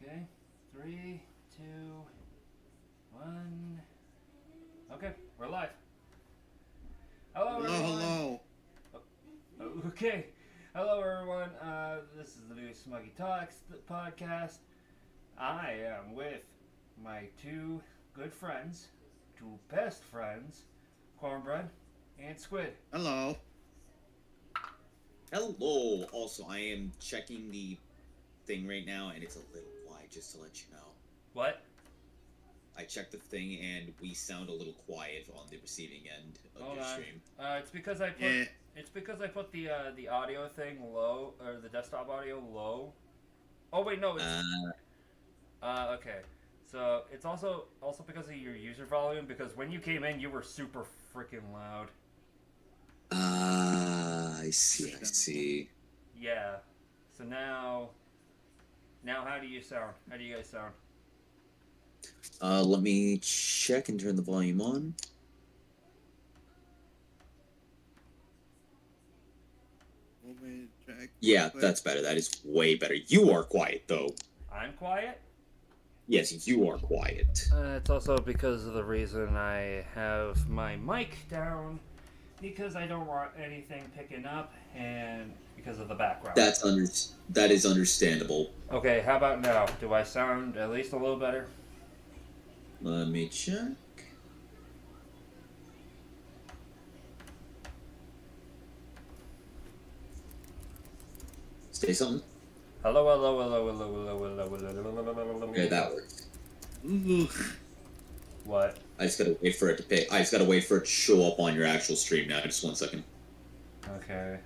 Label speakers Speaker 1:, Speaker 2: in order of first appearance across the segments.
Speaker 1: Okay, 3, 2, 1. Okay, we're live. Hello,
Speaker 2: Hello,
Speaker 1: everyone.
Speaker 2: hello.
Speaker 1: Okay, hello, everyone. This is the new Smuggy Talks podcast. I am with my two good friends, two best friends, Cornbread and Squid.
Speaker 2: Hello.
Speaker 3: Hello. Also, I am checking the thing right now, and it's a little quiet, just to let you know.
Speaker 1: What?
Speaker 3: I checked the thing, and we sound a little quiet on the receiving end of
Speaker 1: Hold
Speaker 3: your
Speaker 1: on.
Speaker 3: stream.
Speaker 1: It's because I put
Speaker 2: Yeah.
Speaker 1: it's because I put the audio thing low, or the desktop audio low. Oh wait, no, it's okay. So it's also because of your user volume, because when you came in you were super freaking loud.
Speaker 3: I see.
Speaker 1: Yeah. So now how do you sound? How do you guys sound?
Speaker 3: Let me check and turn the volume on.
Speaker 2: Want me to check?
Speaker 3: Yeah,
Speaker 2: Quick?
Speaker 3: that's better. That is way better. You are quiet, though.
Speaker 1: I'm quiet?
Speaker 3: Yes, you are quiet.
Speaker 1: It's also because of the reason I have my mic down, because I don't want anything picking up, and because of the background.
Speaker 3: That is understandable.
Speaker 1: Okay, how about now? Do I sound at least a little better?
Speaker 3: Let me check. Say something.
Speaker 1: Hello.
Speaker 3: Okay, that works.
Speaker 2: Ooh.
Speaker 1: What?
Speaker 3: I just gotta wait for it to pick. I just gotta wait for it to show up on your actual stream now. Just 1 second.
Speaker 1: Okay,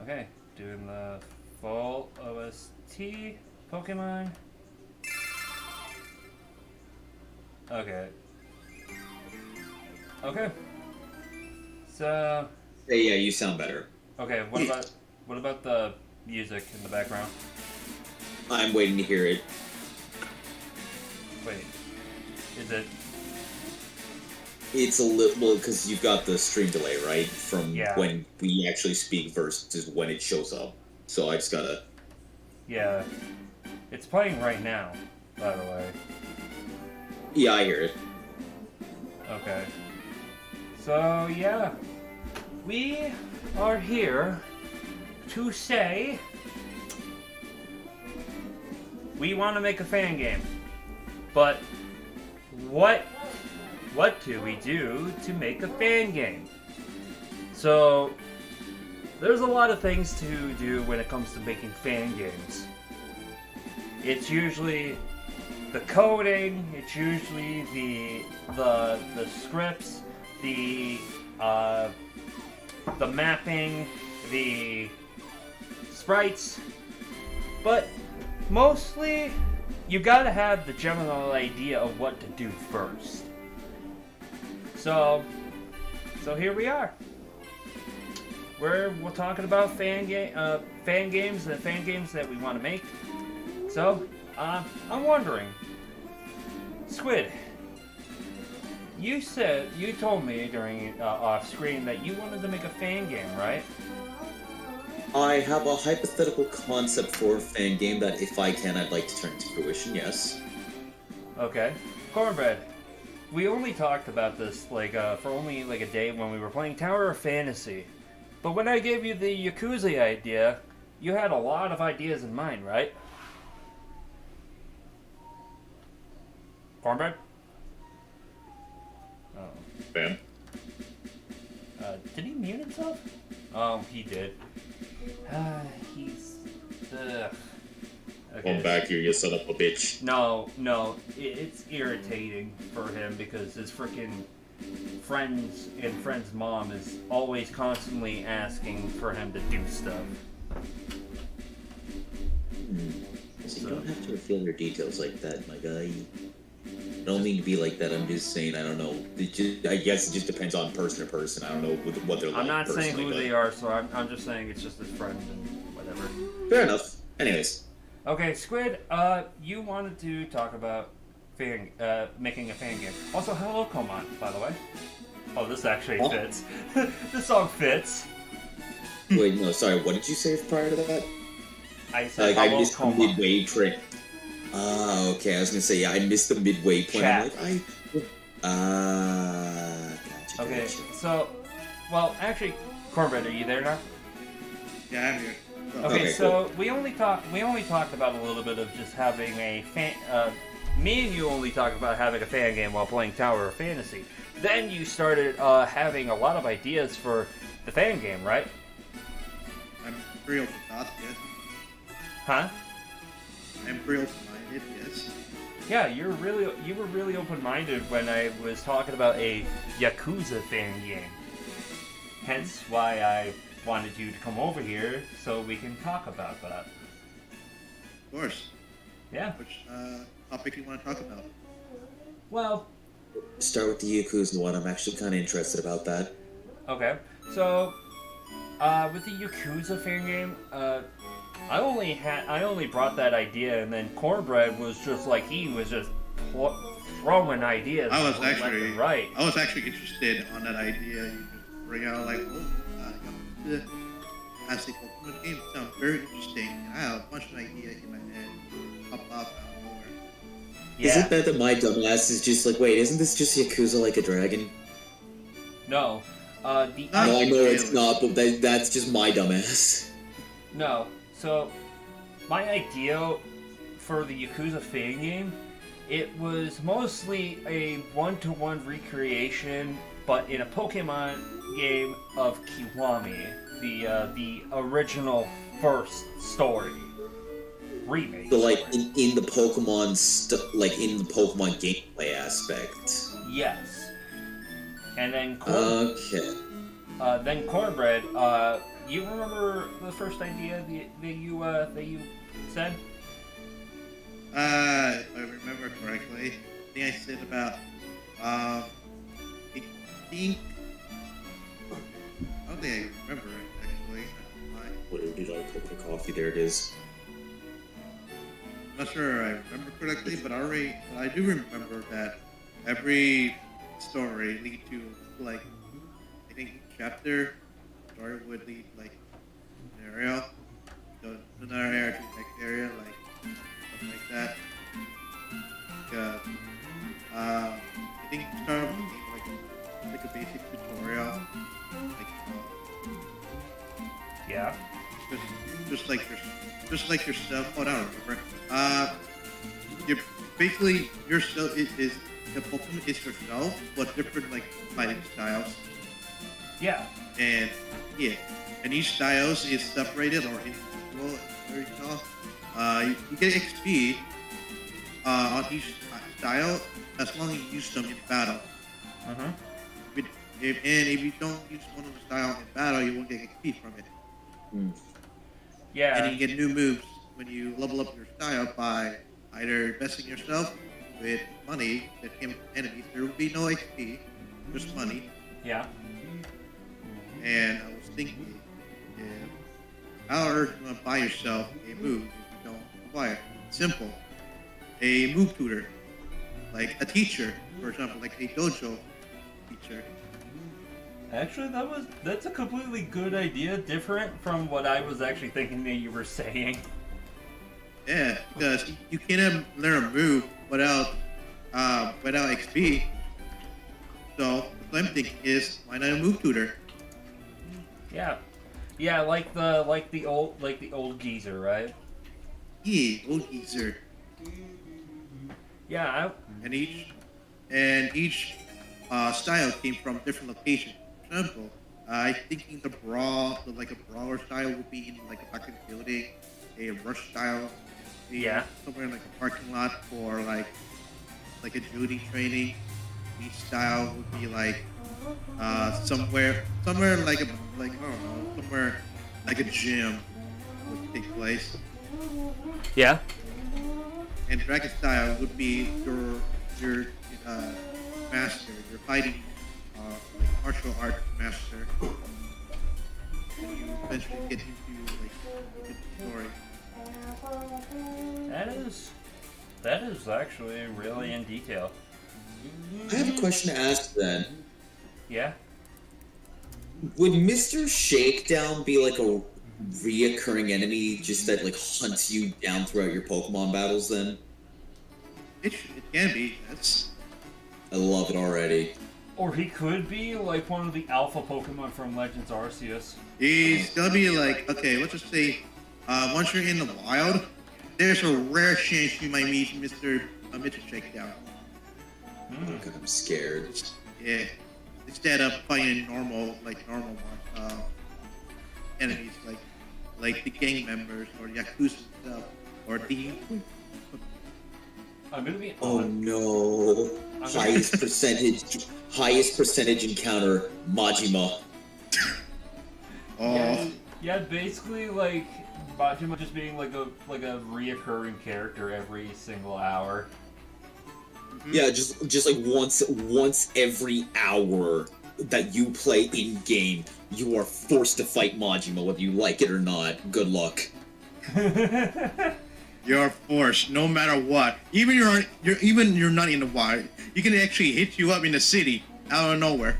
Speaker 1: okay, doing the full OST Pokemon. Okay. Okay. So,
Speaker 3: Hey, yeah, you sound better.
Speaker 1: okay, what about the music in the background?
Speaker 3: I'm waiting to hear it.
Speaker 1: Wait, is it?
Speaker 3: It's a little because you've got the stream delay, right? From
Speaker 1: Yeah.
Speaker 3: when we actually speak versus when it shows up. So I just gotta.
Speaker 1: Yeah, it's playing right now, by the way.
Speaker 3: Yeah, I hear it.
Speaker 1: Okay. So, yeah. We are here to say we want to make a fan game. But what do we do to make a fan game? So, there's a lot of things to do when it comes to making fan games. It's usually the coding, it's usually the scripts, the mapping, the sprites, but mostly you gotta have the general idea of what to do first. So here we are. We're talking about fan games and the fan games that we want to make. So I'm wondering, Squid, you told me during off screen that you wanted to make a fan game, right?
Speaker 3: I have a hypothetical concept for a fan game that, if I can, I'd like to turn into fruition. Yes.
Speaker 1: Okay. Cornbread, we only talked about this for only like a day when we were playing Tower of Fantasy. But when I gave you the Yakuza idea, you had a lot of ideas in mind, right? Cornbread? Oh.
Speaker 3: Ben.
Speaker 1: Did he mute himself? He did. He's... Okay.
Speaker 3: Come back here, you son of a bitch.
Speaker 1: No, it's irritating for him because his freaking friend's mom is always constantly asking for him to do stuff.
Speaker 3: So you don't have to reveal your details like that, my guy. I don't mean to be like that. I'm just saying, I don't know. I guess it just depends on person to person. I don't know what they're like.
Speaker 1: I'm not saying
Speaker 3: personally,
Speaker 1: who
Speaker 3: but...
Speaker 1: they are, so I'm just saying it's just his friend and whatever.
Speaker 3: Fair enough. Anyways.
Speaker 1: Okay, Squid, you wanted to talk about making a fan game. Also, hello, Koman, by the way. Oh, this actually fits. This song fits.
Speaker 3: Wait, no, sorry. What did you say prior to that?
Speaker 1: I said
Speaker 3: I
Speaker 1: hello,
Speaker 3: missed the
Speaker 1: coma.
Speaker 3: midway train. Ah, okay. I was gonna say, yeah, I missed the midway point.
Speaker 1: Chat.
Speaker 3: I'm like, gotcha.
Speaker 1: Okay,
Speaker 3: Gotcha.
Speaker 1: so, well, actually, Corbett, are you there now?
Speaker 2: Yeah, I'm here.
Speaker 1: Okay,
Speaker 3: Okay,
Speaker 1: so we only talked about a little bit of just having a fan. Me and you only talked about having a fan game while playing Tower of Fantasy. Then you started having a lot of ideas for the fan game, right?
Speaker 2: I'm pretty open thoughts, yes.
Speaker 1: Huh?
Speaker 2: I'm pretty open-minded, yes.
Speaker 1: Yeah, you were really open-minded when I was talking about a Yakuza fan game. Hence why I wanted you to come over here so we can talk about that.
Speaker 2: Of course.
Speaker 1: Yeah.
Speaker 2: Which topic you want to talk about?
Speaker 1: Well,
Speaker 3: Start with the Yakuza one. I'm actually kind of interested about that.
Speaker 1: okay. So, with the Yakuza fan game, I only brought that idea, and then Cornbread was just like he was just throwing ideas.
Speaker 2: I was
Speaker 1: left
Speaker 2: actually
Speaker 1: and right.
Speaker 2: I was actually interested on that idea. You just bring out like, the classic Pokemon game sounds very interesting. And I have a bunch of ideas in my head pop up out of nowhere.
Speaker 1: Yeah.
Speaker 3: Is it that my dumbass is just like, wait, isn't this just Yakuza like a dragon?
Speaker 1: No.
Speaker 2: No,
Speaker 3: No, I know it's
Speaker 2: really.
Speaker 3: not, but that's just my dumbass.
Speaker 1: No. So, my idea for the Yakuza fan game, it was mostly a one-to-one recreation, but in a Pokemon game of Kiwami, the original first story remake.
Speaker 3: So like
Speaker 1: story.
Speaker 3: in the Pokemon in the Pokemon gameplay aspect.
Speaker 1: Yes. And then
Speaker 3: Okay.
Speaker 1: Cornbread, you remember the first idea that you said?
Speaker 2: If I remember correctly, I think I said about, I think, I don't think I remember it, actually.
Speaker 3: What did I put the coffee? There it is.
Speaker 2: I'm not sure I remember correctly, but I do remember that every story lead to, like, I think each chapter, story would lead, like, an area, so another area to the next area, like, something like that. I think you start with like a basic tutorial, like
Speaker 1: Yeah.
Speaker 2: just like yourself. Oh, I don't remember. You're basically yourself is the Pokemon is yourself, but different like fighting styles,
Speaker 1: Yeah.
Speaker 2: and yeah, and each styles is separated or individual. Very tall. You get XP on each style as long as you use them in battle.
Speaker 1: Uh-huh.
Speaker 2: If you don't use one of the style in battle, you won't get XP from it.
Speaker 1: Yeah.
Speaker 2: And you get new moves when you level up your style by either investing yourself with money that him enemies. There will be no XP, just money.
Speaker 1: Yeah.
Speaker 2: And I was thinking, if you're going to buy yourself a move if you don't acquire, simple. A move tutor, like a teacher, for example, like a dojo teacher.
Speaker 1: Actually, that's a completely good idea, different from what I was actually thinking that you were saying.
Speaker 2: Yeah, because you can't learn a move without XP. So what I'm thinking is, why not a move tutor?
Speaker 1: Yeah. Yeah, like the old geezer, right?
Speaker 2: Yeah, old geezer.
Speaker 1: Yeah.
Speaker 2: And each style came from different locations. For example, I thinking a brawler style would be in like a bucket building, a rush style would be somewhere in like a parking lot for like a duty training. Each style would be like somewhere like I don't know, somewhere like a gym would take place.
Speaker 1: Yeah.
Speaker 2: And Dragon style would be your master, your fighting like martial arts master. And you eventually get into like the story.
Speaker 1: That is actually really in detail.
Speaker 3: I have a question to ask then.
Speaker 1: Yeah.
Speaker 3: Would Mr. Shakedown be like reoccurring enemy just that like hunts you down throughout your Pokemon battles then?
Speaker 2: It can be. That's
Speaker 3: I love it already.
Speaker 1: Or he could be like one of the alpha Pokemon from Legends Arceus.
Speaker 2: he's gonna be like, okay, let's just say, once you're in the wild, there's a rare chance you might meet Mr. Shakedown.
Speaker 3: Okay, I'm scared.
Speaker 2: Yeah. Instead of fighting normal enemies like the gang members or Yakuza stuff or the.
Speaker 1: I'm gonna be
Speaker 3: Oh no! Highest percentage encounter, Majima.
Speaker 2: Oh.
Speaker 1: Yeah, basically like Majima just being like a reoccurring character every single hour.
Speaker 3: Yeah, just like once every hour that you play in game, you are forced to fight Majima whether you like it or not. Good luck.
Speaker 2: You're forced, no matter what. Even you're not in the wild. You can actually hit you up in the city out of nowhere.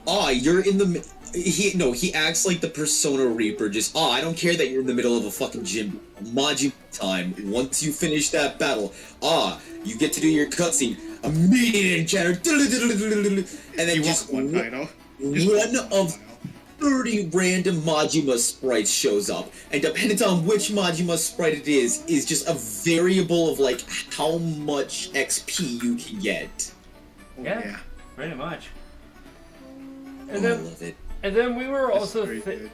Speaker 3: You're in the. He acts like the Persona Reaper. Just I don't care that you're in the middle of a fucking gym. Majima time. Once you finish that battle, you get to do your cutscene. Immediate encounter, and then
Speaker 2: You
Speaker 3: just
Speaker 2: want one title?
Speaker 3: one of 30 random Majima sprites shows up, and depending on which Majima sprite it is just a variable of like how much XP you can get.
Speaker 2: Oh,
Speaker 1: Yeah. Pretty much.
Speaker 3: I love it.
Speaker 1: And then we were also
Speaker 2: very good.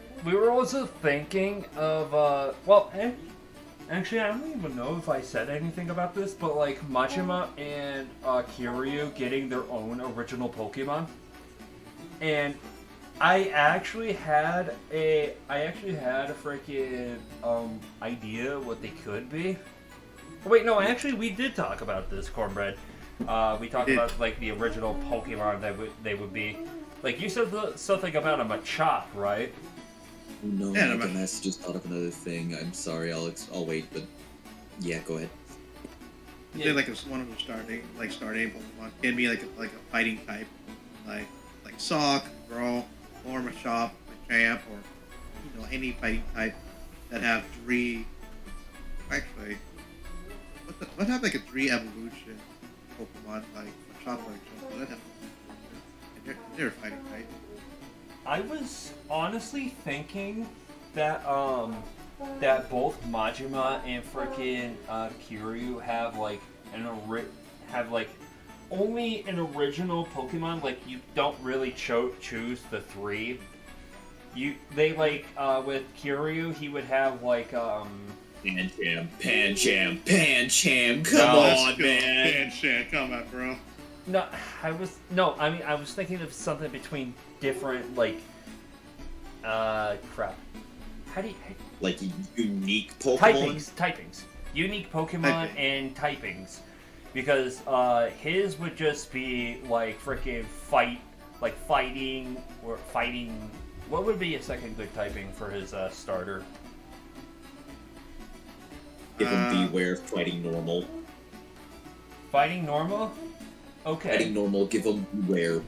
Speaker 1: thinking of actually I don't even know if I said anything about this, but like Majima and Kiryu getting their own original Pokemon, and I actually had a freaking idea what they could be. Oh, wait, no, actually we did talk about this, Cornbread. We talked about like the original Pokemon that they would be. Like you said something about a Machop, right?
Speaker 3: No,
Speaker 2: Yeah,
Speaker 3: the message just thought of another thing. I'm sorry, Alex. I'll wait, but yeah, go ahead.
Speaker 2: They're like one of them starting Pokemon. Can be like a fighting type, like Sock, Growl, or Machop, Machamp, or any fighting type that have three. Actually, what have like a 3 evolution Pokemon like Machop or example that have they're fighting type.
Speaker 1: I was honestly thinking that that both Majima and frickin' Kiryu have like only an original Pokemon. Like you don't really choose the 3. They with Kiryu he would have like
Speaker 3: Pancham, come
Speaker 1: No,
Speaker 3: on, man.
Speaker 2: Pancham, come on, bro.
Speaker 1: No, I was thinking of something between different crap. How do you
Speaker 3: Like unique Pokemon?
Speaker 1: typings, unique Pokemon and typings, because his would just be like freaking fighting. What would be a second good typing for his starter?
Speaker 3: Give him Beware, fighting normal.
Speaker 1: Fighting normal. Okay.
Speaker 3: Fighting normal, give him Beware.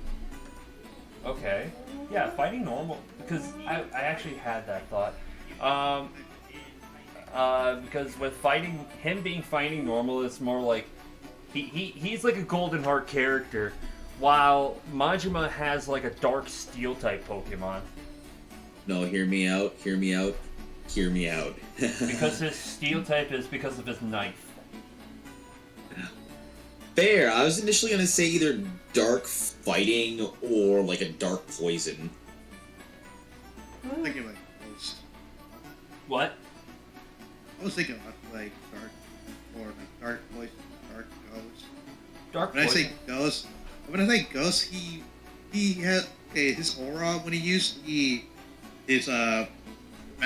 Speaker 1: Okay. Yeah, fighting normal, because I actually had that thought. Because with him being fighting normal, it's more like he's like a Golden Heart character, while Majima has like a Dark Steel type Pokemon.
Speaker 3: No, hear me out.
Speaker 1: Because his Steel type is because of his knife.
Speaker 3: Fair. I was initially gonna say either Dark Fighting or like a Dark Poison.
Speaker 2: I'm thinking like Ghost.
Speaker 1: What?
Speaker 2: I was thinking about like Dark or like Dark Poison, Dark Ghost.
Speaker 1: Dark
Speaker 2: When
Speaker 1: Poison.
Speaker 2: I say Ghost, he had his aura when he used his Mad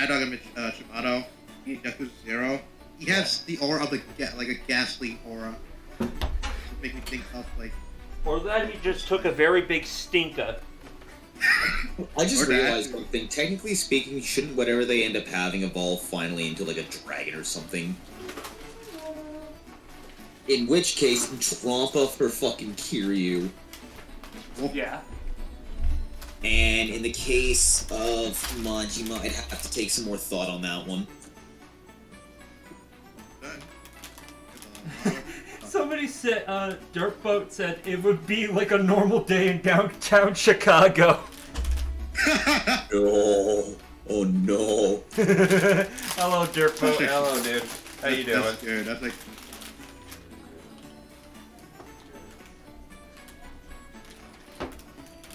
Speaker 2: Dog and Shimato, Yakuza 0. He has the aura of like a ghastly aura. Make me think of like.
Speaker 1: Or that he just took a very big stinker.
Speaker 3: I just
Speaker 2: Or that.
Speaker 3: realized something. Technically speaking, shouldn't whatever they end up having evolve finally into like a dragon or something? In which case, Trompa for fucking Kiryu.
Speaker 1: Yeah.
Speaker 3: And in the case of Majima, I'd have to take some more thought on that one.
Speaker 1: Somebody said, Dirtboat said it would be like a normal day in downtown Chicago.
Speaker 3: Oh no.
Speaker 1: Hello, Dirtboat. Hello, dude. How you doing?
Speaker 2: That's good. That's like.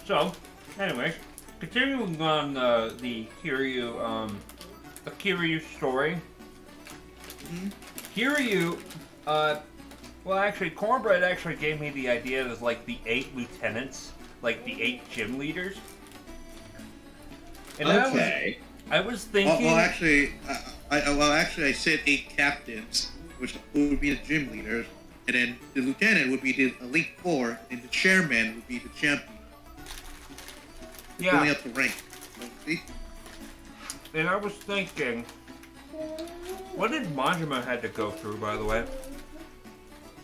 Speaker 1: So, anyway, continuing on the Kiryu, story. Kiryu, well, actually, Cornbread actually gave me the idea of like the 8 lieutenants, like the 8 gym leaders. And
Speaker 3: Okay.
Speaker 1: I was thinking.
Speaker 2: Well, actually, I said 8 captains, which would be the gym leaders, and then the lieutenant would be the elite 4, and the chairman would be the champion. Going
Speaker 1: Yeah.
Speaker 2: up the rank. See?
Speaker 1: And I was thinking, what did Majima had to go through, by the way?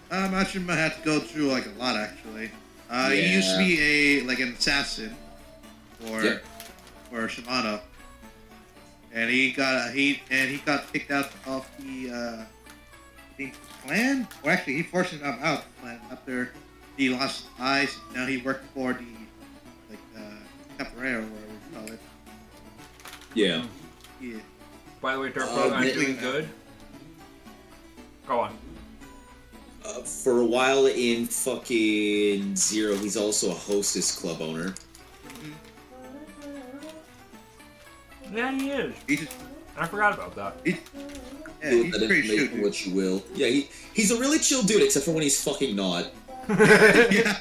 Speaker 2: Machima had to go through like a lot actually. He used to be an assassin for Shimano, and he got kicked out of the I think clan. Or actually, he forced him out of the clan after he lost eyes. Now he worked for the Capoeira, or whatever you call it.
Speaker 3: Yeah.
Speaker 2: Yeah.
Speaker 1: By the way, Dirtboat, I'm doing
Speaker 2: doing
Speaker 1: good. Go on.
Speaker 3: For a while in fucking Zero, he's also a hostess club owner.
Speaker 1: Yeah, he is.
Speaker 2: He just,
Speaker 1: I forgot about that.
Speaker 2: yeah,
Speaker 3: Do
Speaker 2: he's
Speaker 3: with that
Speaker 2: pretty
Speaker 3: information
Speaker 2: shit.
Speaker 3: what you will. Yeah, he's a really chill dude, except for when he's fucking not.
Speaker 2: Yeah.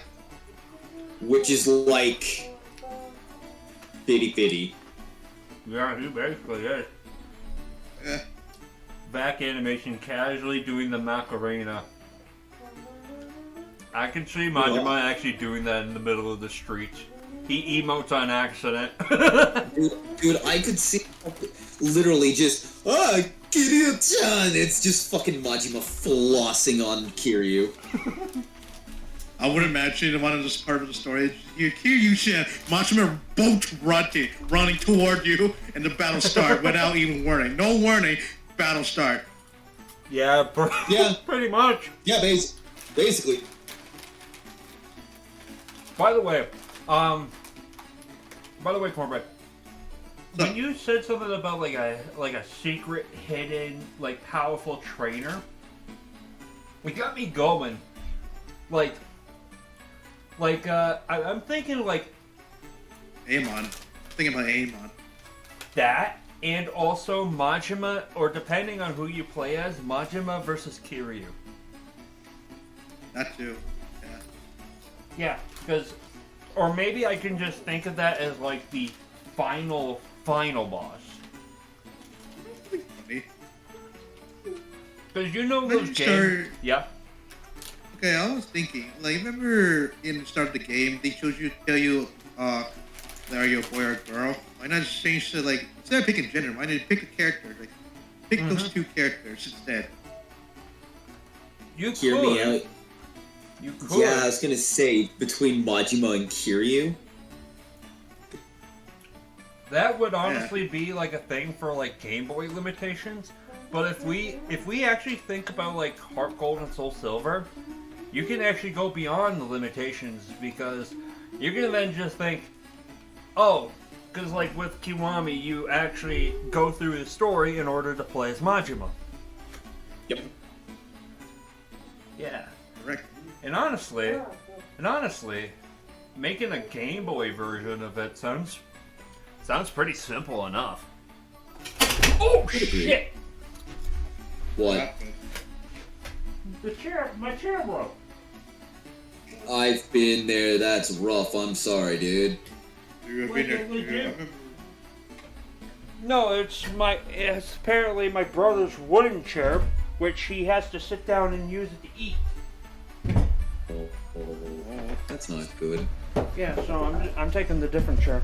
Speaker 3: Which is like... Bitty.
Speaker 1: Yeah, he basically is.
Speaker 2: Yeah.
Speaker 1: Back animation, casually doing the Macarena. I can see Majima actually doing that in the middle of the streets. He emotes on accident.
Speaker 3: Dude, I could see literally just, Kiryu-chan! It's just fucking Majima flossing on Kiryu.
Speaker 2: I would imagine one of this part of the story. Here you should Machima boat running toward you, and the battle start without even warning. No warning, battle start.
Speaker 1: Yeah, pretty much.
Speaker 3: Yeah, basically.
Speaker 1: By the way, Cornbread, when you said something about like a secret, hidden, like powerful trainer, it got me going. I'm thinking like
Speaker 2: Amon. Thinking about Amon.
Speaker 1: that, and also Majima, or depending on who you play as, Majima versus Kiryu.
Speaker 2: That too. Yeah.
Speaker 1: Yeah, because, or maybe I can just think of that as like the final boss.
Speaker 2: Funny.
Speaker 1: Because you know
Speaker 2: When
Speaker 1: those
Speaker 2: you
Speaker 1: games.
Speaker 2: start-
Speaker 1: Yeah.
Speaker 2: Okay, I was thinking, like, remember in the start of the game, they tell you, are you a boy or a girl? Why not just change to, like, instead of picking gender, why not pick a character? Like, pick those 2 characters instead.
Speaker 1: You
Speaker 3: Hear
Speaker 1: could.
Speaker 3: me out.
Speaker 1: You could.
Speaker 3: Yeah, I was gonna say, between Majima and Kiryu.
Speaker 1: That would honestly be like a thing for like Game Boy limitations. But if we actually think about like Heart Gold and Soul Silver, you can actually go beyond the limitations, because you can then just think, oh, because like with Kiwami, you actually go through the story in order to play as Majima.
Speaker 3: Yep.
Speaker 1: Yeah.
Speaker 2: Correct.
Speaker 1: And honestly, making a Game Boy version of it sounds pretty simple enough. Oh shit!
Speaker 3: What?
Speaker 1: My chair broke.
Speaker 3: I've been there, that's rough, I'm sorry, dude.
Speaker 1: No, it's apparently my brother's wooden chair, which he has to sit down and use it to eat.
Speaker 3: That's not good.
Speaker 1: Yeah, so I'm taking the different chair.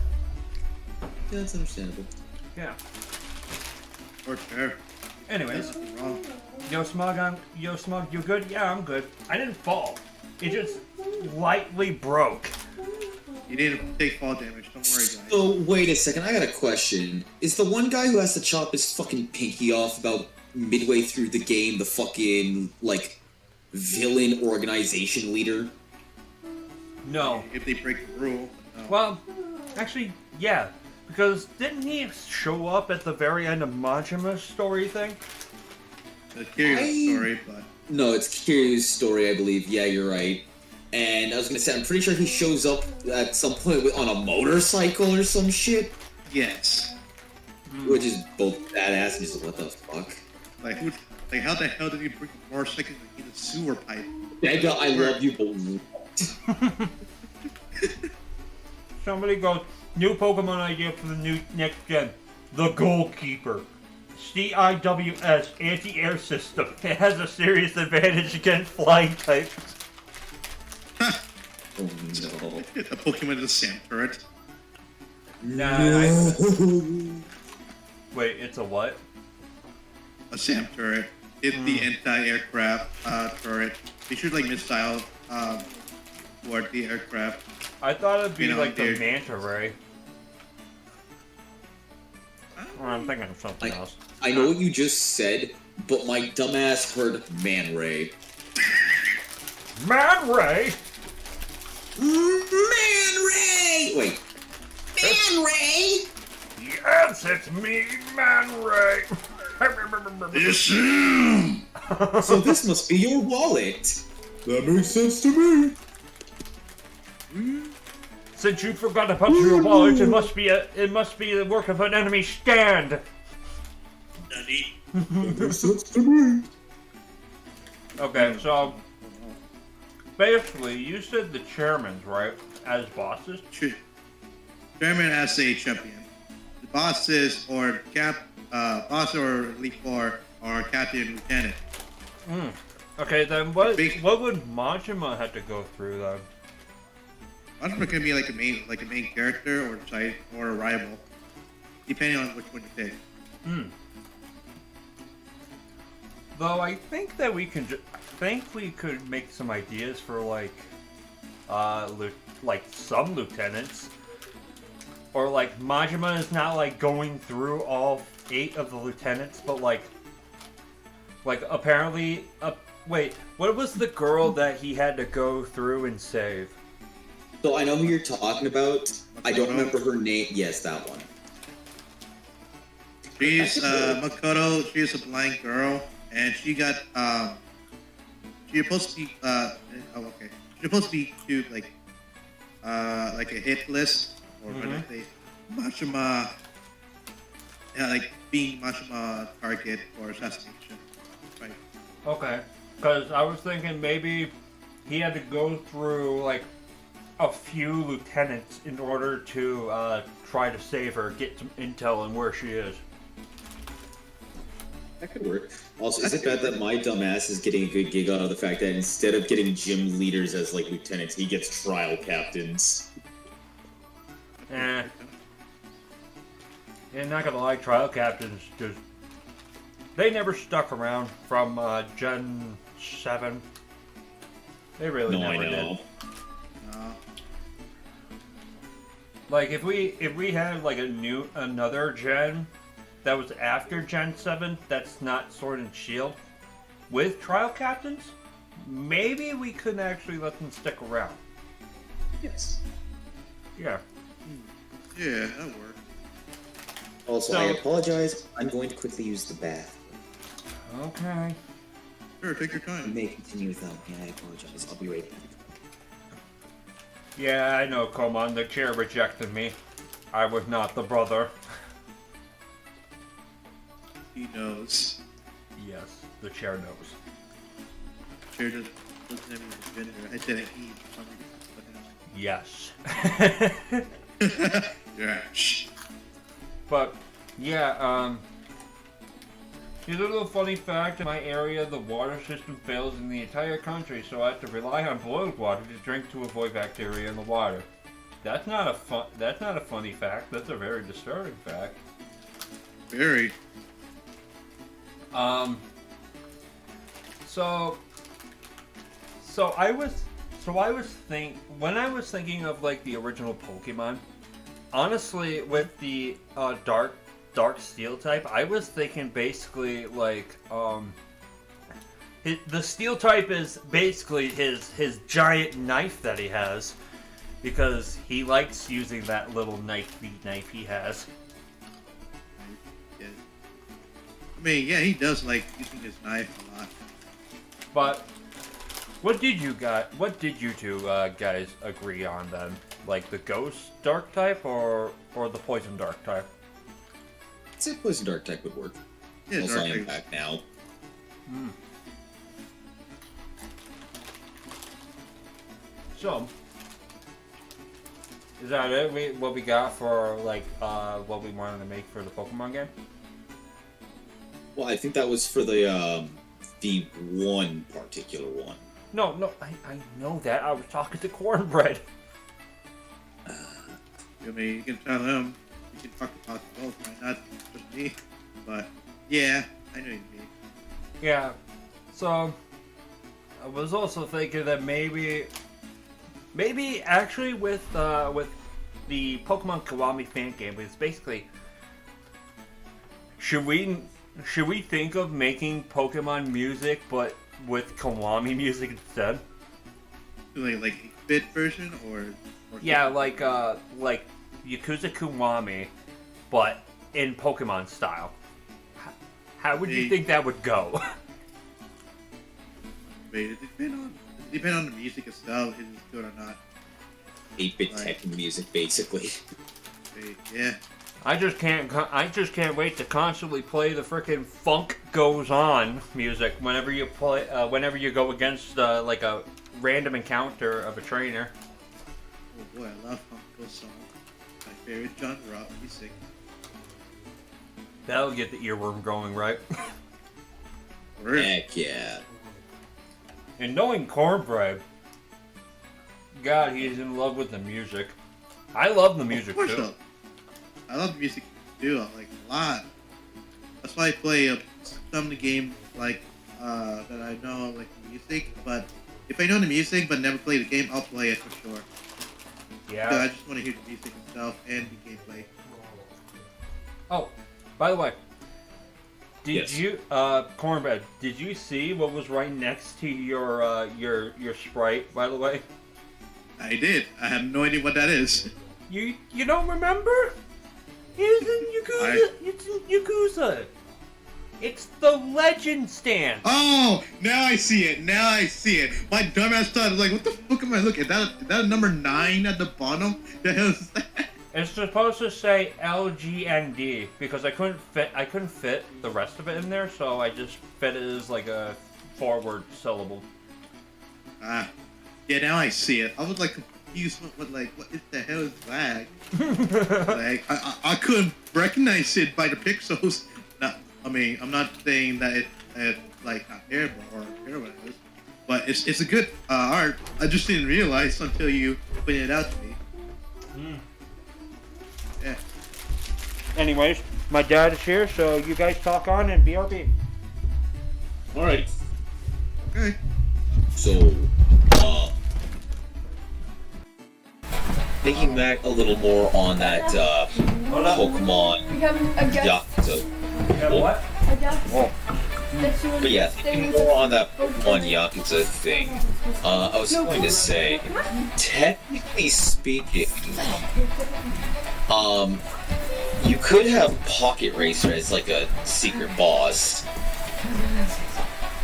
Speaker 3: Yeah, that's understandable.
Speaker 1: Yeah.
Speaker 2: Or chair.
Speaker 1: Anyways,
Speaker 2: Wrong.
Speaker 1: Yo Smug, you good? Yeah, I'm good. I didn't fall. It just lightly broke.
Speaker 2: You didn't take fall damage. Don't worry, guys.
Speaker 3: So wait a second, I got a question. Is the one guy who has to chop his fucking pinky off about midway through the game the fucking like villain organization leader?
Speaker 1: No.
Speaker 2: If they break the rule. No.
Speaker 1: Well, actually, yeah. Because didn't he show up at the very end of Majima's story thing?
Speaker 2: The Kiryu story, but
Speaker 3: No, it's Kiryu's story, I believe. Yeah, you're right. And I was gonna say, I'm pretty sure he shows up at some point on a motorcycle or some shit,
Speaker 2: yes.
Speaker 3: which is both badass and just like, what the fuck?
Speaker 2: Like who? Like how the hell did he bring a motorcycle in a sewer pipe?
Speaker 3: Dega, I love you, but
Speaker 1: Somebody goes, new Pokemon idea for the new next gen. The Goalkeeper. CIWS anti-air system. It has a serious advantage against flying types.
Speaker 3: oh no.
Speaker 2: A Pokemon is a Sam turret.
Speaker 1: Nah, wait, it's a what?
Speaker 2: A Sam turret. It's the anti-aircraft turret. They should like missile toward the aircraft.
Speaker 1: I thought it'd be
Speaker 2: You know,
Speaker 1: like the
Speaker 2: dude.
Speaker 1: Manta Ray. Or I'm thinking of something else.
Speaker 3: I know what you just said, but my dumbass heard Man Ray.
Speaker 1: Man Ray?
Speaker 3: Man Ray! Wait. Man Ray!
Speaker 1: Yes, it's me, Man Ray.
Speaker 3: So this must be your wallet. That makes sense to me.
Speaker 1: Since you forgot to punch your wallet, it must be the work of an enemy stand.
Speaker 2: Nutty.
Speaker 3: That makes sense to me.
Speaker 1: Okay, so basically, you said the chairmans, right, as bosses?
Speaker 2: Chairman as a champion. The bosses or boss or elite four are captain and lieutenant.
Speaker 1: Okay, then what
Speaker 2: Big-
Speaker 1: would Majima have to go through then?
Speaker 2: Majima can be like a main character or side or a rival, depending on which one you take.
Speaker 1: Though I think that we could make some ideas for like some lieutenants, or like Majima is not like going through all 8 of the lieutenants, but like apparently, wait, what was the girl that he had to go through and save?
Speaker 3: So I know who you're talking about. I don't remember her name. Yes, that one.
Speaker 2: She's Makoto. She's a blind girl, and she got she's supposed to be She's supposed to be to like a hit list, or what I say, Mashima, like being Mashima target for assassination. Right.
Speaker 1: Okay, because I was thinking maybe he had to go through like a few lieutenants in order to try to save her, get some intel on where she is.
Speaker 3: That could work. Also, is it bad that my dumbass is getting a good gig out of the fact that instead of getting gym leaders as like lieutenants, he gets trial captains?
Speaker 1: Eh. Yeah, not gonna lie, trial captains just they never stuck around from Gen 7. They really
Speaker 3: No, I
Speaker 1: never
Speaker 3: know.
Speaker 1: did. Like if we had like another gen that was after Gen 7 that's not Sword and Shield with trial captains, maybe we could actually let them stick around.
Speaker 3: Yes.
Speaker 1: Yeah.
Speaker 2: Yeah, that worked.
Speaker 3: Also,
Speaker 1: So-
Speaker 3: I apologize. I'm going to quickly use the bath.
Speaker 1: Okay.
Speaker 2: Sure, take your
Speaker 3: You
Speaker 2: time.
Speaker 3: may continue without me. I apologize. I'll be right back.
Speaker 1: Yeah, I know, Koman. The chair rejected me. I was not the brother.
Speaker 2: He knows.
Speaker 1: Yes, the chair knows.
Speaker 2: Chair doesn't have any gender. I said he for some
Speaker 1: Yes.
Speaker 2: reason. Yeah. Shh.
Speaker 1: But yeah, here's a little funny fact. In my area, the water system fails in the entire country, so I have to rely on boiled water to drink to avoid bacteria in the water. That's not a funny fact. That's a very disturbing fact.
Speaker 2: Very.
Speaker 1: So I was So when I was thinking of like the original Pokemon, honestly, with the dark steel type, I was thinking basically like the steel type is basically his giant knife that he has, because he likes using that little knife he has.
Speaker 2: Yeah. I mean, yeah, he does like using his knife a lot.
Speaker 1: But what did you two guys agree on then? Like the ghost dark type or the poison dark type?
Speaker 3: I'd say poison dark type would work.
Speaker 2: Yeah,
Speaker 3: Also,
Speaker 2: dark
Speaker 3: I am
Speaker 2: type.
Speaker 3: back now.
Speaker 1: So, is that it? What we got for like what we wanted to make for the Pokemon game?
Speaker 3: Well, I think that was for the one particular one.
Speaker 1: No, I know that. I was talking to Cornbread.
Speaker 2: I mean, you can tell him. You can talk about both, right? Not just me. But yeah, I know what you mean.
Speaker 1: Yeah. So, I was also thinking that maybe actually with the Pokemon Kiwami fan game, it's basically should we think of making Pokemon music but with Kiwami music instead?
Speaker 2: Like a bit version or
Speaker 1: Yeah, like Yakuza Kiwami, but in Pokemon style. How would you think that would go?
Speaker 2: Wait, it depend on the music itself, if it's good or not.
Speaker 3: 8-bit
Speaker 2: Right.
Speaker 3: tech music, basically.
Speaker 2: Wait, yeah.
Speaker 1: I just can't wait to constantly play the frickin' Funk Goes On music whenever you go against like a random encounter of a trainer.
Speaker 2: Oh boy, I love Funko Song. My favorite genre of music.
Speaker 1: That'll get the earworm going, right?
Speaker 2: Word.
Speaker 3: Heck yeah.
Speaker 1: And knowing Cornbread, God, he's in love with the music. I love the music
Speaker 2: Of course
Speaker 1: too.
Speaker 2: so. I love the music too, like a lot. That's why I play some of the game like that I know like the music. But if I know the music but never play the game, I'll play it for sure.
Speaker 1: Yeah.
Speaker 2: So I just want to hear the music itself and the gameplay.
Speaker 1: Oh, by the way, did
Speaker 3: Yes.
Speaker 1: you, Cornbread? Did you see what was right next to your sprite? By the way,
Speaker 2: I did. I have no idea what that is.
Speaker 1: you don't remember? It's in Yakuza. It's in Yakuza. It's the legend stand.
Speaker 2: Oh, now I see it. Now I see it. My dumbass thought, like, what the fuck am I looking at? Is that number 9 at the bottom? The hell is that?
Speaker 1: It's supposed to say LGND because I couldn't fit the rest of it in there, so I just fit it as like a forward syllable.
Speaker 2: Ah, yeah. Now I see it. I was like confused. What the hell is that? Like, I couldn't recognize it by the pixels. No, I mean, I'm not saying that it like not terrible or terrible it is, but it's a good art. I just didn't realize until you pointed it out to me. Yeah.
Speaker 1: Anyways, my dad is here, so you guys talk on and BRB.
Speaker 3: Alright.
Speaker 2: Okay.
Speaker 3: So, thinking back a little more on that Pokemon
Speaker 4: We have a guest.
Speaker 3: Yakuza.
Speaker 1: What?
Speaker 4: A guest.
Speaker 1: Oh.
Speaker 4: That she was
Speaker 3: But yeah,
Speaker 4: staying
Speaker 3: thinking
Speaker 4: with
Speaker 3: more
Speaker 4: us.
Speaker 3: on that Pokemon Yakuza thing, I was going to say, technically speaking, you could have Pocket Racer as like a secret boss.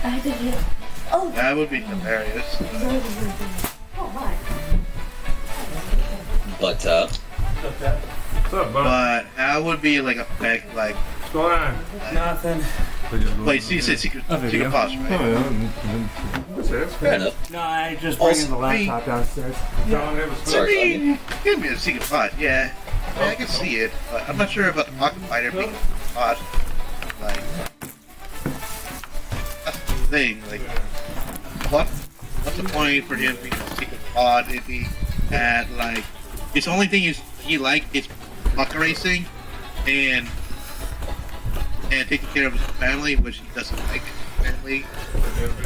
Speaker 4: I did it. Oh,
Speaker 2: That would be hilarious.
Speaker 4: oh my.
Speaker 3: But,
Speaker 1: What's up,
Speaker 2: But that would be like a fact, like.
Speaker 1: What's going on?
Speaker 5: Nothing.
Speaker 2: Wait, so you said secret boss, right?
Speaker 3: fair enough.
Speaker 5: No, I just
Speaker 3: Also,
Speaker 5: bringing the laptop downstairs.
Speaker 3: Sorry,
Speaker 2: I mean, it could be a secret boss, yeah. I can see it, but I'm not sure about the pocket fighter being a boss. Like, that's the thing. Like, what's the point for him being a secret boss if he had like his only thing he liked is pocket racing and taking care of his family, which he doesn't like his family.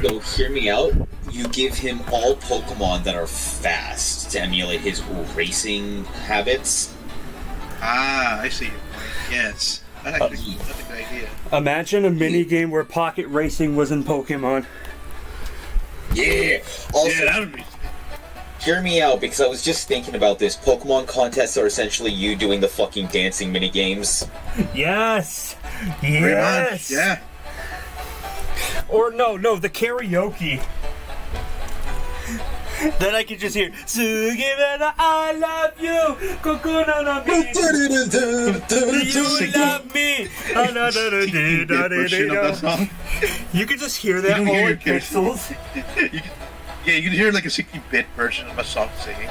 Speaker 3: So hear me out. you give him all Pokemon that are fast to emulate his racing habits.
Speaker 2: Ah, I see your point. Yes. That's a good idea.
Speaker 1: Imagine a mini game where pocket racing was in Pokemon.
Speaker 3: Yeah. Also,
Speaker 2: Yeah, that would be.
Speaker 3: hear me out, because I was just thinking about this. Pokemon contests are essentially you doing the fucking dancing mini games.
Speaker 1: Yes!
Speaker 2: Pretty
Speaker 1: Yes!
Speaker 2: much, yeah.
Speaker 1: Or no, the karaoke. Then I can just hear Sugimena, I love you! Kokuna no mi. You love me!
Speaker 2: Version of that song.
Speaker 1: You can just hear that
Speaker 2: You can
Speaker 1: all
Speaker 2: hear
Speaker 1: in
Speaker 2: your
Speaker 1: pixels.
Speaker 2: Yeah, you can hear like a 60-bit version of a song singing.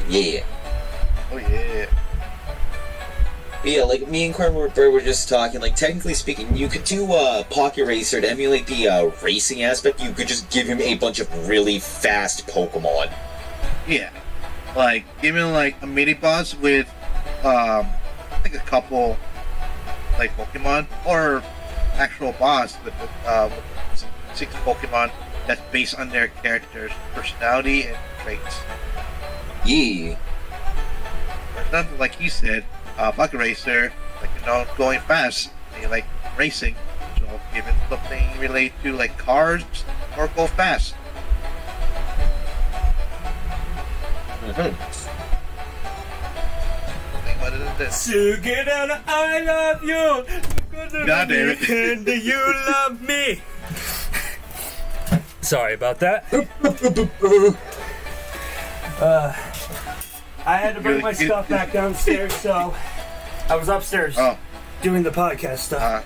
Speaker 3: Yeah.
Speaker 2: Oh yeah.
Speaker 3: Yeah, like me and Corn were just talking, like technically speaking, you could do Pocket Racer to emulate the racing aspect. You could just give him a bunch of really fast Pokemon.
Speaker 2: Yeah. Like, even like a mini boss with like a couple like Pokemon, or actual boss with 6 Pokemon that's based on their characters' personality and traits.
Speaker 3: Yeah.
Speaker 2: For example, like he said, Pocket Racer, like going fast, and you like racing, so give it something related to like cars or go fast.
Speaker 3: Mm-hmm.
Speaker 2: What is this?
Speaker 1: Sugimena, I love you!
Speaker 2: God damn it.
Speaker 1: And you love me! Sorry about that. I had to bring my stuff back downstairs, so I was upstairs
Speaker 2: Oh,
Speaker 1: doing the podcast stuff.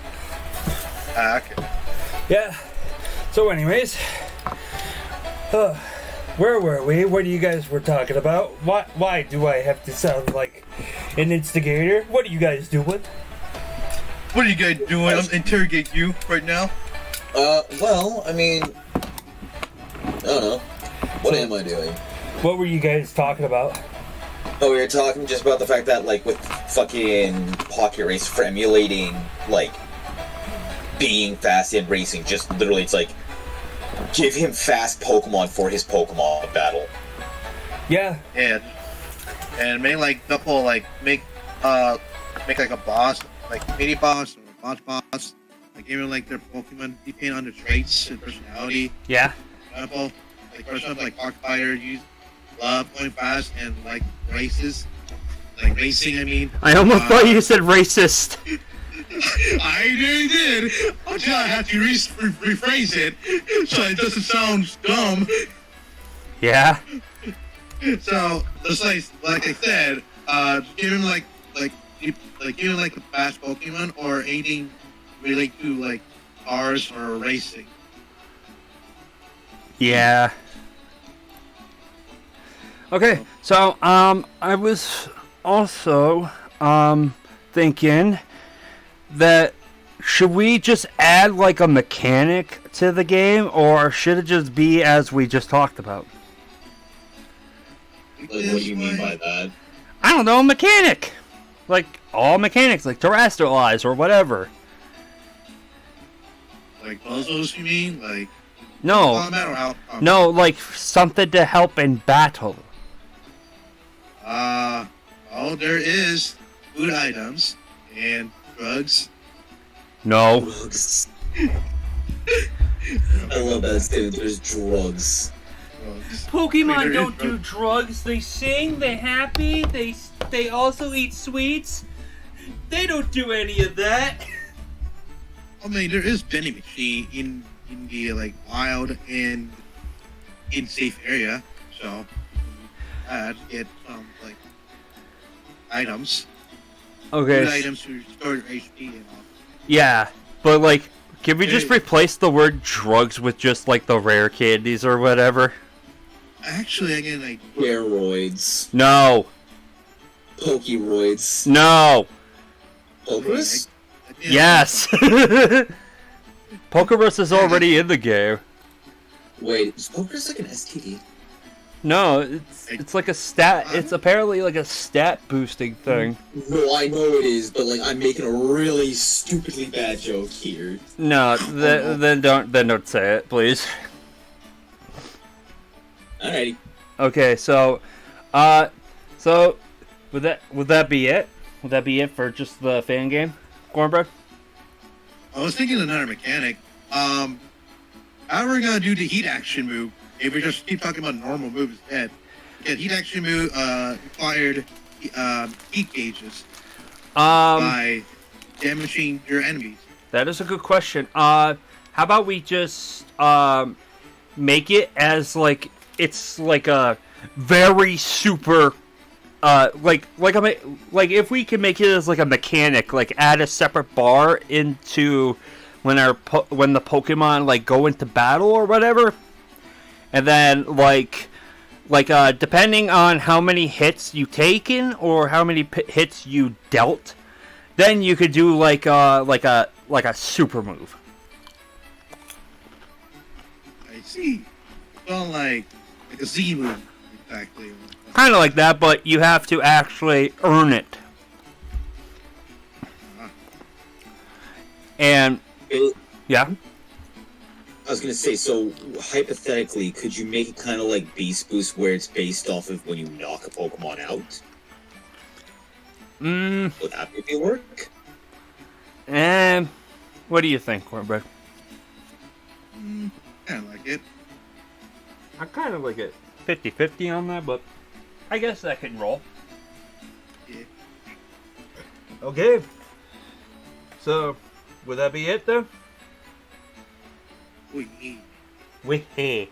Speaker 2: okay.
Speaker 1: Yeah. So, anyways, where were we? What you guys were talking about? Why do I have to sound like an instigator? What are you guys doing?
Speaker 2: What are you guys doing? I'm interrogating you right now.
Speaker 3: Well, I mean, I don't know. What am I doing?
Speaker 1: What were you guys talking about?
Speaker 3: Oh, we were talking just about the fact that, like, with fucking Pocket Race for emulating, like, being fast in racing, just literally, it's like, give him fast Pokemon for his Pokemon battle.
Speaker 1: Yeah.
Speaker 2: Yeah. And make like double like make like a boss, like mini boss or boss, like even like their Pokemon depend on their traits and personality.
Speaker 1: Yeah.
Speaker 2: For example, like for example, like Pocket Fighter use love going fast and like races, like racing. I mean,
Speaker 1: I almost thought you said racist.
Speaker 2: I did. Until I had to rephrase it so it doesn't sound dumb.
Speaker 1: Yeah.
Speaker 2: So just like I said, give him like give him like a fast Pokemon or anything related to like cars or racing.
Speaker 1: Yeah. Okay, so I was also thinking that should we just add like a mechanic to the game, or should it just be as we just talked about?
Speaker 3: Like, what do you mean by that?
Speaker 1: I don't know, mechanic. Like all mechanics, like terrestrialize or whatever.
Speaker 2: Like puzzles, you mean? Like
Speaker 1: No,
Speaker 2: combat or out?
Speaker 1: no, like something to help in battle.
Speaker 2: Oh, there is food items and drugs.
Speaker 1: No.
Speaker 3: Drugs. I love that statement. There's drugs.
Speaker 1: Pokemon don't do drugs. They sing, they're happy, they also eat sweets. They don't do any of that.
Speaker 2: I mean, there is vending machine in the like wild and in safe area, so get some like items.
Speaker 1: Okay.
Speaker 2: Food items to restore your HP and all.
Speaker 1: Yeah, but like, can we just replace the word drugs with just like the rare candies or whatever?
Speaker 2: Actually, again, like
Speaker 3: Steroids.
Speaker 1: No.
Speaker 3: Pokeroids.
Speaker 1: No.
Speaker 3: Pokerus?
Speaker 1: Yes. Pokerus is already in the game.
Speaker 3: Wait, is Pokerus like an STD?
Speaker 1: No, it's like a stat. It's apparently like a stat boosting thing.
Speaker 3: No, I know it is, but like I'm making a really stupidly bad joke here.
Speaker 1: No, then don't say it, please.
Speaker 3: Alrighty.
Speaker 1: Okay, so would that be it? Would that be it for just the fan game, Cornbread?
Speaker 2: I was thinking another mechanic. How are we gonna do the heat action move if we just keep talking about normal moves instead? Yeah, heat action move required heat gauges by damaging your enemies.
Speaker 1: That is a good question. How about we just make it as like it's like a very super like if we can make it as like a mechanic, like add a separate bar into when the Pokemon like go into battle or whatever, and then like depending on how many hits you taken or how many hits you dealt, then you could do like a super move.
Speaker 2: I see. Well, like a Z move, exactly.
Speaker 1: Kind of like that, but you have to actually earn it. And yeah,
Speaker 3: I was gonna say, so hypothetically, could you make it kind of like Beast Boost, where it's based off of when you knock a Pokemon out? Would that maybe work?
Speaker 1: And what do you think, Cornbread?
Speaker 2: I like it.
Speaker 1: I kind of like it 50-50 on that, but I guess that can roll.
Speaker 2: Yeah.
Speaker 1: Okay. So, would that be it then?
Speaker 2: We.
Speaker 1: Okay.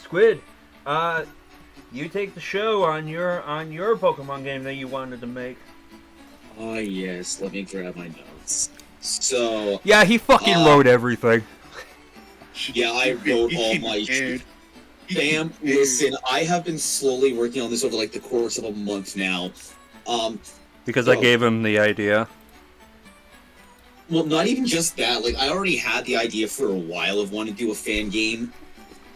Speaker 1: Squid. You take the show on your Pokemon game that you wanted to make.
Speaker 3: Oh yes, let me grab my notes. So
Speaker 1: Yeah, he fucking wrote everything.
Speaker 3: yeah, I wrote all my shit. Bam, listen, I have been slowly working on this over like the course of a month now.
Speaker 1: Because I gave him the idea.
Speaker 3: Well, not even just that. Like, I already had the idea for a while of wanting to do a fan game.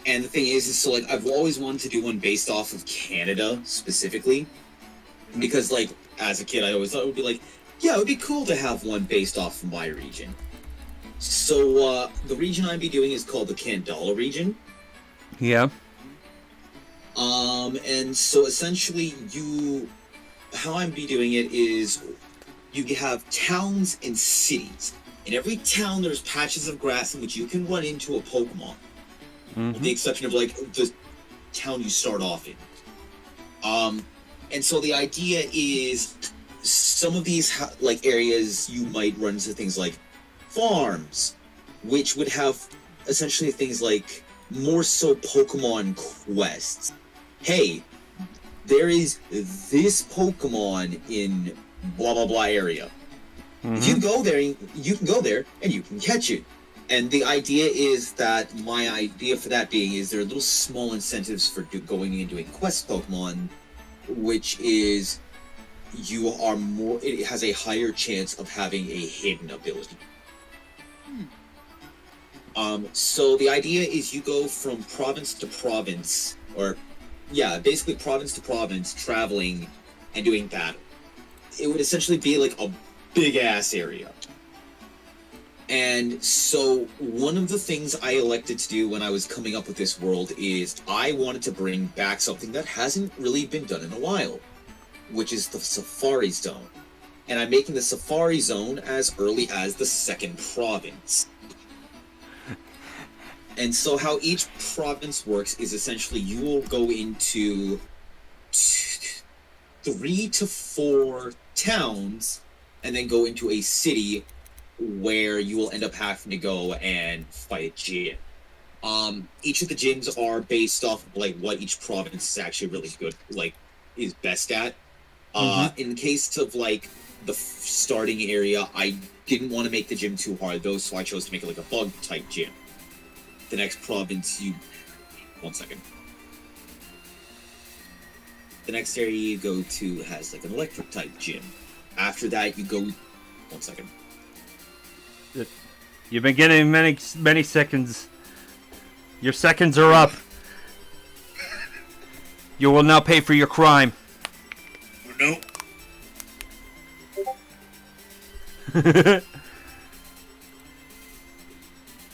Speaker 3: And the thing is so, like, I've always wanted to do one based off of Canada, specifically. Because, like, as a kid, I always thought it would be like, yeah, it would be cool to have one based off of my region. So, the region I'd be doing is called the Kandala region.
Speaker 1: Yeah.
Speaker 3: And so, essentially, how I'm be doing it is you have towns and cities. In every town, there's patches of grass in which you can run into a Pokemon. With the exception of, like, the town you start off in. And so the idea is some of these, like, areas you might run into things like farms, which would have essentially things like more so Pokemon quests. Hey, there is this Pokemon in blah blah blah area. If you go there, you can go there and you can catch it. And the idea is that my idea for that being is there are little small incentives for going and doing quest Pokemon, which is it has a higher chance of having a hidden ability. So the idea is you go from province to province, or yeah, basically province to province, traveling and doing that. It would essentially be like a big ass area. And so one of the things I elected to do when I was coming up with this world is I wanted to bring back something that hasn't really been done in a while, which is the Safari Zone. And I'm making the Safari Zone as early as the second province. And so how each province works is essentially you will go into 3 to 4 towns and then go into a city where you will end up having to go and fight a gym. Each of the gyms are based off of like what each province is actually really good, like is best at. In the case of like the starting area, I didn't want to make the gym too hard though, so I chose to make it like a bug type gym. The next province, the next area you go to has like an electric type gym. After that, you go.
Speaker 1: You've been getting many seconds. Your seconds are up. You will now pay for your crime.
Speaker 2: No.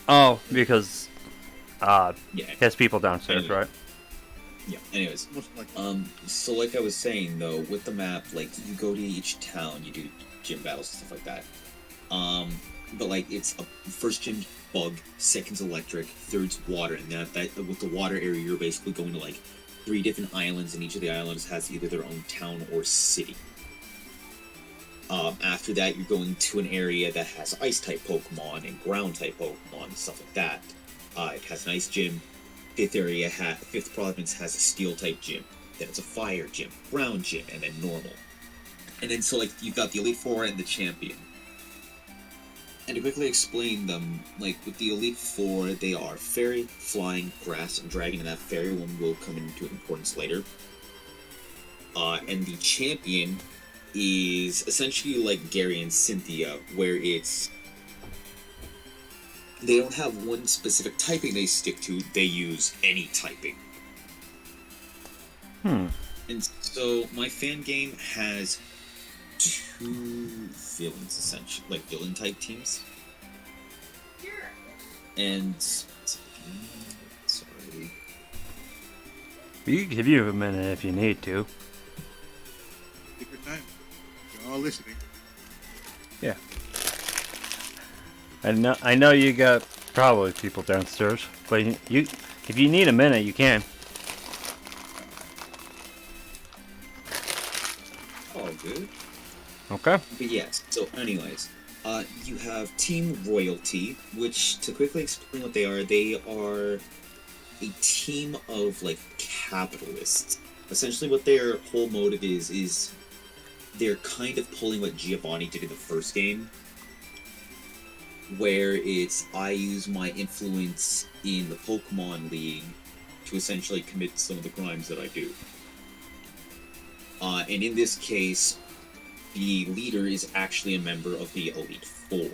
Speaker 1: Oh, because
Speaker 3: Yeah.
Speaker 1: he has people downstairs,
Speaker 3: Anyway.
Speaker 1: right?
Speaker 3: Yeah. Anyways,
Speaker 2: Most likely.
Speaker 3: So like I was saying though, with the map, like you go to each town, you do gym battles and stuff like that. But like it's a first gym bug, second's electric, third's water, and that with the water area, you're basically going to like 3 different islands, and each of the islands has either their own town or city. After that, you're going to an area that has ice-type Pokemon and ground-type Pokemon and stuff like that. It has an ice gym. Fifth province has a steel-type gym. Then it's a fire gym, ground gym, and then normal. And then so like you've got the Elite Four and the Champion. And to quickly explain them, like with the Elite Four, they are Fairy, Flying, Grass, and Dragon, and that Fairy one will come into importance later. And the Champion is essentially like Gary and Cynthia, where they don't have one specific typing they stick to, they use any typing. And so my fan game has 2 villains, essentially, like villain type teams. And sorry.
Speaker 1: We can give you a minute if you need to.
Speaker 2: Take your time. You're all listening.
Speaker 1: Yeah. I know you got probably people downstairs, but you if you need a minute, you can.
Speaker 3: All good.
Speaker 1: Okay.
Speaker 3: But yes, so anyways, you have Team Royalty, which, to quickly explain what they are a team of, like, capitalists. Essentially what their whole motive is they're kind of pulling what Giovanni did in the first game, where it's, I use my influence in the Pokemon League to essentially commit some of the crimes that I do. And in this case, the leader is actually a member of the Elite Four.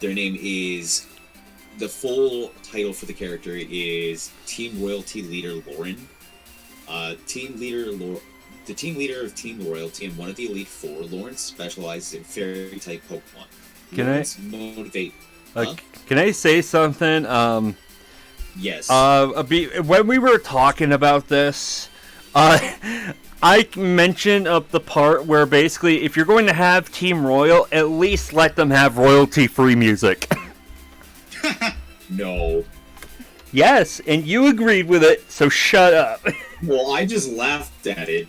Speaker 3: Their name is... The full title for the character is Team Royalty Leader Lauren. The team leader of Team Royalty and one of the Elite Four, Lauren specializes in Fairy-type Pokemon.
Speaker 1: Can I say something?
Speaker 3: Yes.
Speaker 1: When we were talking about this, I mentioned the part where basically, if you're going to have Team Royal, at least let them have royalty-free music.
Speaker 3: No.
Speaker 1: Yes, and you agreed with it, so shut up.
Speaker 3: Well, I just laughed at it.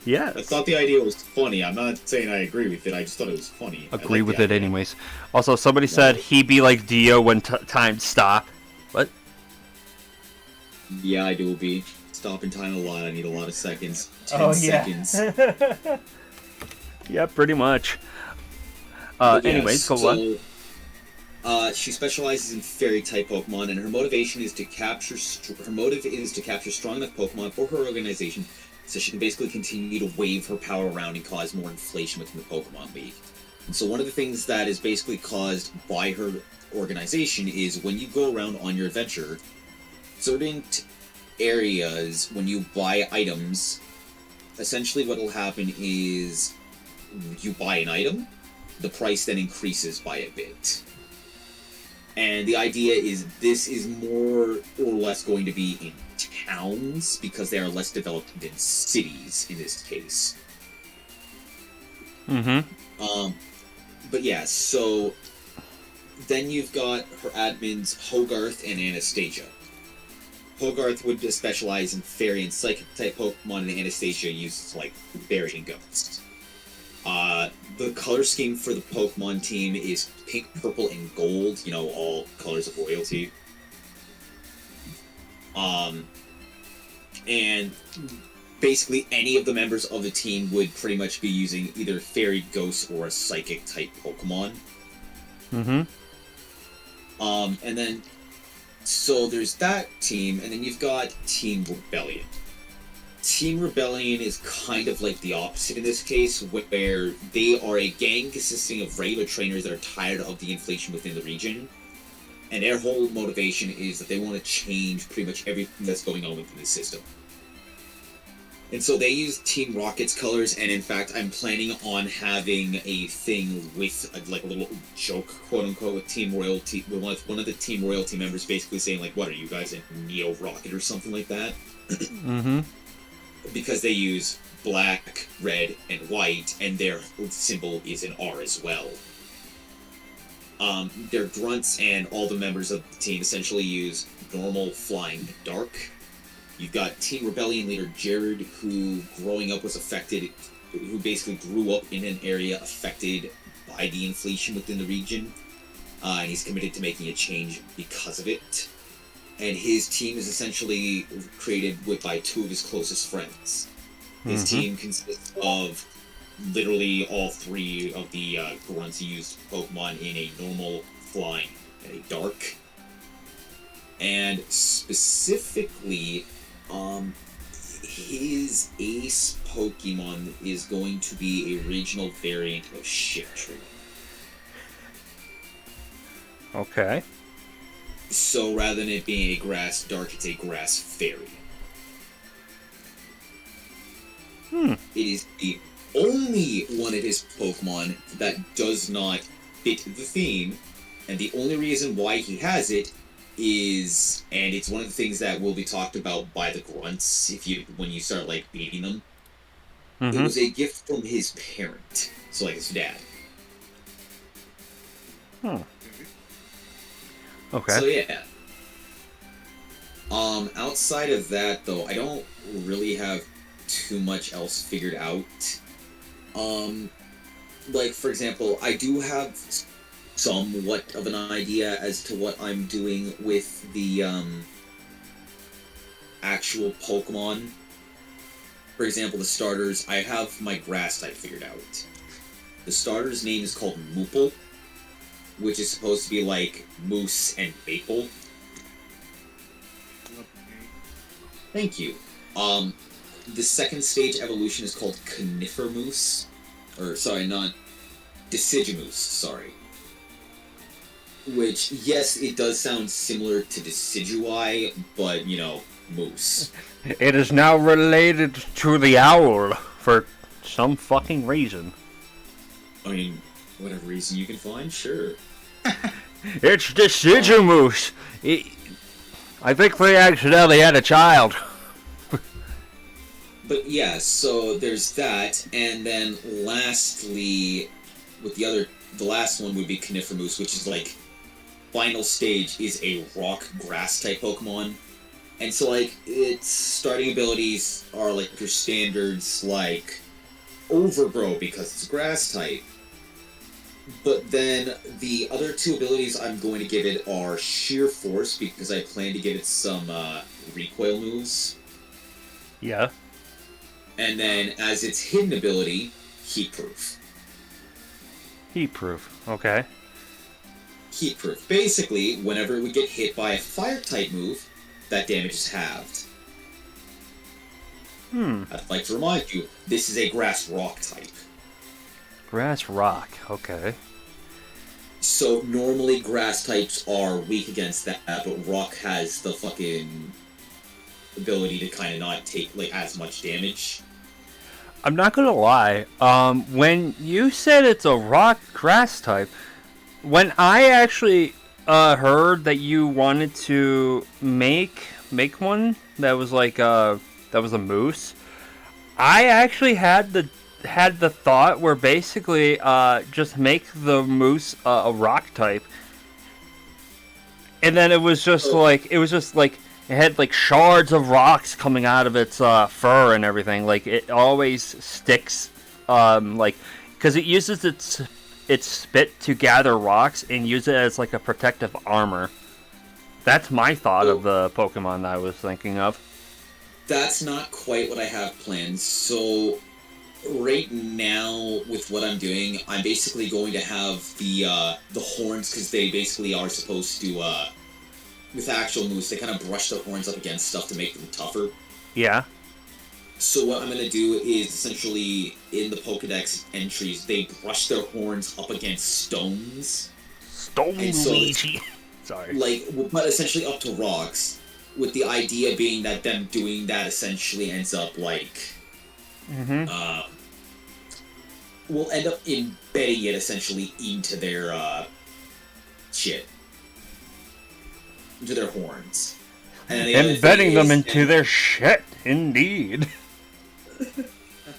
Speaker 1: Yes.
Speaker 3: I thought the idea was funny. I'm not saying I agree with it, I just thought it was funny.
Speaker 1: Agree with it anyways. Also, somebody said he'd be like Dio when time stop. What?
Speaker 3: Yeah, I do be. Stop in time a lot. I need a lot of seconds. 10 seconds.
Speaker 1: Yeah, pretty much. Anyways, go on.
Speaker 3: She specializes in Fairy-type Pokemon, and her motivation is to capture. Her motive is to capture strong enough Pokemon for her organization, so she can basically continue to wave her power around and cause more inflation within the Pokemon League. And so one of the things that is basically caused by her organization is when you go around on your adventure, certain areas, when you buy items, essentially what will happen is you buy an item, the price then increases by a bit. And the idea is this is more or less going to be in towns, because they are less developed than cities in this case. But yeah, so then you've got her admins Hogarth and Anastasia. Hogarth would specialize in Fairy and Psychic type Pokemon, and Anastasia uses like Berry and Ghost. The color scheme for the Pokemon team is pink, purple, and gold, you know, all colors of royalty. And basically any of the members of the team would pretty much be using either Fairy, Ghost, or a Psychic type Pokemon. And then, so there's that team, and then you've got Team Rebellion. Team Rebellion is kind of like the opposite in this case, where they are a gang consisting of regular trainers that are tired of the inflation within the region, and their whole motivation is that they want to change pretty much everything that's going on within the system. And so they use Team Rocket's colors, and in fact, I'm planning on having a thing with like a little joke, quote unquote, with Team Royalty. With one of the Team Royalty members basically saying like, "What are you guys in Neo Rocket or something like that?"
Speaker 1: Mm-hmm.
Speaker 3: Because they use black, red, and white, and their symbol is an R as well. Their grunts and all the members of the team essentially use normal, flying, and dark. You've got Team Rebellion leader Jared, who growing up was affected, who basically grew up in an area affected by the inflation within the region, and he's committed to making a change because of it. And his team is essentially created by two of his closest friends. His team consists of literally all three of the grunts used Pokemon in a normal, flying, and a dark. And specifically, his ace Pokemon is going to be a regional variant of Shiftry.
Speaker 1: Okay.
Speaker 3: So rather than it being a grass dark, it's a grass fairy. It is the only one of his Pokemon that does not fit the theme, and the only reason why he has it is, and it's one of the things that will be talked about by the grunts when you start like beating them. It was a gift from his parent, so like his dad.
Speaker 1: Okay.
Speaker 3: So yeah. Outside of that though, I don't really have too much else figured out. Like for example, I do have somewhat of an idea as to what I'm doing with the actual Pokemon. For example, the starters, I have my grass type figured out. The starter's name is called Moople, which is supposed to be like moose and maple. Thank you. The second stage evolution is called Conifer Moose. Or, sorry, not Deciduous, sorry. Which, yes, it does sound similar to Decidui, but, you know, moose.
Speaker 1: It is now related to the owl for some fucking reason.
Speaker 3: I mean, whatever reason you can find, sure.
Speaker 1: It's Deciduous. I think they accidentally had a child.
Speaker 3: But yeah, so there's that, and then lastly, with the last one would be Conifer Moose, which is like, final stage is a rock grass type Pokemon. And so like, its starting abilities are like your standards, like Overgrow because it's grass type. But then the other two abilities I'm going to give it are Sheer Force because I plan to give it some recoil moves.
Speaker 1: Yeah.
Speaker 3: And then as its hidden ability, Heat Proof.
Speaker 1: Heat proof. Okay.
Speaker 3: Heat Proof. Basically, whenever we get hit by a fire type move, that damage is halved. I'd like to remind you, this is a grass rock type.
Speaker 1: Grass rock. Okay.
Speaker 3: So normally grass types are weak against that, but rock has the fucking ability to kind of not take like as much damage.
Speaker 1: I'm not gonna lie. When you said it's a rock grass type, when I actually heard that you wanted to make one that was like that was a moose, I actually had the thought where basically just make the moose a rock type, and then it was just like it had like shards of rocks coming out of its fur and everything. Like it always sticks, like because it uses its spit to gather rocks and use it as like a protective armor. That's my thought of the Pokemon that I was thinking of.
Speaker 3: That's not quite what I have planned. So right now, with what I'm doing, I'm basically going to have the horns because they basically are supposed to. With actual moose, they kind of brush their horns up against stuff to make them tougher.
Speaker 1: Yeah.
Speaker 3: So what I'm going to do is essentially, in the Pokedex entries, they brush their horns up against stones.
Speaker 1: Stone Luigi. Sorry.
Speaker 3: Like, but essentially up to rocks. With the idea being that them doing that essentially ends up, like, will end up embedding it essentially into their shit, into their horns. And the other
Speaker 1: Embedding
Speaker 3: thing
Speaker 1: them
Speaker 3: is-
Speaker 1: into their shit, indeed.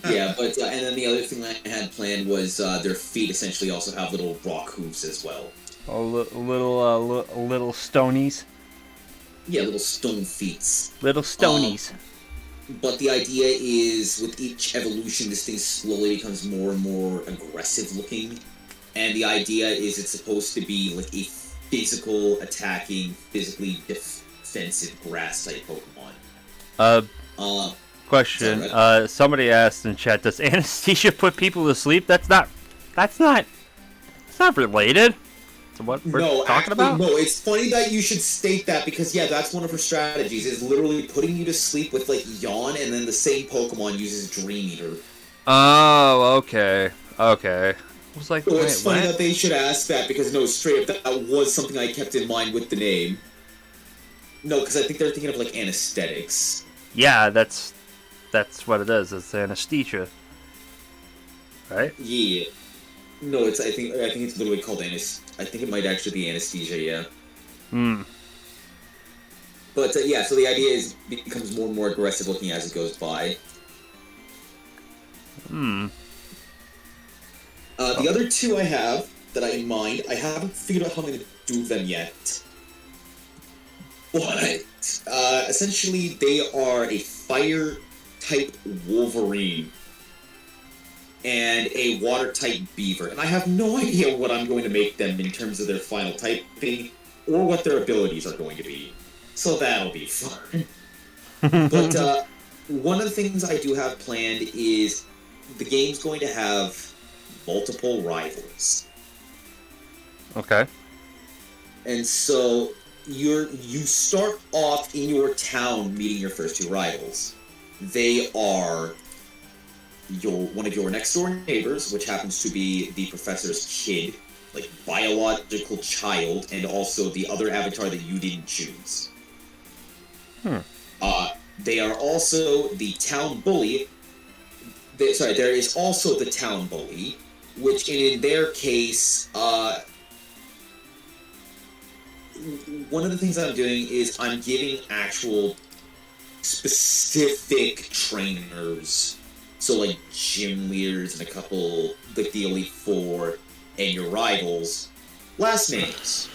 Speaker 3: Yeah, but and then the other thing I had planned was their feet essentially also have little rock hooves as well.
Speaker 1: Little stonies.
Speaker 3: Yeah, little stone feet.
Speaker 1: Little stonies.
Speaker 3: But the idea is, with each evolution, this thing slowly becomes more and more aggressive looking. And the idea is it's supposed to be like a physical attacking, physically defensive grass type Pokemon.
Speaker 1: Question.
Speaker 3: Is that
Speaker 1: Somebody asked in chat, does anesthesia put people to sleep? That's not related to what we're talking about.
Speaker 3: No, it's funny that you should state that because yeah, that's one of her strategies is literally putting you to sleep with like Yawn, and then the same Pokemon uses Dream Eater.
Speaker 1: Oh, okay. I was like,
Speaker 3: So
Speaker 1: wait,
Speaker 3: it's funny
Speaker 1: what?
Speaker 3: that they should ask that because no, straight up that was something I kept in mind with the name. No, because I think they're thinking of like anesthetics.
Speaker 1: Yeah, that's what it is. It's anesthesia, right?
Speaker 3: Yeah. No, I think it's literally called I think it might actually be anesthesia. Yeah. But yeah, so the idea is it becomes more and more aggressive looking as it goes by. The other two I have that I in mind, I haven't figured out how I'm going to do them yet. But essentially, they are a fire type Wolverine and a water type Beaver, and I have no idea what I'm going to make them in terms of their final typing or what their abilities are going to be. So that'll be fun. But one of the things I do have planned is the game's going to have multiple rivals.
Speaker 1: Okay.
Speaker 3: And so you start off in your town meeting your first two rivals. They are one of your next door neighbors, which happens to be the professor's kid, like biological child, and also the other avatar that you didn't choose. They are also the town bully. There is also the town bully, which in their case, one of the things I'm doing is I'm giving actual specific trainers, so like gym leaders and a couple, like the Elite Four and your rivals, last names.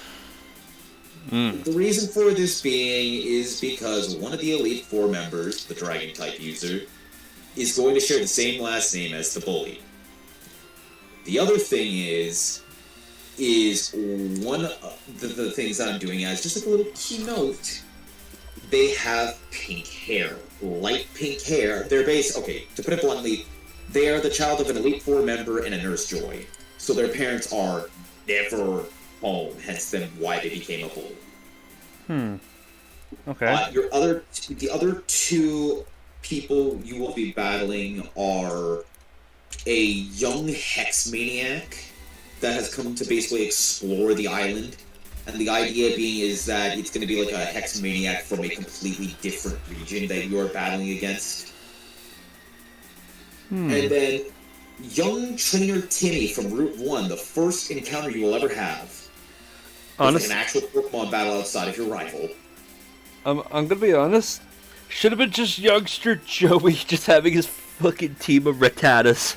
Speaker 3: The reason for this being is because one of the Elite Four members, the Dragon type user, is going to share the same last name as the bully. The other thing is one of the things that I'm doing as just like a little keynote. They have pink hair, light pink hair. They're okay, to put it bluntly, they are the child of an Elite Four member and a Nurse Joy. So their parents are never home, hence then why they became a bully.
Speaker 1: Okay.
Speaker 3: The other two people you will be battling are a young hex maniac that has come to basically explore the island. And the idea being is that it's going to be like a hex maniac from a completely different region that you are battling against. And then young trainer Timmy from Route 1, the first encounter you will ever have. Like an actual Pokemon battle outside of your rival.
Speaker 1: I'm gonna be honest. Should have been just youngster Joey just having his fucking team of Rattatas.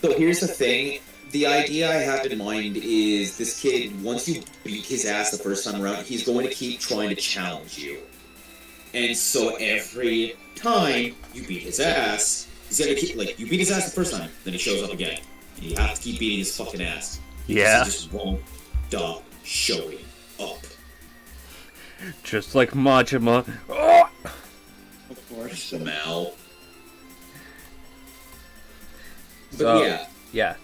Speaker 3: So here's the thing. The idea I have in mind is this kid, once you beat his ass the first time around, he's going to keep trying to challenge you. And so every time you beat his ass, he's gonna keep, like, you beat his ass the first time, then he shows up again. And you have to keep beating his fucking ass.
Speaker 1: Yeah.
Speaker 3: He just won't stop showing up.
Speaker 1: Just like Majima. Oh!
Speaker 2: Of course.
Speaker 3: Mal. But
Speaker 1: So,
Speaker 3: yeah.
Speaker 1: Yeah.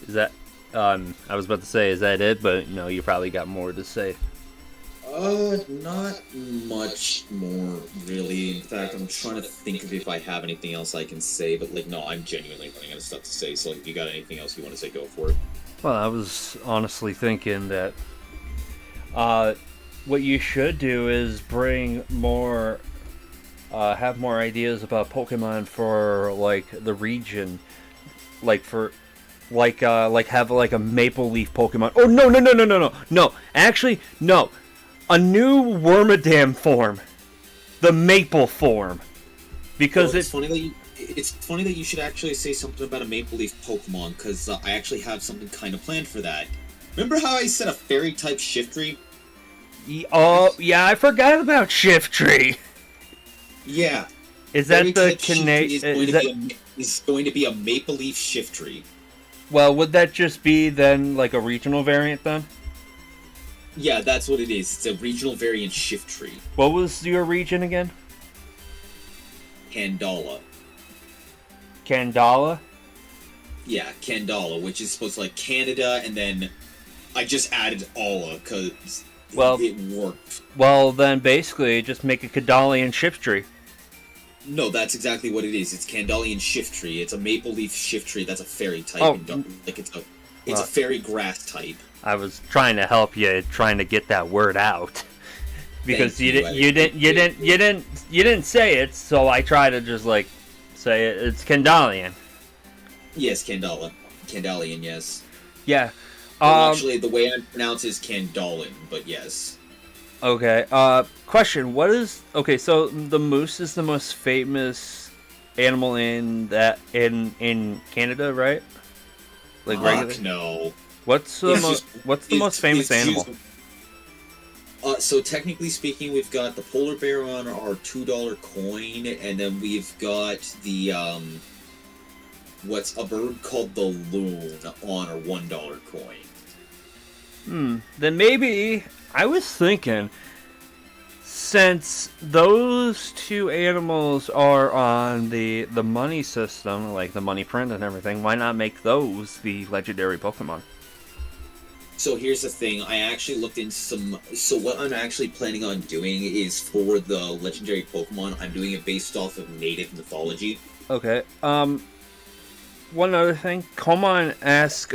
Speaker 1: Is that I was about to say, is that it? But no, you probably got more to say.
Speaker 3: Not much more, really. In fact, I'm trying to think of if I have anything else I can say, but, like, no, I'm genuinely running out of stuff to say, so if you got anything else you want to say, go for it.
Speaker 1: Well, I was honestly thinking that what you should do is bring more have more ideas about Pokemon for like the region, like for like have like a Maple Leaf Pokemon. Oh no! Actually, no, a new Wormadam form, the Maple form, because
Speaker 3: Well, it's funny that you should actually say something about a Maple Leaf Pokemon, because I actually have something kind of planned for that. Remember how I said a fairy type Shiftry?
Speaker 1: Oh yeah, I forgot about Shiftry.
Speaker 3: Yeah.
Speaker 1: Is that
Speaker 3: Fairy
Speaker 1: the
Speaker 3: type Shiftry
Speaker 1: Cana?
Speaker 3: is going to be a Maple Leaf Shiftry.
Speaker 1: Well, would that just be then like a regional variant then?
Speaker 3: Yeah, that's what it is. It's a regional variant Shiftry.
Speaker 1: What was your region again?
Speaker 3: Kandala.
Speaker 1: Kandala?
Speaker 3: Yeah, Kandala, which is supposed to like Canada, and then I just added Ala because it worked.
Speaker 1: Well, then basically just make a Kadalian Shiftry.
Speaker 3: No, that's exactly what it is. It's Kandalian Shiftry. It's a Maple Leaf Shiftry. That's a fairy type.
Speaker 1: Oh.
Speaker 3: Like it's a fairy grass type.
Speaker 1: I was trying to help you, trying to get that word out, because you didn't say it, so I try to just like say it. It's Kandalian.
Speaker 3: Yes, Kandala. Kandalian, yes.
Speaker 1: Yeah.
Speaker 3: Well, actually, the way I pronounce is Kandalin, but yes.
Speaker 1: Okay. Question: What is okay? So the moose is the most famous animal in Canada, right? Like regular.
Speaker 3: No.
Speaker 1: What's the most famous animal?
Speaker 3: So technically speaking, we've got the polar bear on our $2 coin, and then we've got the what's a bird called the loon on our $1 coin.
Speaker 1: Then maybe I was thinking, since those two animals are on the money system, like the money print and everything, why not make those the legendary Pokemon?
Speaker 3: So here's the thing, I actually looked into some... So what I'm actually planning on doing is for the legendary Pokemon, I'm doing it based off of native mythology.
Speaker 1: Okay, one other thing, Komon ask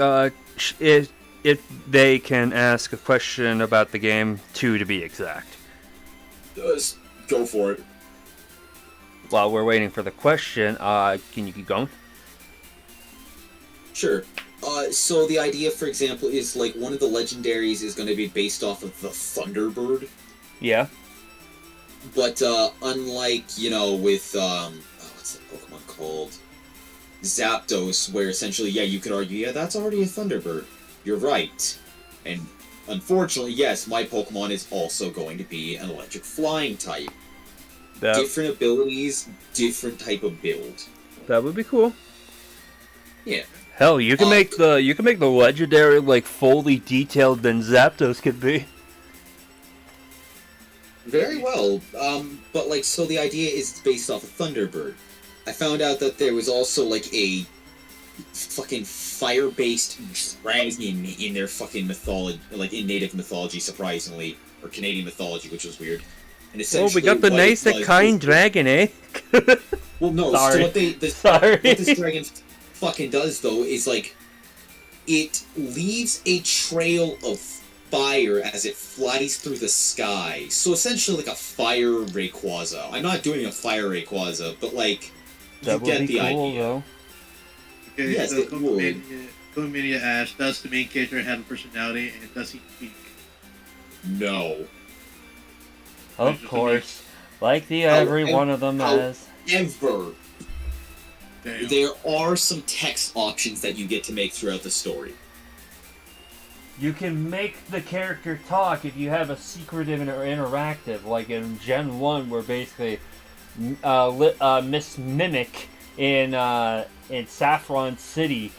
Speaker 1: if they can ask a question about the game, too, to be exact.
Speaker 3: Go for it.
Speaker 1: While we're waiting for the question, can you keep going?
Speaker 3: Sure. So the idea, for example, is like one of the legendaries is going to be based off of the Thunderbird.
Speaker 1: Yeah.
Speaker 3: But unlike, with what's the Pokemon called? Zapdos, where essentially, yeah, you could argue, yeah, that's already a Thunderbird. You're right. And unfortunately, yes, my Pokemon is also going to be an electric flying type. Different abilities, different type of build.
Speaker 1: That would be cool.
Speaker 3: Yeah.
Speaker 1: Hell, you can make the legendary like fully detailed than Zapdos could be.
Speaker 3: Very well. But like, so the idea is it's based off of Thunderbird. I found out that there was also like a fucking fire-based dragon in their fucking mythology, like in native mythology, surprisingly, or Canadian mythology, which was weird. And
Speaker 1: Oh, we got the nice kind dragon, eh?
Speaker 3: Well, no.
Speaker 1: Sorry.
Speaker 3: So what this dragon fucking does though is like it leaves a trail of fire as it flies through the sky. So essentially like a fire Rayquaza. I'm not doing a fire Rayquaza, but like
Speaker 1: That
Speaker 3: you
Speaker 1: would
Speaker 3: get
Speaker 1: be
Speaker 3: the
Speaker 1: cool,
Speaker 3: idea.
Speaker 1: though.
Speaker 2: Okay,
Speaker 3: Yes,
Speaker 2: so
Speaker 3: it would.
Speaker 2: Comania asks, does the main character have a personality and does he speak?
Speaker 3: No.
Speaker 1: Of course. Like every one of them has.
Speaker 3: However,
Speaker 2: Damn.
Speaker 3: there are some text options that you get to make throughout the story.
Speaker 1: You can make the character talk if you have a secretive or interactive, like in Gen 1, where basically Miss Mimic in Saffron City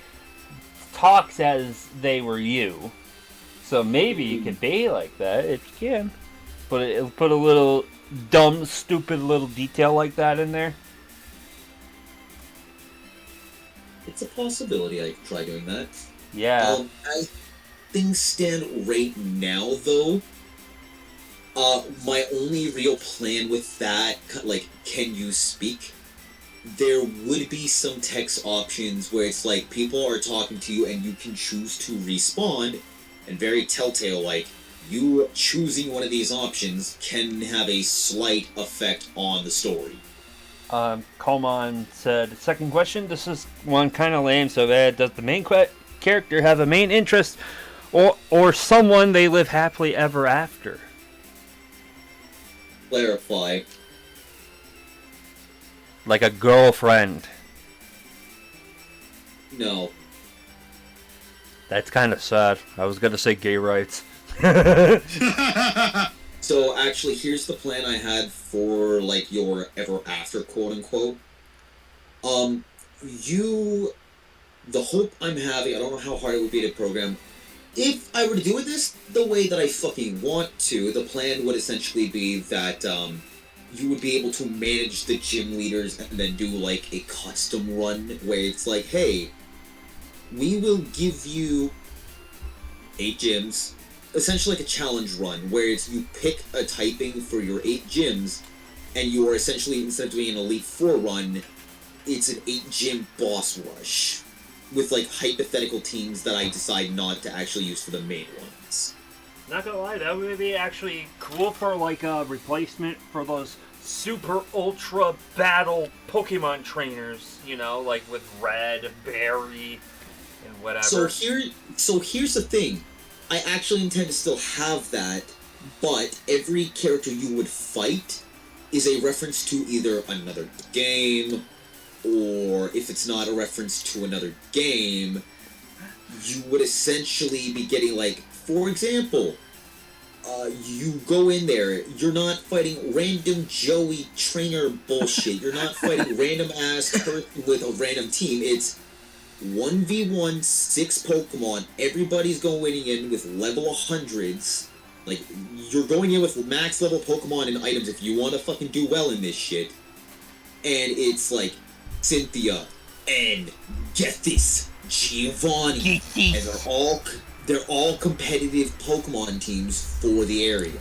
Speaker 1: talks as they were you. So maybe it could be like that, if you can. But put a little dumb, stupid little detail like that in there.
Speaker 3: It's a possibility I could try doing that.
Speaker 1: Yeah.
Speaker 3: As things stand right now, though, my only real plan with that, like, can you speak? There would be some text options where it's like people are talking to you and you can choose to respond, and very Telltale like, you choosing one of these options can have a slight effect on the story.
Speaker 1: Coleman said, second question, this is one kind of lame, so bad. Does the main character have a main interest or someone they live happily ever after?
Speaker 3: Clarify.
Speaker 1: Like a girlfriend.
Speaker 3: No.
Speaker 1: That's kind of sad. I was gonna say gay rights.
Speaker 3: So actually, here's the plan I had for like your ever after, quote unquote. The hope I'm having, I don't know how hard it would be to program. If I were to do this the way that I fucking want to, the plan would essentially be that you would be able to manage the gym leaders and then do like a custom run where it's like, hey, we will give you 8 gyms, essentially like a challenge run, where it's you pick a typing for your 8 gyms, and you are essentially, instead of doing an Elite 4 run, it's an 8 gym boss rush, with like hypothetical teams that I decide not to actually use for the main ones.
Speaker 1: Not gonna lie, that would be actually cool for like a replacement for those super ultra battle Pokemon trainers, you know, like with Red, Berry, and whatever.
Speaker 3: So here's the thing. I actually intend to still have that, but every character you would fight is a reference to either another game, or if it's not a reference to another game, you would essentially be getting, like, for example, you go in there, you're not fighting random Joey trainer bullshit, you're not fighting random ass person with a random team, it's 1v1, 6 Pokemon, everybody's going in with level 100s, like, you're going in with max level Pokemon and items if you want to fucking do well in this shit, and it's like, Cynthia, and get this, Giovanni, and they're all competitive Pokemon teams for the area.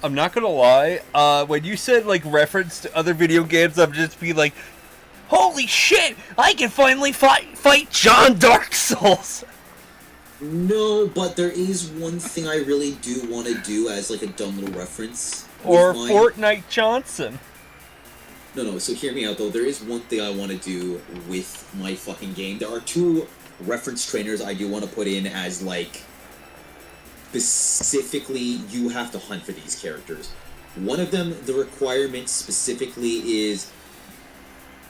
Speaker 1: I'm not gonna lie, when you said like reference to other video games, I'm just be like, holy shit, I can finally fight John Dark Souls!
Speaker 3: No, but there is one thing I really do want to do as like a dumb little reference.
Speaker 1: Or Fortnite Johnson.
Speaker 3: No, so hear me out though, there is one thing I want to do with my fucking game. There are 2 reference trainers I do want to put in as like, specifically you have to hunt for these characters. One of them, the requirement specifically is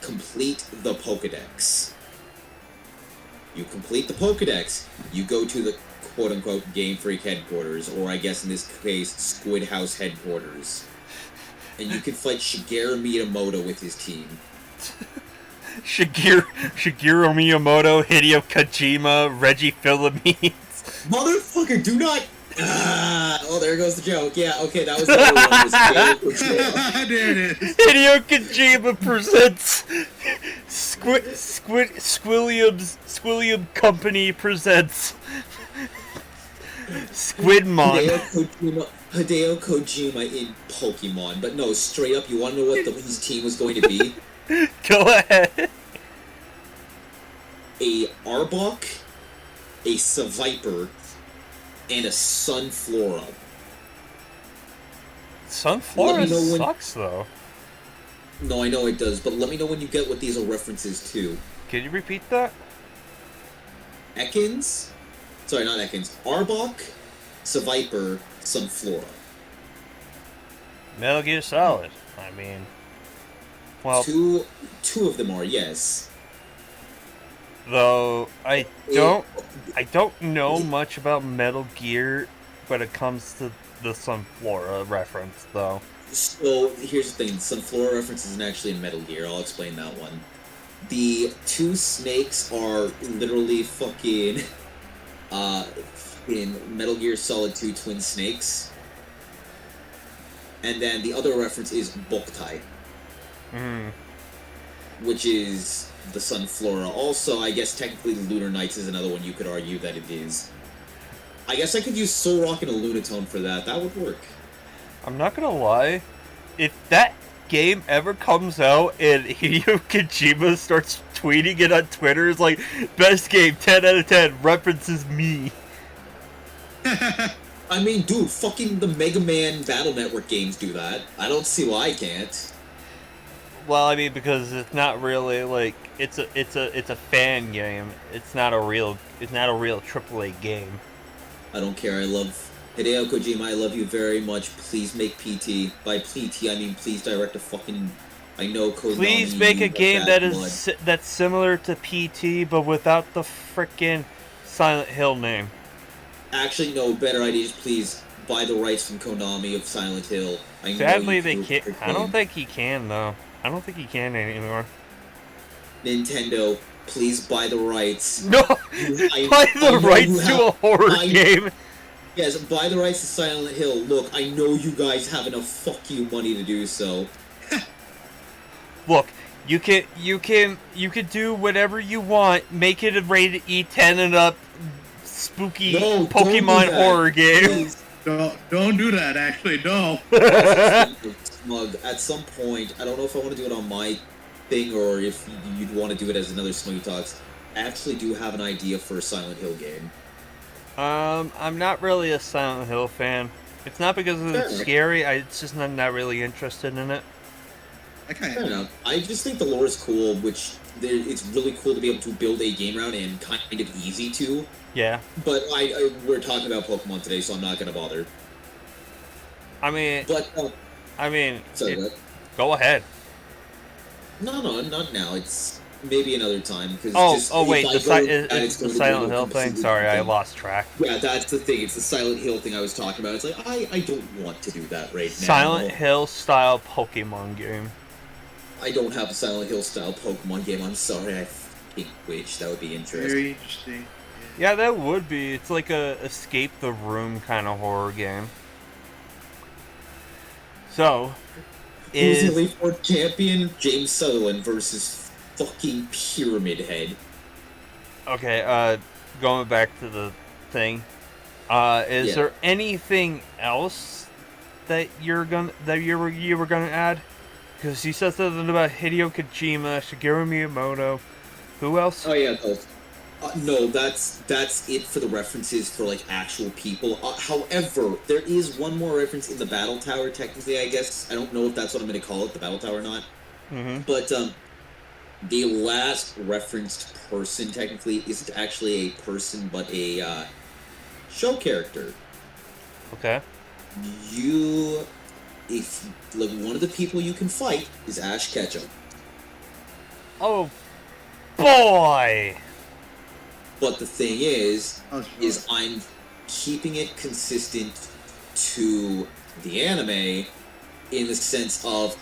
Speaker 3: complete the Pokedex. You complete the Pokedex, you go to the quote-unquote Game Freak headquarters, or I guess in this case, Squid House headquarters. And you can fight Shigeru Miyamoto with his team.
Speaker 1: Shigeru Miyamoto, Hideo Kojima, Reggie Fils-Aimé.
Speaker 3: Motherfucker, do not... oh, there goes the joke. Yeah, okay, that was the other one. Was
Speaker 2: There it is.
Speaker 1: Hideo Kojima presents Squilliam Company presents Squidmon.
Speaker 3: Hideo Kojima in Pokemon. But no, straight up, you want to know what his team was going to be?
Speaker 1: Go ahead.
Speaker 3: A Arbok, a Seviper, and a Sunflora.
Speaker 1: Sunflora sucks, though.
Speaker 3: No, I know it does, but let me know when you get what these are references to.
Speaker 1: Can you repeat that?
Speaker 3: Ekans? Sorry, not Ekans. Arbok, Seviper, Sunflora.
Speaker 1: Metal Gear Solid. I mean... Well...
Speaker 3: Two of them are, yes.
Speaker 1: Though, I don't know much about Metal Gear when it comes to the Sunflora reference, though.
Speaker 3: So, here's the thing. Sunflora reference isn't actually in Metal Gear. I'll explain that one. The 2 snakes are literally fucking... in Metal Gear Solid 2 Twin Snakes. And then the other reference is Boktai. Which is the Sunflora. Also, I guess technically Lunar Knights is another one you could argue that it is. I guess I could use Solrock and a Lunatone for that. That would work.
Speaker 1: I'm not gonna lie. If that game ever comes out and Hideo Kojima starts tweeting it on Twitter, it's like, best game, 10 out of 10, references me.
Speaker 3: I mean, dude, fucking the Mega Man Battle Network games do that. I don't see why I can't.
Speaker 1: Well, I mean, because it's not really like it's a fan game. It's not a real AAA game.
Speaker 3: I don't care. I love Hideo Kojima. I love you very much. Please make PT. By PT, I mean please direct a fucking. I know Konami.
Speaker 1: Please make a game that
Speaker 3: blood.
Speaker 1: is that's similar to PT, but without the frickin' Silent Hill name.
Speaker 3: Actually, no. Better idea is please buy the rights from Konami of Silent Hill. I know
Speaker 1: Sadly,
Speaker 3: you
Speaker 1: they
Speaker 3: can do a
Speaker 1: can't.
Speaker 3: perfect
Speaker 1: I don't
Speaker 3: game.
Speaker 1: think he can though. I don't think he can anymore.
Speaker 3: Nintendo, please buy the rights.
Speaker 1: No, buy
Speaker 3: I
Speaker 1: the
Speaker 3: know
Speaker 1: rights
Speaker 3: you
Speaker 1: to
Speaker 3: have-
Speaker 1: a horror
Speaker 3: I-
Speaker 1: game.
Speaker 3: Yes, buy the rights to Silent Hill. Look, I know you guys have enough fuck you money to do so.
Speaker 1: Look, you can do whatever you want. Make it a rated E10 and up, spooky
Speaker 3: No, don't do
Speaker 1: Pokemon
Speaker 3: that.
Speaker 1: horror game.
Speaker 3: Please.
Speaker 2: Don't do that. Actually, no.
Speaker 3: Smug, at some point, I don't know if I want to do it on my thing or if you'd want to do it as another Smuggy Talks. I actually do have an idea for a Silent Hill game.
Speaker 1: I'm not really a Silent Hill fan. It's not because it's
Speaker 3: Fair.
Speaker 1: scary. It's just I'm not really interested in it.
Speaker 2: I kind
Speaker 3: Fair
Speaker 2: of.
Speaker 3: enough. I just think the lore is cool, which it's really cool to be able to build a game around and kind of easy to.
Speaker 1: Yeah.
Speaker 3: But we're talking about Pokemon today, so I'm not gonna bother.
Speaker 1: I mean,
Speaker 3: But sorry, what?
Speaker 1: go ahead.
Speaker 3: No, not now. It's maybe another time because.
Speaker 1: Wait, the Silent Hill thing. Sorry, I lost track.
Speaker 3: Yeah, that's the thing. It's the Silent Hill thing I was talking about. It's like I don't want to do that right now.
Speaker 1: Silent Hill style Pokemon game.
Speaker 3: I don't have a Silent Hill style Pokemon game. I'm sorry. I fucking wish that would be interesting.
Speaker 2: Very interesting.
Speaker 1: Yeah, that would be. It's like a escape the room kind of horror game. So,
Speaker 3: Who's the Elite Four champion? James Sutherland versus fucking Pyramid Head.
Speaker 1: okay, going back to the thing, is
Speaker 3: Yeah.
Speaker 1: there anything else that you were gonna add? Because you said something about Hideo Kojima, Shigeru Miyamoto. Who else?
Speaker 3: Oh yeah, no, that's it for the references for like actual people. However, there is one more reference in the Battle Tower. Technically, I guess I don't know if that's what I'm going to call it, the Battle Tower or not.
Speaker 1: Mm-hmm.
Speaker 3: But the last referenced person technically isn't actually a person, but a show character.
Speaker 1: Okay.
Speaker 3: If like one of the people you can fight is Ash Ketchum.
Speaker 1: Oh, boy!
Speaker 3: But the thing is
Speaker 2: Oh, sure.
Speaker 3: I'm keeping it consistent to the anime in the sense of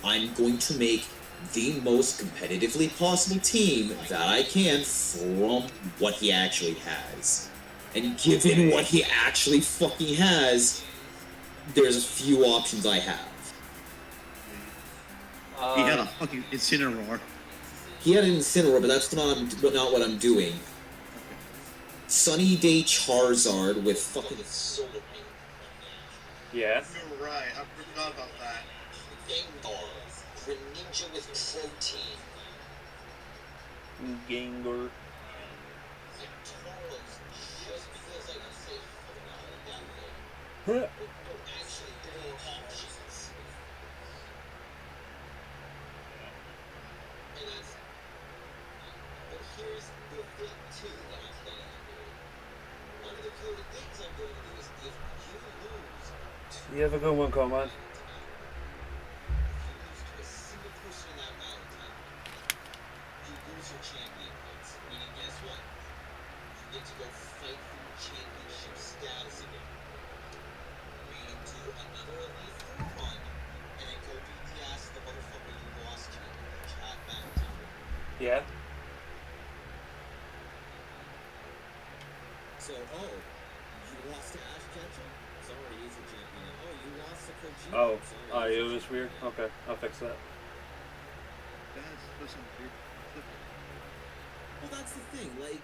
Speaker 3: I'm going to make the most competitively possible team that I can from what he actually has. And given what he actually fucking has, there's a few options I have.
Speaker 2: He had a fucking Incineroar.
Speaker 3: He had an Incineroar, but that's not what I'm doing. Sunny Day Charizard with fucking Solar Beam.
Speaker 1: Yeah.
Speaker 2: You're right. I forgot about that.
Speaker 3: Gengar, Greninja with Protein.
Speaker 1: Gengar.
Speaker 3: Tauros, just because I can say fucking out of that way.
Speaker 1: Huh.
Speaker 3: Actually, there are options. And that's. But here's the thing, too, that I'm planning on doing. One of the cool things I'm going to do is if you lose
Speaker 1: You have a good one, Coleman.
Speaker 3: to a single person in that battle time, you lose your champion points. Meaning, guess what? You get to go fight for your championship status again. Meaning, do another Elite Four run, and then go beat the ass of the motherfucker you lost to in your chat battle tower.
Speaker 1: Yeah.
Speaker 3: So, you lost to Ash Ketchum? Sorry, he's a champion. Oh, you lost to Kojima?
Speaker 1: Oh,
Speaker 3: Sorry,
Speaker 1: it was weird. Okay, I'll fix that.
Speaker 2: That's some weird.
Speaker 3: Well, that's the thing. Like,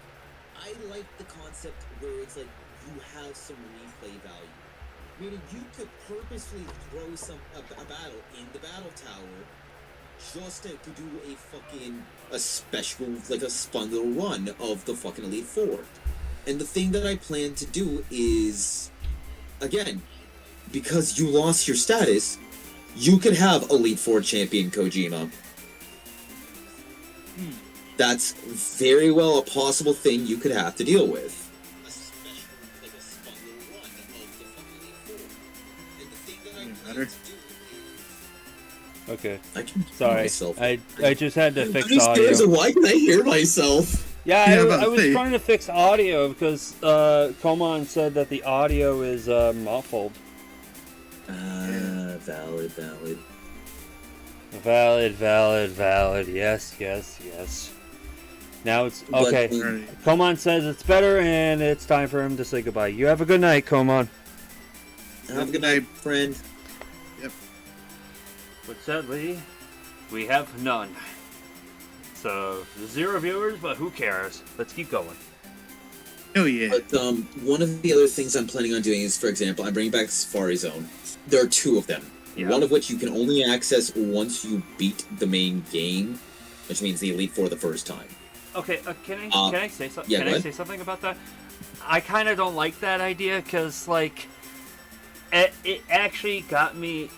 Speaker 3: I like the concept where it's like you have some replay value. Meaning you could purposely throw a battle in the battle tower just to do a special, like a fun little run of the fucking Elite Four. And the thing that I plan to do is, again, because you lost your status, you could have Elite Four champion Kojima. That's very well a possible thing you could have to deal with.
Speaker 2: Better.
Speaker 1: Okay.
Speaker 3: I can hear
Speaker 1: Sorry.
Speaker 3: myself.
Speaker 1: I just had to fix
Speaker 3: I'm
Speaker 1: audio.
Speaker 3: scared, why can I hear myself?
Speaker 1: Yeah,
Speaker 2: Yeah,
Speaker 1: I was
Speaker 2: say.
Speaker 1: trying to fix audio because Coman said that the audio is muffled.
Speaker 3: Valid.
Speaker 1: Valid. Yes. Now it's
Speaker 3: But,
Speaker 1: okay.
Speaker 2: Alright.
Speaker 1: Coman says it's better, and it's time for him to say goodbye. You have a good night, Coman.
Speaker 3: Have a good night, friend.
Speaker 1: But sadly, we have none. So 0 viewers, but who cares? Let's keep going.
Speaker 2: Oh yeah.
Speaker 3: But one of the other things I'm planning on doing is, for example, I'm bringing back Safari Zone. There are 2 of them.
Speaker 1: Yeah.
Speaker 3: One of which you can only access once you beat the main game, which means the Elite Four the first time.
Speaker 1: Okay, can I say something?
Speaker 3: Yeah,
Speaker 1: Can
Speaker 3: go
Speaker 1: I
Speaker 3: ahead.
Speaker 1: say something about that? I kind of don't like that idea because, like, it actually got me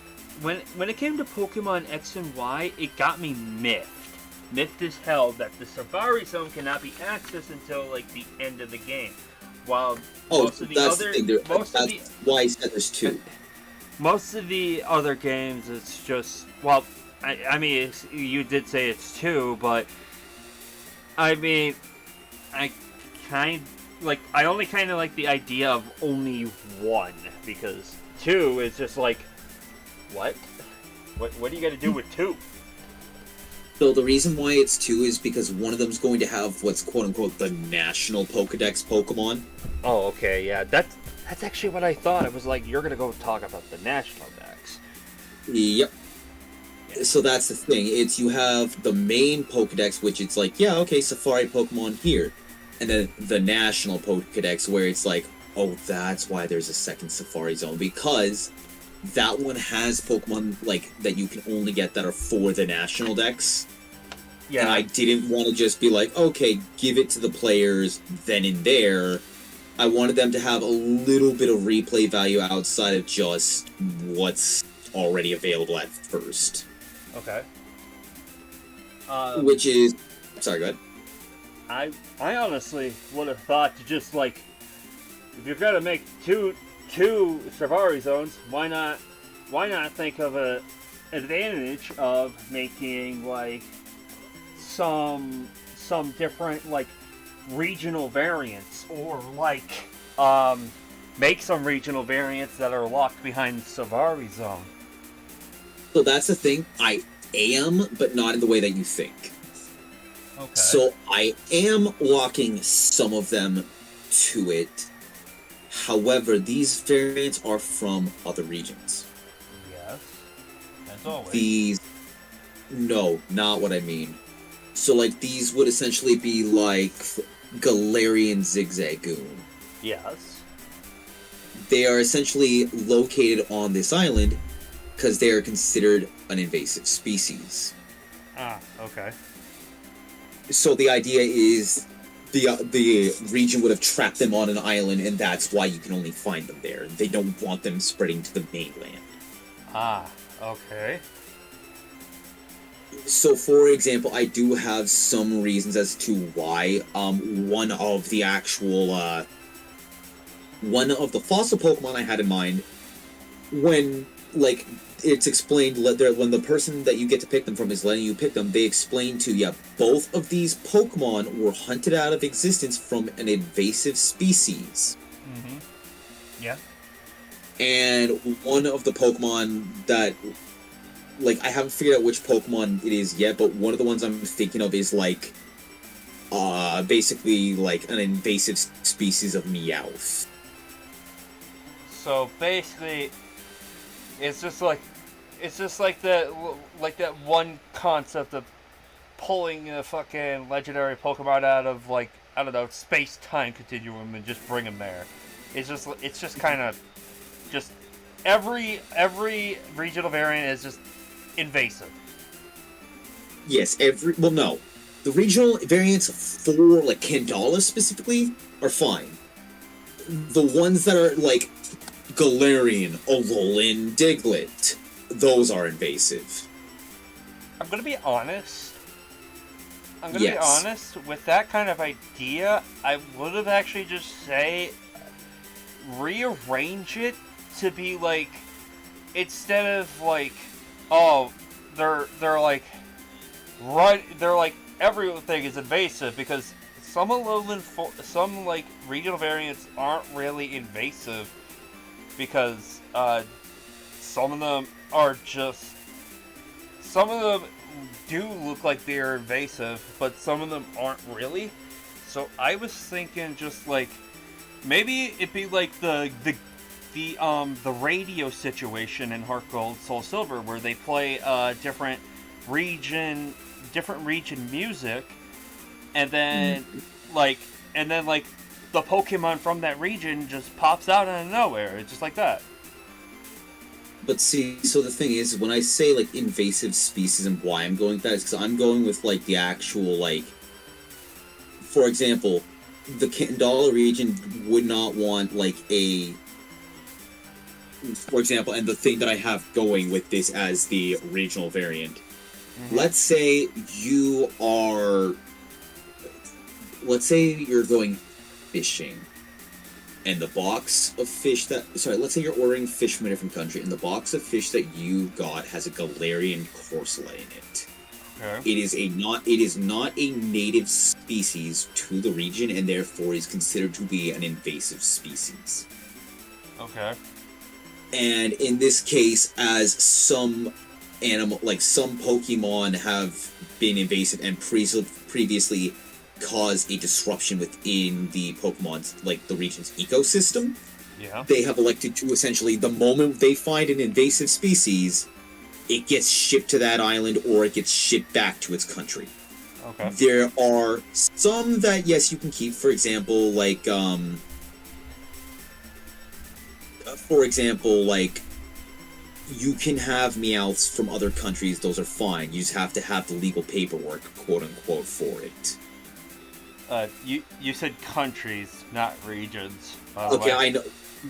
Speaker 1: when it came to Pokemon X and Y. It got me miffed as hell that the Safari Zone cannot be accessed until like the end of the game, while most of the
Speaker 3: that's
Speaker 1: other
Speaker 3: the thing. That's why I said there's 2.
Speaker 1: most of the other games, it's just, well, I mean, you did say it's 2, but I mean, I only kind of like the idea of only 1, because 2 is just like, what do you got to do with 2?
Speaker 3: So the reason why it's 2 is because one of them's going to have what's quote-unquote the national Pokedex Pokemon.
Speaker 1: Oh, okay, yeah, that's actually what I thought. I was like, you're gonna go talk about the national decks.
Speaker 3: Yep. So that's the thing. It's you have the main Pokedex, which it's like, yeah, okay, Safari Pokemon here. And then the national Pokedex, where it's like, oh, that's why there's a second Safari Zone. Because that one has Pokemon, like, that you can only get that are for the national decks.
Speaker 1: Yeah,
Speaker 3: And I didn't want to just be like, okay, give it to the players then and there. I wanted them to have a little bit of replay value outside of just what's already available at first.
Speaker 1: okay.
Speaker 3: Which is... Sorry, go ahead.
Speaker 1: I honestly would have thought to just like, if you're gonna make two Safari Zones, why not think of a advantage of making like some different like regional variants, or like make some regional variants that are locked behind Safari Zone.
Speaker 3: So that's the thing. I am, but not in the way that you think.
Speaker 1: Okay.
Speaker 3: So I am locking some of them to it. However, these variants are from other regions.
Speaker 1: Yes. As always.
Speaker 3: These... No, not what I mean. So, like, these would essentially be like Galarian Zigzagoon.
Speaker 1: Yes.
Speaker 3: They are essentially located on this island because they are considered an invasive species.
Speaker 1: Ah, okay.
Speaker 3: So the idea is the region would have trapped them on an island, and that's why you can only find them there. They don't want them spreading to the mainland.
Speaker 1: Ah, okay.
Speaker 3: So, for example, I do have some reasons as to why. One of the fossil Pokemon I had in mind, when, like, it's explained, when the person that you get to pick them from is letting you pick them, they explain to you, both of these Pokemon were hunted out of existence from an invasive species.
Speaker 1: Mm-hmm. Yeah.
Speaker 3: And one of the Pokemon that, like, I haven't figured out which Pokemon it is yet, but one of the ones I'm thinking of is, like, basically, like, an invasive species of Meowth.
Speaker 1: So basically, it's just like that one concept of pulling a fucking legendary Pokemon out of, like, I don't know, space-time continuum and just bring them there. It's just kind of just every
Speaker 3: Yes, no. The regional variants for, like, Kandala specifically are fine. The ones that are, like, Galarian, Alolan, Diglett, those are invasive.
Speaker 1: I'm gonna be honest.
Speaker 3: Yes.
Speaker 1: With that kind of idea, I would have actually just rearrange it to be like, instead of like, oh, they're like, right, they're like, everything is invasive, because some some like regional variants aren't really invasive, because some of them are just, some of them do look like they're invasive, but some of them aren't really. So I was thinking just like, maybe it'd be like the radio situation in Heart Gold Soul Silver, where they play different region music, and then like the Pokemon from that region just pops out out of nowhere. It's just like that.
Speaker 3: But see, so the thing is, when I say, like, invasive species and why I'm going with that is because I'm going with, like, the actual, like... For example, the Kandala region would not want, like, a... For example, and the thing that I have going with this as the regional variant. Mm-hmm. Let's say you are... Let's say you're going fishing. And the box of fish that... Sorry, let's say you're ordering fish from a different country, and the box of fish that you got has a Galarian Corsola in it.
Speaker 1: Okay.
Speaker 3: It is not a native species to the region, and therefore is considered to be an invasive species.
Speaker 1: Okay.
Speaker 3: And in this case, as some animal... Like, some Pokemon have been invasive and previously cause a disruption within the Pokemon's, like, the region's ecosystem.
Speaker 1: Yeah.
Speaker 3: They have elected to essentially, the moment they find an invasive species, it gets shipped to that island or it gets shipped back to its country.
Speaker 1: Okay.
Speaker 3: There are some that, yes, you can keep, for example, like, you can have Meowths from other countries, those are fine. You just have to have the legal paperwork, quote-unquote, for it.
Speaker 1: You said countries, not regions.
Speaker 3: Okay, I know.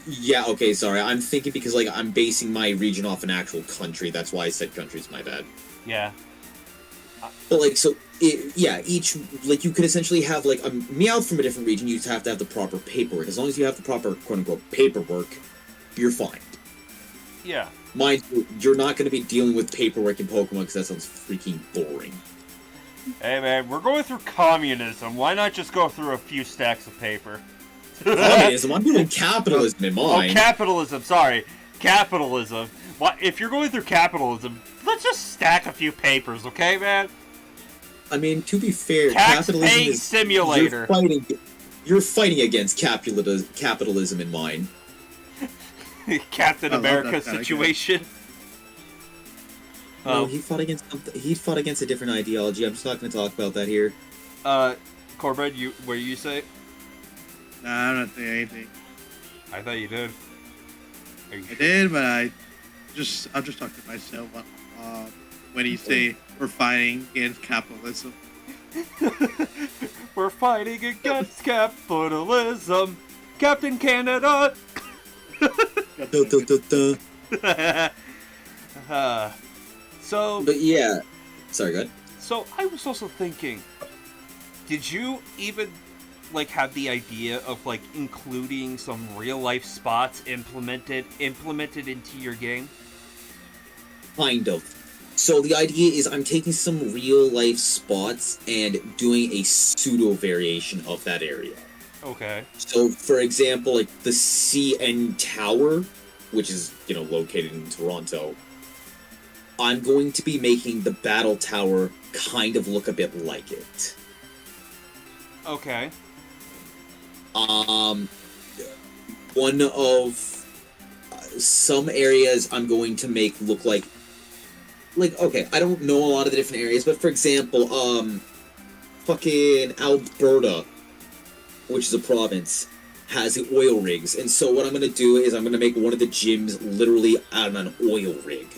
Speaker 3: Yeah, okay, sorry. I'm thinking because, like, I'm basing my region off an actual country. That's why I said countries, my bad.
Speaker 1: Yeah.
Speaker 3: But, like, so, each, like, you could essentially have, like, a Meowth from a different region. You just have to have the proper paperwork. As long as you have the proper, quote-unquote, paperwork, you're fine.
Speaker 1: Yeah.
Speaker 3: Mind you, you're not going to be dealing with paperwork in Pokemon because that sounds freaking boring.
Speaker 1: Hey man, we're going through communism. Why not just go through a few stacks of paper?
Speaker 3: Communism? I'm doing capitalism in mine.
Speaker 1: Oh, capitalism. Sorry, capitalism. Why? If you're going through capitalism, let's just stack a few papers, okay, man?
Speaker 3: I mean, to be fair,
Speaker 1: Tax
Speaker 3: capitalism
Speaker 1: paying
Speaker 3: is
Speaker 1: simulator.
Speaker 3: You're fighting against capitalism in mine.
Speaker 1: Captain America situation.
Speaker 3: No, he fought against a different ideology. I'm just not going to talk about that here.
Speaker 1: Corbett, what do you say?
Speaker 2: Nah, I'm not saying anything.
Speaker 1: I thought you did.
Speaker 2: I did, but I'm just talking to myself. When you say we're fighting against capitalism.
Speaker 1: We're fighting against capitalism, Captain Canada. So,
Speaker 3: but yeah, sorry, go ahead.
Speaker 1: So I was also thinking, did you even like have the idea of like including some real life spots implemented into your game?
Speaker 3: Kind of. So the idea is I'm taking some real life spots and doing a pseudo variation of that area.
Speaker 1: Okay.
Speaker 3: So for example, like the CN Tower, which is, located in Toronto, I'm going to be making the battle tower kind of look a bit like it.
Speaker 1: Okay.
Speaker 3: One of some areas I'm going to make look like, okay, I don't know a lot of the different areas, but for example, fucking Alberta, which is a province, has the oil rigs, and so what I'm going to do is I'm going to make one of the gyms literally out of an oil rig.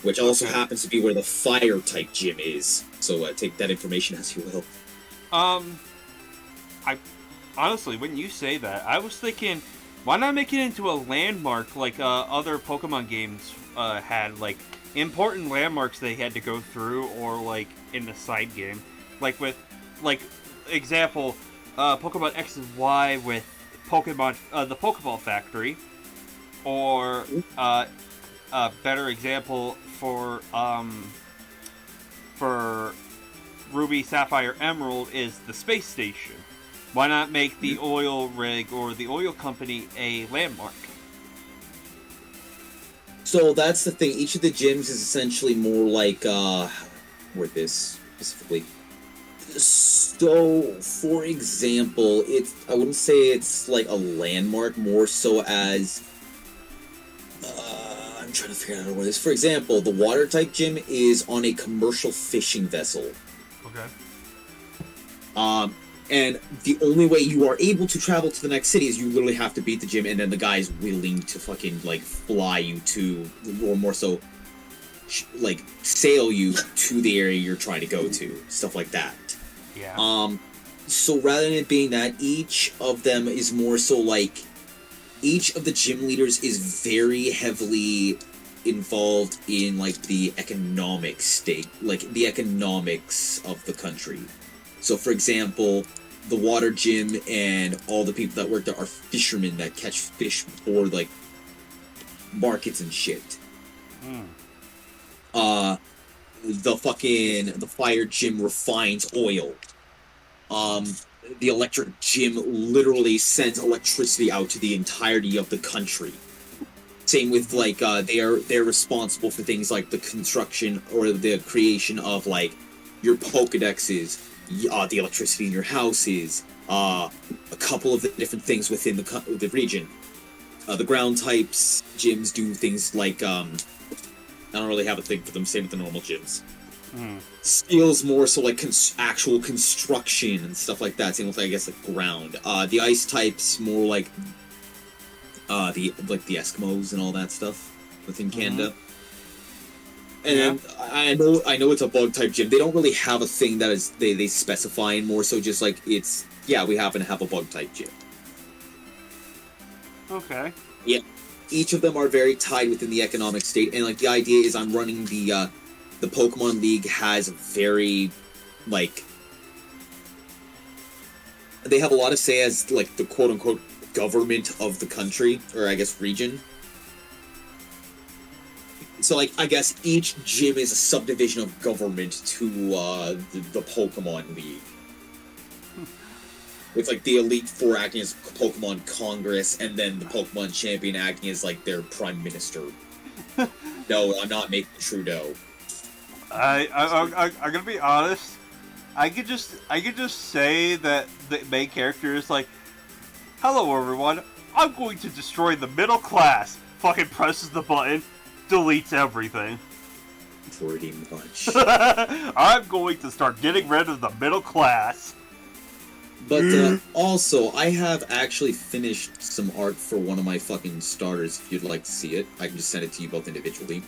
Speaker 3: which also happens to be where the fire type gym is. So take that information as you will.
Speaker 1: I honestly, when you say that, I was thinking, why not make it into a landmark like other Pokemon games had, like important landmarks they had to go through, or like in the side game, like with, like, example, Pokemon X and Y with Pokemon, the Pokeball Factory, or a better example for Ruby, Sapphire, Emerald is the space station. Why not make the oil rig or the oil company a landmark?
Speaker 3: So that's the thing. Each of the gyms is essentially more like, word this specifically. So, for example, I wouldn't say it's like a landmark, more so as, I'm trying to figure out how to word this. For example, the water type gym is on a commercial fishing vessel.
Speaker 1: Okay.
Speaker 3: And the only way you are able to travel to the next city is you literally have to beat the gym, and then the guy is willing to fucking, like, fly you to, or more so, like, sail you to the area you're trying to go to. Stuff like that.
Speaker 1: Yeah.
Speaker 3: So rather than it being that, each of them is more so like, each of the gym leaders is very heavily involved in, like, the economic state, like, the economics of the country. So, for example, the water gym and all the people that work there are fishermen that catch fish for, like, markets and shit. The fire gym refines oil. The electric gym literally sends electricity out to the entirety of the country. Same with, like, they're responsible for things like the construction or the creation of, like, your Pokedexes, the electricity in your houses, a couple of the different things within the region. The ground types gyms do things like, I don't really have a thing for them, same with the normal gyms. Steel's more so like actual construction and stuff like that, same with, I guess, like ground. The ice types more like the Eskimos and all that stuff within Canada. And I know it's a bug type gym. They don't really have a thing that is they specify, and more so just like it's, yeah, we happen to have a bug type gym.
Speaker 1: Okay.
Speaker 3: Yeah. Each of them are very tied within the economic state, and like the idea is I'm running the Pokemon League has very, like, they have a lot of say as, like, the quote-unquote government of the country, or I guess region. So, like, I guess each gym is a subdivision of government to the Pokemon League. With, like, the Elite Four acting as Pokemon Congress, and then the Pokemon Champion acting as, like, their Prime Minister. No, I'm not making Trudeau.
Speaker 1: I'm gonna be honest. I could just say that the main character is like, "Hello, everyone. I'm going to destroy the middle class." Fucking presses the button, deletes everything.
Speaker 3: Pretty much.
Speaker 1: I'm going to start getting rid of the middle class.
Speaker 3: But also, I have actually finished some art for one of my fucking starters. If you'd like to see it, I can just send it to you both individually.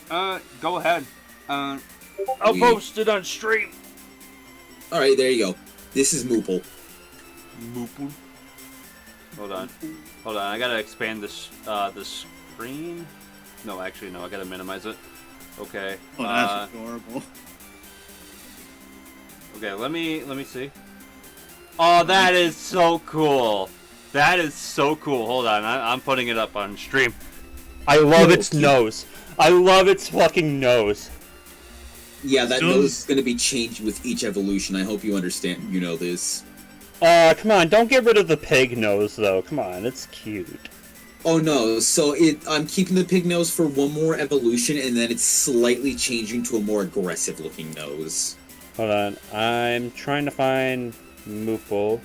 Speaker 1: Go ahead. I'll post it on stream.
Speaker 3: Alright, there you go. This is Moople.
Speaker 1: Moople. Hold on. I gotta expand this the screen. No, actually, no. I gotta minimize it. Okay.
Speaker 2: Oh, that's adorable.
Speaker 1: Okay, let me see. Oh, that is so cool. That is so cool. Hold on, I'm putting it up on stream. I love its nose. I love its fucking nose.
Speaker 3: Yeah, that nose is going to be changed with each evolution. I hope you understand. You know this.
Speaker 1: Come on, don't get rid of the pig nose, though. Come on, it's cute.
Speaker 3: Oh no, so I'm keeping the pig nose for one more evolution, and then it's slightly changing to a more aggressive looking nose.
Speaker 1: Hold on, I'm trying to find Moople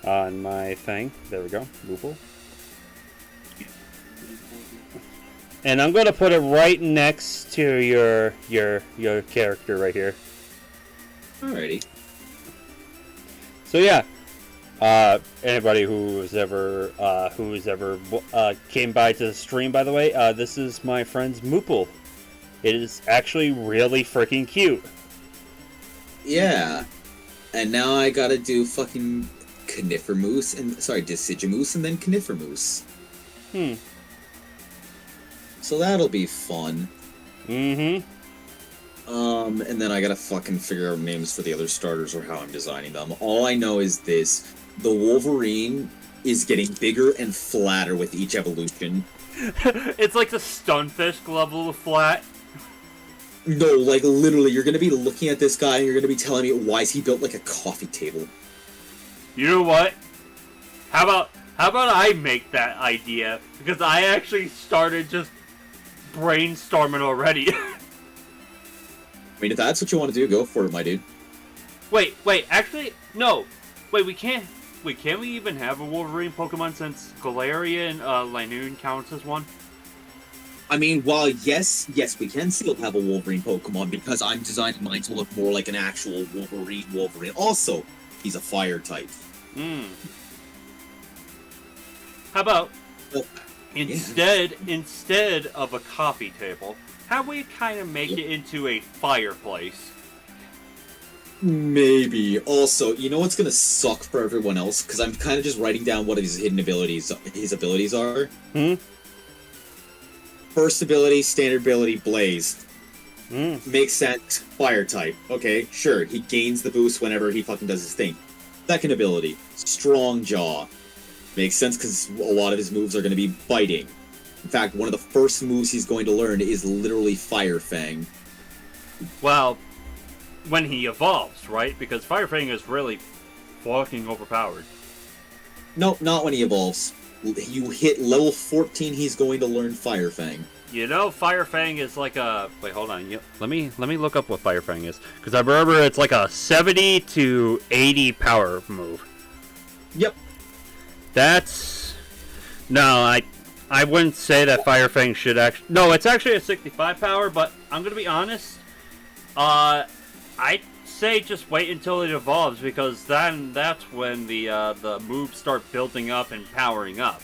Speaker 1: on my thing. There we go, Moople. And I'm gonna put it right next to your character right here.
Speaker 3: Alrighty.
Speaker 1: So yeah, anybody who's ever came by to the stream, by the way, this is my friend's Moople. It is actually really freaking cute.
Speaker 3: Yeah. And now I gotta do fucking Deciduous and then Conifermoose. So that'll be fun.
Speaker 1: Mm-hmm.
Speaker 3: And then I gotta fucking figure out names for the other starters or how I'm designing them. All I know is this. The Wolverine is getting bigger and flatter with each evolution.
Speaker 1: It's like the Stunfisk level of flat.
Speaker 3: No, like literally, you're gonna be looking at this guy and you're gonna be telling me why is he built like a coffee table.
Speaker 1: You know what? How about I make that idea? Because I actually started just brainstorming already.
Speaker 3: I mean, if that's what you want to do, go for it, my dude.
Speaker 1: Wait, actually, no. Wait, we can't. Wait, can we even have a Wolverine Pokemon since Galarian Linoon counts as one?
Speaker 3: I mean, while yes, we can still have a Wolverine Pokemon because I'm designing mine to look more like an actual Wolverine. Also, he's a fire type.
Speaker 1: How about
Speaker 3: Well,
Speaker 1: instead of a coffee table, how we kind of make it into a fireplace?
Speaker 3: Maybe. Also, you know what's gonna suck for everyone else? Because I'm kind of just writing down what his abilities are. First ability, standard ability, Blaze. Makes sense. Fire type. Okay, sure. He gains the boost whenever he fucking does his thing. Second ability, Strong Jaw. Makes sense because a lot of his moves are going to be biting. In fact, one of the first moves he's going to learn is literally Fire Fang.
Speaker 1: Well, when he evolves, right? Because Fire Fang is really fucking overpowered.
Speaker 3: No, not when he evolves. You hit level 14, he's going to learn Fire Fang.
Speaker 1: You know, Fire Fang is like a... Wait, hold on. Let me look up what Fire Fang is. Because I remember it's like a 70 to 80 power move.
Speaker 3: Yep.
Speaker 1: That's... No, I wouldn't say that Fire Fang should actually... No, it's actually a 65 power, but I'm going to be honest. I'd say just wait until it evolves, because then that's when the moves start building up and powering up.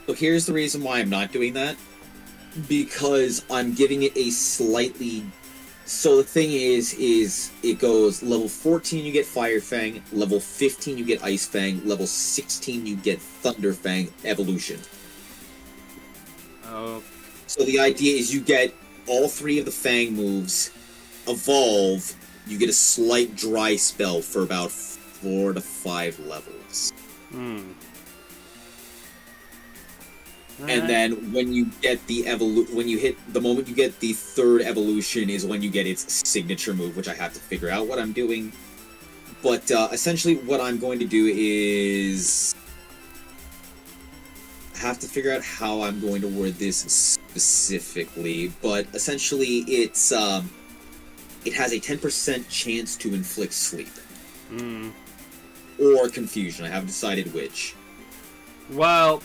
Speaker 3: So here's the reason why I'm not doing that. Because I'm giving it a slightly... So the thing is it goes level 14 you get Fire Fang, level 15 you get Ice Fang, level 16 you get Thunder Fang evolution.
Speaker 1: Oh.
Speaker 3: So the idea is you get all three of the Fang moves, evolve, you get a slight dry spell for about 4 to 5 levels. And then when you get the the moment you get the third evolution is when you get its signature move, which I have to figure out what I'm doing. But essentially what I'm going to do is I have to figure out how I'm going to word this specifically, but essentially it has a 10% chance to inflict sleep. Or confusion. I haven't decided which.
Speaker 1: Well,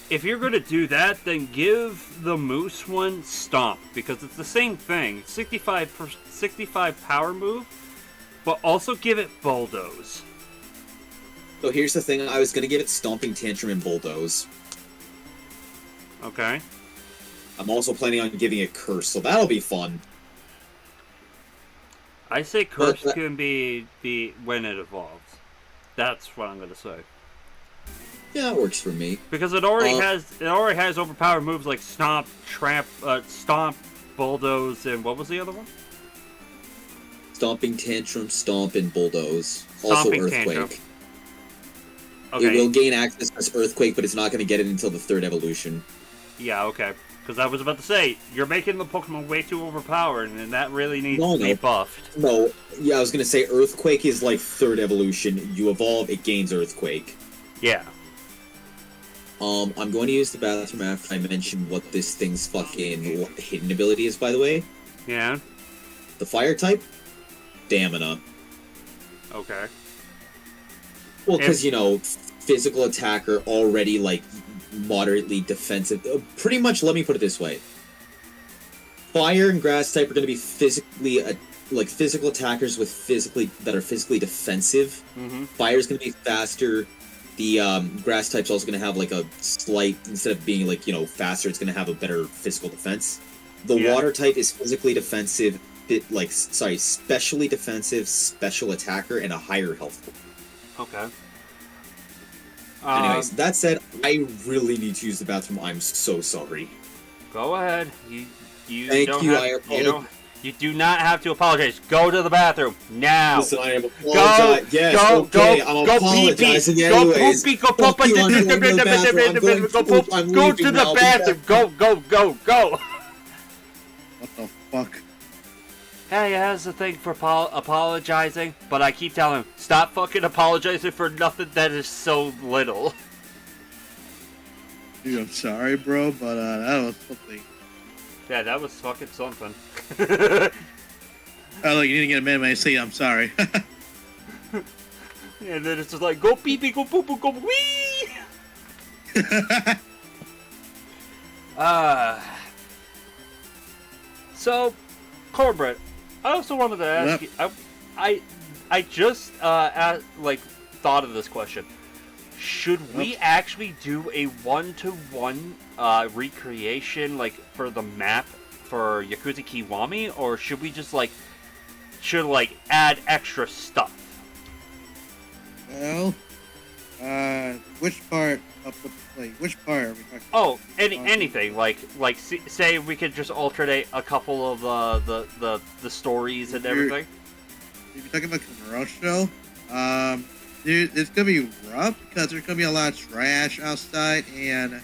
Speaker 1: if you're going to do that, then give the Moose one Stomp, because it's the same thing. 65 power move, but also give it Bulldoze.
Speaker 3: So here's the thing, I was going to give it Stomping Tantrum and Bulldoze.
Speaker 1: Okay.
Speaker 3: I'm also planning on giving it Curse, so that'll be fun.
Speaker 1: I say Curse can be when it evolves. That's what I'm going to say.
Speaker 3: Yeah, it works for me.
Speaker 1: Because it already has overpowered moves like Stomp, Stomp, Bulldoze, and what was the other one?
Speaker 3: Stomping Tantrum, Stomp, and Bulldoze.
Speaker 1: Stomping
Speaker 3: also Earthquake.
Speaker 1: Tantrum. Okay.
Speaker 3: It will gain access as Earthquake, but it's not going to get it until the third evolution.
Speaker 1: Yeah, okay. Because I was about to say, you're making the Pokemon way too overpowered, and that really needs to be buffed.
Speaker 3: No, yeah, I was going to say Earthquake is like third evolution. You evolve, it gains Earthquake.
Speaker 1: Yeah.
Speaker 3: I'm going to use the bathroom after I mention what this thing's fucking hidden ability is, by the way.
Speaker 1: Yeah.
Speaker 3: The fire type? Stamina.
Speaker 1: Okay.
Speaker 3: Well, because, you know, physical attacker, already, like, moderately defensive. Pretty much, let me put it this way. Fire and grass type are going to be physical attackers that are physically defensive. Fire's going to be faster. The grass type's also going to have like a slight, instead of being like, you know, faster, it's going to have a better physical defense. The
Speaker 1: Yeah.
Speaker 3: water type is physically defensive, specially defensive, special attacker, and a higher health.
Speaker 1: Okay.
Speaker 3: Anyways, that said, I really need to use the bathroom. I'm so sorry.
Speaker 1: Go ahead. You
Speaker 3: Thank
Speaker 1: don't
Speaker 3: you,
Speaker 1: have,
Speaker 3: I
Speaker 1: you
Speaker 3: apologize.
Speaker 1: don't. You do not have to apologize. Go to the bathroom now.
Speaker 3: Listen, I am apologizing. Yes, okay, I'm apologizing anyways.
Speaker 1: Go pee pee. Go
Speaker 3: Fuck
Speaker 1: poop.
Speaker 3: you, I'm going to the bathroom. I'm going to poop. I'm
Speaker 1: Go
Speaker 3: leaving
Speaker 1: to
Speaker 3: now.
Speaker 1: the
Speaker 3: I'll be
Speaker 1: bathroom.
Speaker 3: back.
Speaker 1: Go.
Speaker 2: What the fuck?
Speaker 1: Hey, he has a thing for apologizing, but I keep telling him, stop fucking apologizing for nothing that is so little.
Speaker 2: Dude, I'm sorry, bro, but that was something.
Speaker 1: Yeah, that was fucking something.
Speaker 2: Oh, look, you didn't get a minute when I say I'm sorry.
Speaker 1: And then it's just like, go pee pee, go poop, go wee! So, Cornbread, I also wanted to ask you, I just thought of this question. Should we actually do a one-to-one recreation for the map for Yakuza Kiwami, or should we just add extra stuff?
Speaker 2: Well, which part of the which part are we talking
Speaker 1: Oh, anything say we could just alternate a couple of the stories and everything.
Speaker 2: If you're talking about commercial, dude, it's gonna be rough because there's gonna be a lot of trash outside, and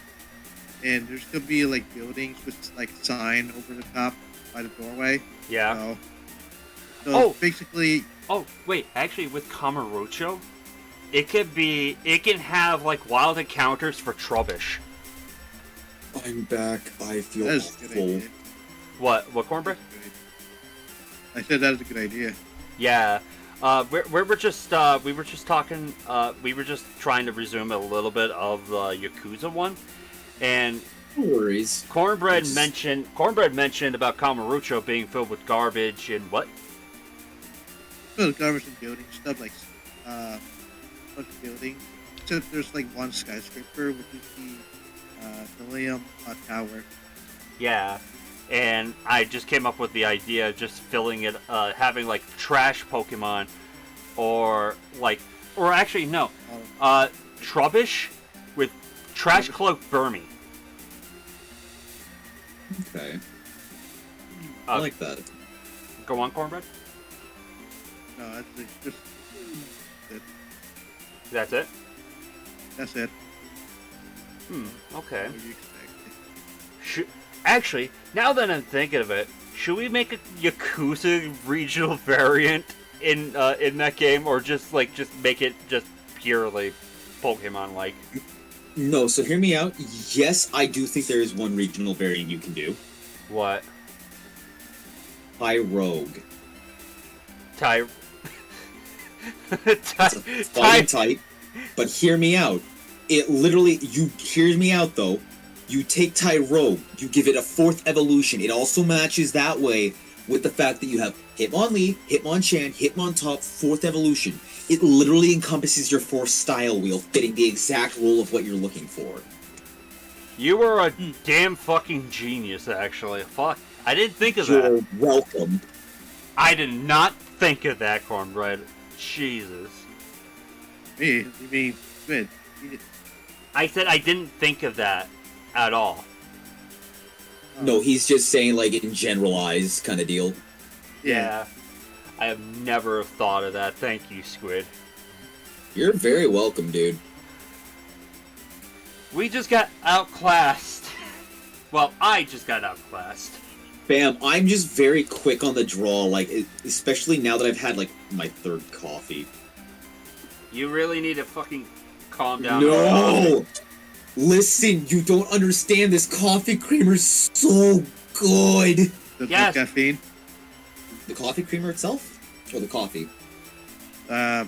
Speaker 2: there's gonna be buildings with sign over the top by the doorway.
Speaker 1: Yeah.
Speaker 2: So basically,
Speaker 1: Oh, wait, actually with Kamurocho, it can have wild encounters for Trubbish.
Speaker 3: I'm back. I feel
Speaker 2: that is a good
Speaker 3: full.
Speaker 2: idea.
Speaker 1: What Cornbread?
Speaker 2: I said that is a good idea.
Speaker 1: Yeah. We were just talking. We were just trying to resume a little bit of the Yakuza one, and
Speaker 3: No worries.
Speaker 1: Cornbread mentioned about Kamurocho being filled with garbage and what?
Speaker 2: So the garbage and building stuff bunch of buildings. Except there's one skyscraper, which is the Liam Tower.
Speaker 1: Yeah. And I just came up with the idea of just filling it, having trash Pokemon, or actually no, Trubbish with Trash Cloak Burmy.
Speaker 3: Okay. I like that.
Speaker 1: Go on, Cornbread.
Speaker 2: No, that's just it.
Speaker 1: That's it.
Speaker 2: That's it.
Speaker 1: Okay.
Speaker 2: What do you expect?
Speaker 1: Actually, now that I'm thinking of it, should we make a Yakuza regional variant in that game, or just make it just purely Pokemon like?
Speaker 3: No, so hear me out. Yes, I do think there is one regional variant you can do.
Speaker 1: What?
Speaker 3: Rogue.
Speaker 1: It's
Speaker 3: a fighting type, but hear me out. It literally, hear me out though. You take Rogue, you give it a 4th evolution. It also matches that way with the fact that you have Hitmonlee, Hitmonchan, Hitmontop, 4th evolution. It literally encompasses your 4th style wheel, fitting the exact role of what you're looking for.
Speaker 1: You are a damn fucking genius, actually. Fuck, I didn't think of
Speaker 3: You're
Speaker 1: that.
Speaker 3: welcome.
Speaker 1: I did not think of that, Cornbread. Jesus.
Speaker 2: Me? You mean Squid?
Speaker 1: I said I didn't think of that at all.
Speaker 3: No, he's just saying in generalized kind of deal.
Speaker 1: Yeah. I have never thought of that. Thank you, Squid.
Speaker 3: You're very welcome, dude.
Speaker 1: We just got outclassed. Well, I just got outclassed.
Speaker 3: Bam, I'm just very quick on the draw, especially now that I've had, my 3rd coffee.
Speaker 1: You really need to fucking calm down.
Speaker 3: No! Listen, you don't understand, this coffee creamer's so good!
Speaker 2: Does
Speaker 1: Yes.
Speaker 2: no caffeine?
Speaker 3: The coffee creamer itself? Or the coffee?
Speaker 2: Cold?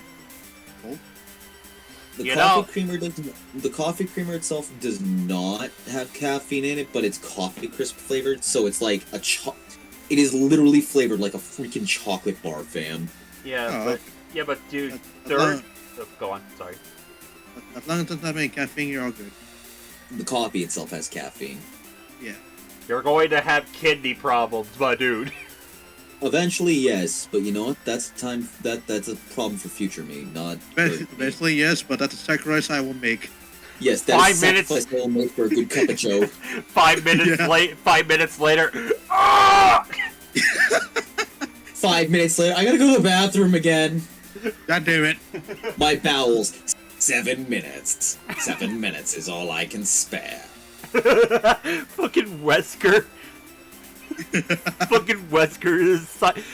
Speaker 3: The
Speaker 1: You
Speaker 3: coffee
Speaker 1: know-
Speaker 3: creamer doesn't. The coffee creamer itself does not have caffeine in it, but it's coffee crisp flavored, so it's like a It is literally flavored like a freaking chocolate bar, fam.
Speaker 1: Yeah, but dude,
Speaker 2: As
Speaker 1: go on. Sorry.
Speaker 2: long as it doesn't have any caffeine, you're all good.
Speaker 3: The coffee itself has caffeine.
Speaker 2: Yeah.
Speaker 1: You're going to have kidney problems, my dude.
Speaker 3: Eventually, yes, but you know what? That's a problem for future me, not. For me.
Speaker 2: Eventually, yes, but that's a sacrifice I will make.
Speaker 3: Yes, that's
Speaker 1: 5
Speaker 3: a
Speaker 1: minutes.
Speaker 3: sacrifice I will make for a good cup of joe.
Speaker 1: 5 minutes
Speaker 2: Yeah.
Speaker 1: late. 5 minutes later. Ah!
Speaker 3: 5 minutes later, I gotta go to the bathroom again.
Speaker 2: God damn it.
Speaker 3: My bowels. 7 minutes. 7 minutes is all I can spare.
Speaker 1: Fucking Wesker. Fucking Wesker is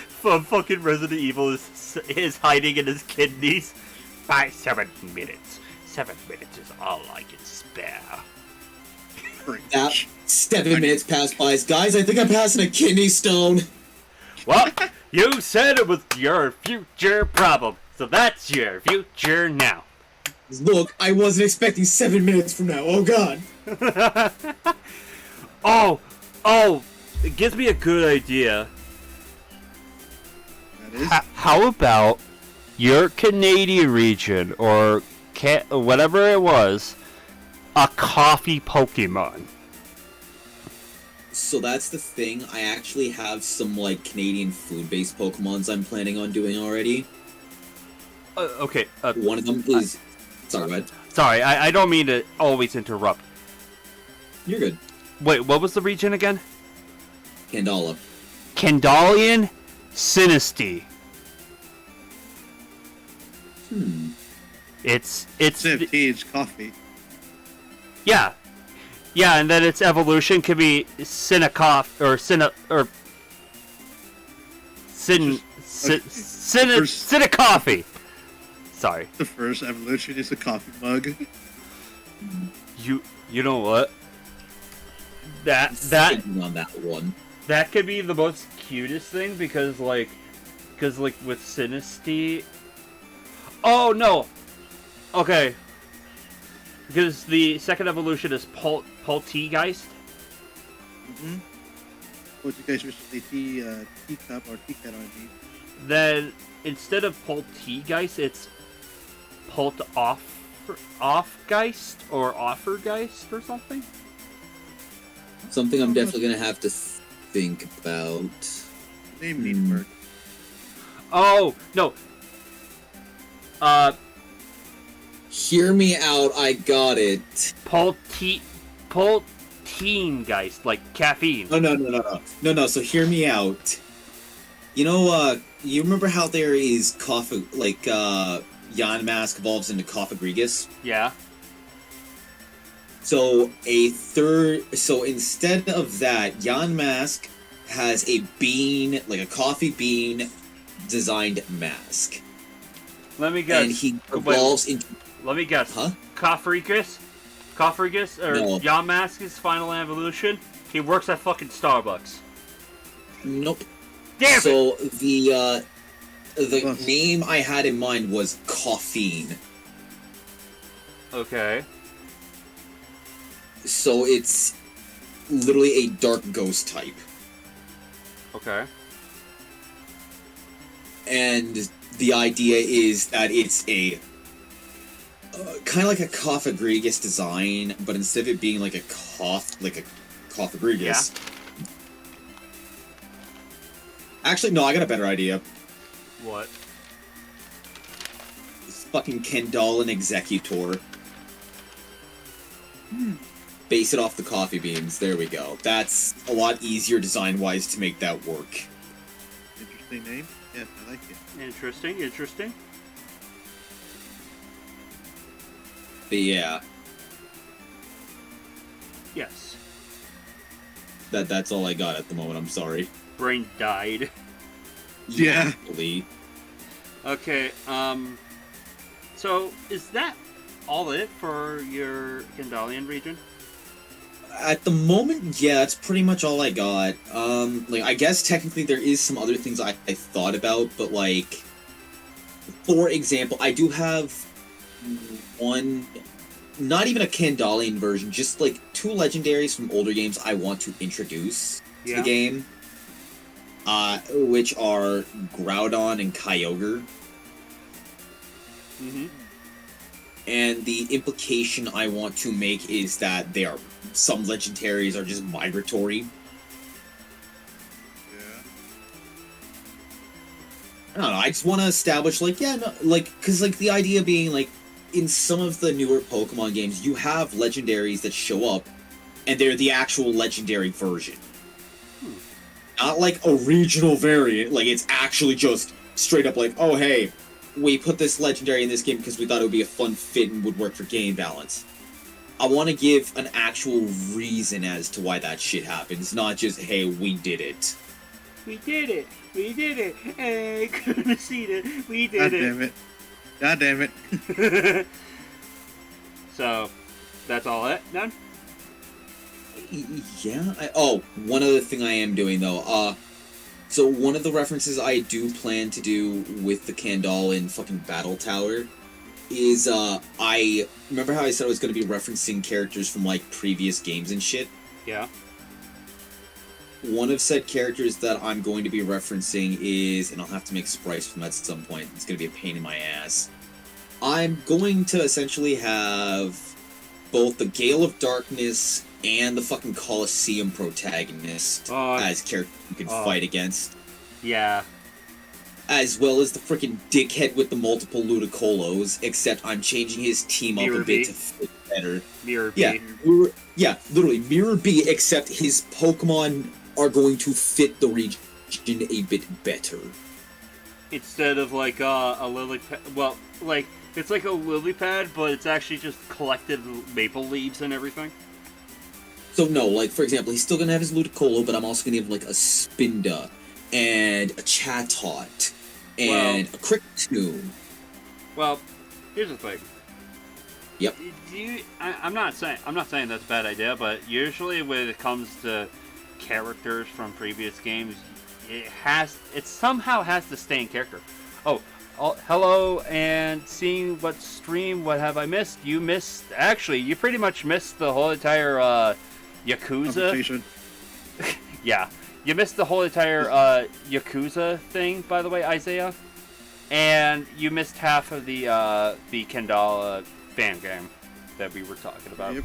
Speaker 1: from fucking Resident Evil is hiding in his kidneys. By 7 minutes. 7 minutes is all I can spare.
Speaker 3: That 7 minutes passed by. Guys, I think I'm passing a kidney stone.
Speaker 1: Well, you said it was your future problem, so that's your future now.
Speaker 3: Look, I wasn't expecting 7 minutes from now. Oh god.
Speaker 1: Oh, it gives me a good idea.
Speaker 2: That is.
Speaker 1: How about your Canadian region, or whatever it was, a coffee Pokemon?
Speaker 3: So that's the thing. I actually have some, like, Canadian food-based Pokemons I'm planning on doing already.
Speaker 1: Okay.
Speaker 3: One of them is... Sorry, go ahead.
Speaker 1: Sorry, I don't mean to always interrupt.
Speaker 3: You're good.
Speaker 1: Wait, what was the region again?
Speaker 3: Candala.
Speaker 1: Candalian Sinistea. It's
Speaker 2: Instead of tea, it's coffee.
Speaker 1: yeah, and then its evolution could be Cinecoff or Cinecoffee. Sorry.
Speaker 2: The first evolution is a coffee mug.
Speaker 1: You know what? That
Speaker 3: Thinking on that one.
Speaker 1: that could be the most cutest thing because like with Sinistea. Oh no. Okay. Because the second evolution is Poltegeist.
Speaker 2: Mm-hmm. What you guys recently teacup or teacut on me?
Speaker 1: Then instead of Poltegeist, it's Offgeist or Offergeist or something.
Speaker 3: Something I'm definitely gonna have to think about.
Speaker 2: Name need work.
Speaker 1: Oh no.
Speaker 3: Hear me out, I got it.
Speaker 1: Polteengeist, like caffeine.
Speaker 3: No, so hear me out. You know, you remember how there is coffee, like, Jan Mask evolves into Coffagrigus?
Speaker 1: Yeah.
Speaker 3: So, so instead of that, Jan Mask has a bean, like a coffee bean designed mask.
Speaker 1: Let me guess.
Speaker 3: And he evolves into...
Speaker 1: Let me guess.
Speaker 3: Huh?
Speaker 1: Coffregus, or
Speaker 3: No.
Speaker 1: Yamask's final evolution. He works at fucking Starbucks.
Speaker 3: Nope.
Speaker 1: Damn it!
Speaker 3: So, the name I had in mind was Caffeine.
Speaker 1: Okay.
Speaker 3: So it's literally a dark ghost type.
Speaker 1: Okay.
Speaker 3: And the idea is that it's a kind of like a Coffagrigus design, but instead of it being like a Coffagrigus.
Speaker 1: Yeah.
Speaker 3: Actually, no, I got a better idea.
Speaker 1: What?
Speaker 3: It's fucking Kendall and Executor. Base it off the coffee beans. There we go. That's a lot easier design-wise to make that work.
Speaker 2: Interesting name. Yes, I like it.
Speaker 1: Interesting.
Speaker 3: But yeah,
Speaker 1: Yes.
Speaker 3: that's all I got at the moment. I'm sorry.
Speaker 1: Brain died.
Speaker 2: Yeah.
Speaker 3: Actually.
Speaker 1: Okay, so is that all it for your Candalian region?
Speaker 3: At the moment, yeah, that's pretty much all I got. Like, I guess technically there is some other things I thought about, but like, for example, I do have one, not even a Candalian version, just like 2 legendaries from older games I want to introduce to the game. Which are Groudon and Kyogre.
Speaker 1: Mm-hmm.
Speaker 3: And the implication I want to make is that some legendaries are just migratory. don't know. I just want to establish, like, yeah, no, like, because, like, the idea being, like, in some of the newer Pokemon games, you have legendaries that show up, and they're the actual legendary version. Not like a regional variant, like, it's actually just straight up like, oh, hey, we put this legendary in this game because we thought it would be a fun fit and would work for game balance. I want to give an actual reason as to why that shit happens, not just, hey, we did it.
Speaker 1: We did it. We did it. Hey, couldn't have seen it. We
Speaker 2: God
Speaker 1: did it.
Speaker 2: damn it. God damn it.
Speaker 1: So, that's all it done?
Speaker 3: Yeah. One other thing I am doing though. So one of the references I do plan to do with the Kandal fucking Battle Tower is I remember how I said I was going to be referencing characters from like previous games and shit.
Speaker 1: Yeah.
Speaker 3: One of said characters that I'm going to be referencing is, and I'll have to make sprites from that at some point. It's going to be a pain in my ass. I'm going to essentially have both the Gale of Darkness and the fucking Colosseum protagonist as characters you can fight against.
Speaker 1: Yeah.
Speaker 3: As well as the freaking dickhead with the multiple Ludicolo's, except I'm changing his team up
Speaker 1: Mirror
Speaker 3: a bit
Speaker 1: B.
Speaker 3: to fit better.
Speaker 1: Mirror
Speaker 3: Yeah,
Speaker 1: B.
Speaker 3: literally, Mirror B, except his Pokemon are going to fit the region a bit better.
Speaker 1: Instead of like a lily pad, well, like, it's like a lily pad, but it's actually just collected maple leaves and everything.
Speaker 3: So no, like, for example, he's still gonna have his Ludicolo, but I'm also gonna have, like, a Spinda, and a Chatot, and a Kricktomb.
Speaker 1: Well, here's the thing.
Speaker 3: Yep.
Speaker 1: I'm not saying that's a bad idea, but usually when it comes to characters from previous games, it somehow has to stay in character. Oh, hello, and seeing what stream, what have I missed? You pretty much missed the whole entire Yakuza. Yeah, you missed the whole entire Yakuza thing, by the way, Isaiah, and you missed half of the Kandala fan game that we were talking about.
Speaker 2: Yep.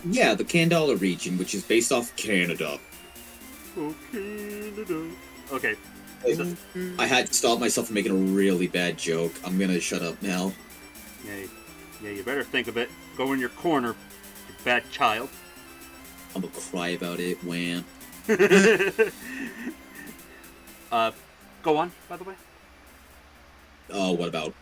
Speaker 3: Yeah, the Kandala region, which is based off Canada.
Speaker 1: Oh, Canada. Okay.
Speaker 3: I had to stop myself from making a really bad joke. I'm gonna shut up now.
Speaker 1: Yeah, you better think of it. Go in your corner, you bad child.
Speaker 3: I'm gonna cry about it, wham.
Speaker 1: Go on, by the way.
Speaker 3: Oh, what about?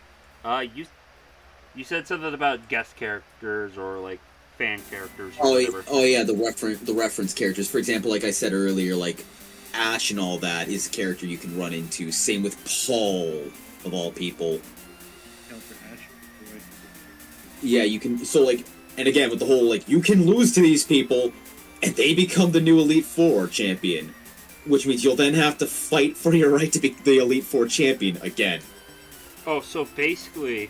Speaker 1: You said something about guest characters or like fan characters or whatever.
Speaker 3: Oh yeah, the reference characters. For example, like I said earlier, like Ash and all that is a character you can run into. Same with Paul, of all people. Yeah, you can. So like, and again with the whole like, you can lose to these people, and they become the new Elite Four champion, which means you'll then have to fight for your right to be the Elite Four champion again.
Speaker 1: Oh, so basically,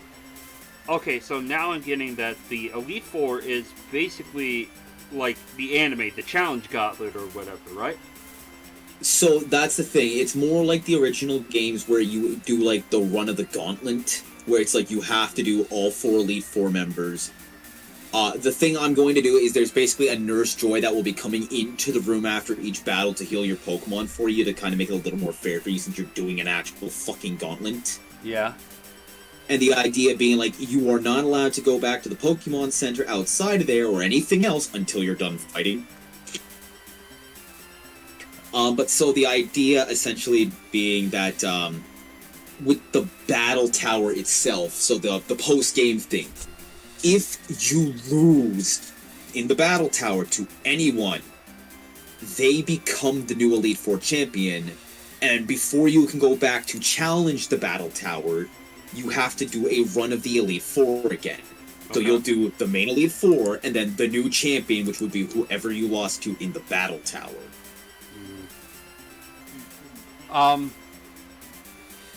Speaker 1: okay, so now I'm getting that the Elite Four is basically like the anime, the Challenge Gauntlet or whatever, right?
Speaker 3: So that's the thing. It's more like the original games where you do like the run of the gauntlet, where it's like you have to do all 4 Elite Four members. The thing I'm going to do is there's basically a Nurse Joy that will be coming into the room after each battle to heal your Pokemon for you to kind of make it a little more fair for you since you're doing an actual fucking gauntlet.
Speaker 1: Yeah.
Speaker 3: And the idea being like, you are not allowed to go back to the Pokemon Center outside of there or anything else until you're done fighting. But so the idea essentially being that with the battle tower itself, so the post-game thing, if you lose in the battle tower to anyone, they become the new Elite Four champion, and before you can go back to challenge the battle tower, you have to do a run of the Elite Four again. So you'll do the main Elite Four, and then the new champion, which would be whoever you lost to in the battle tower.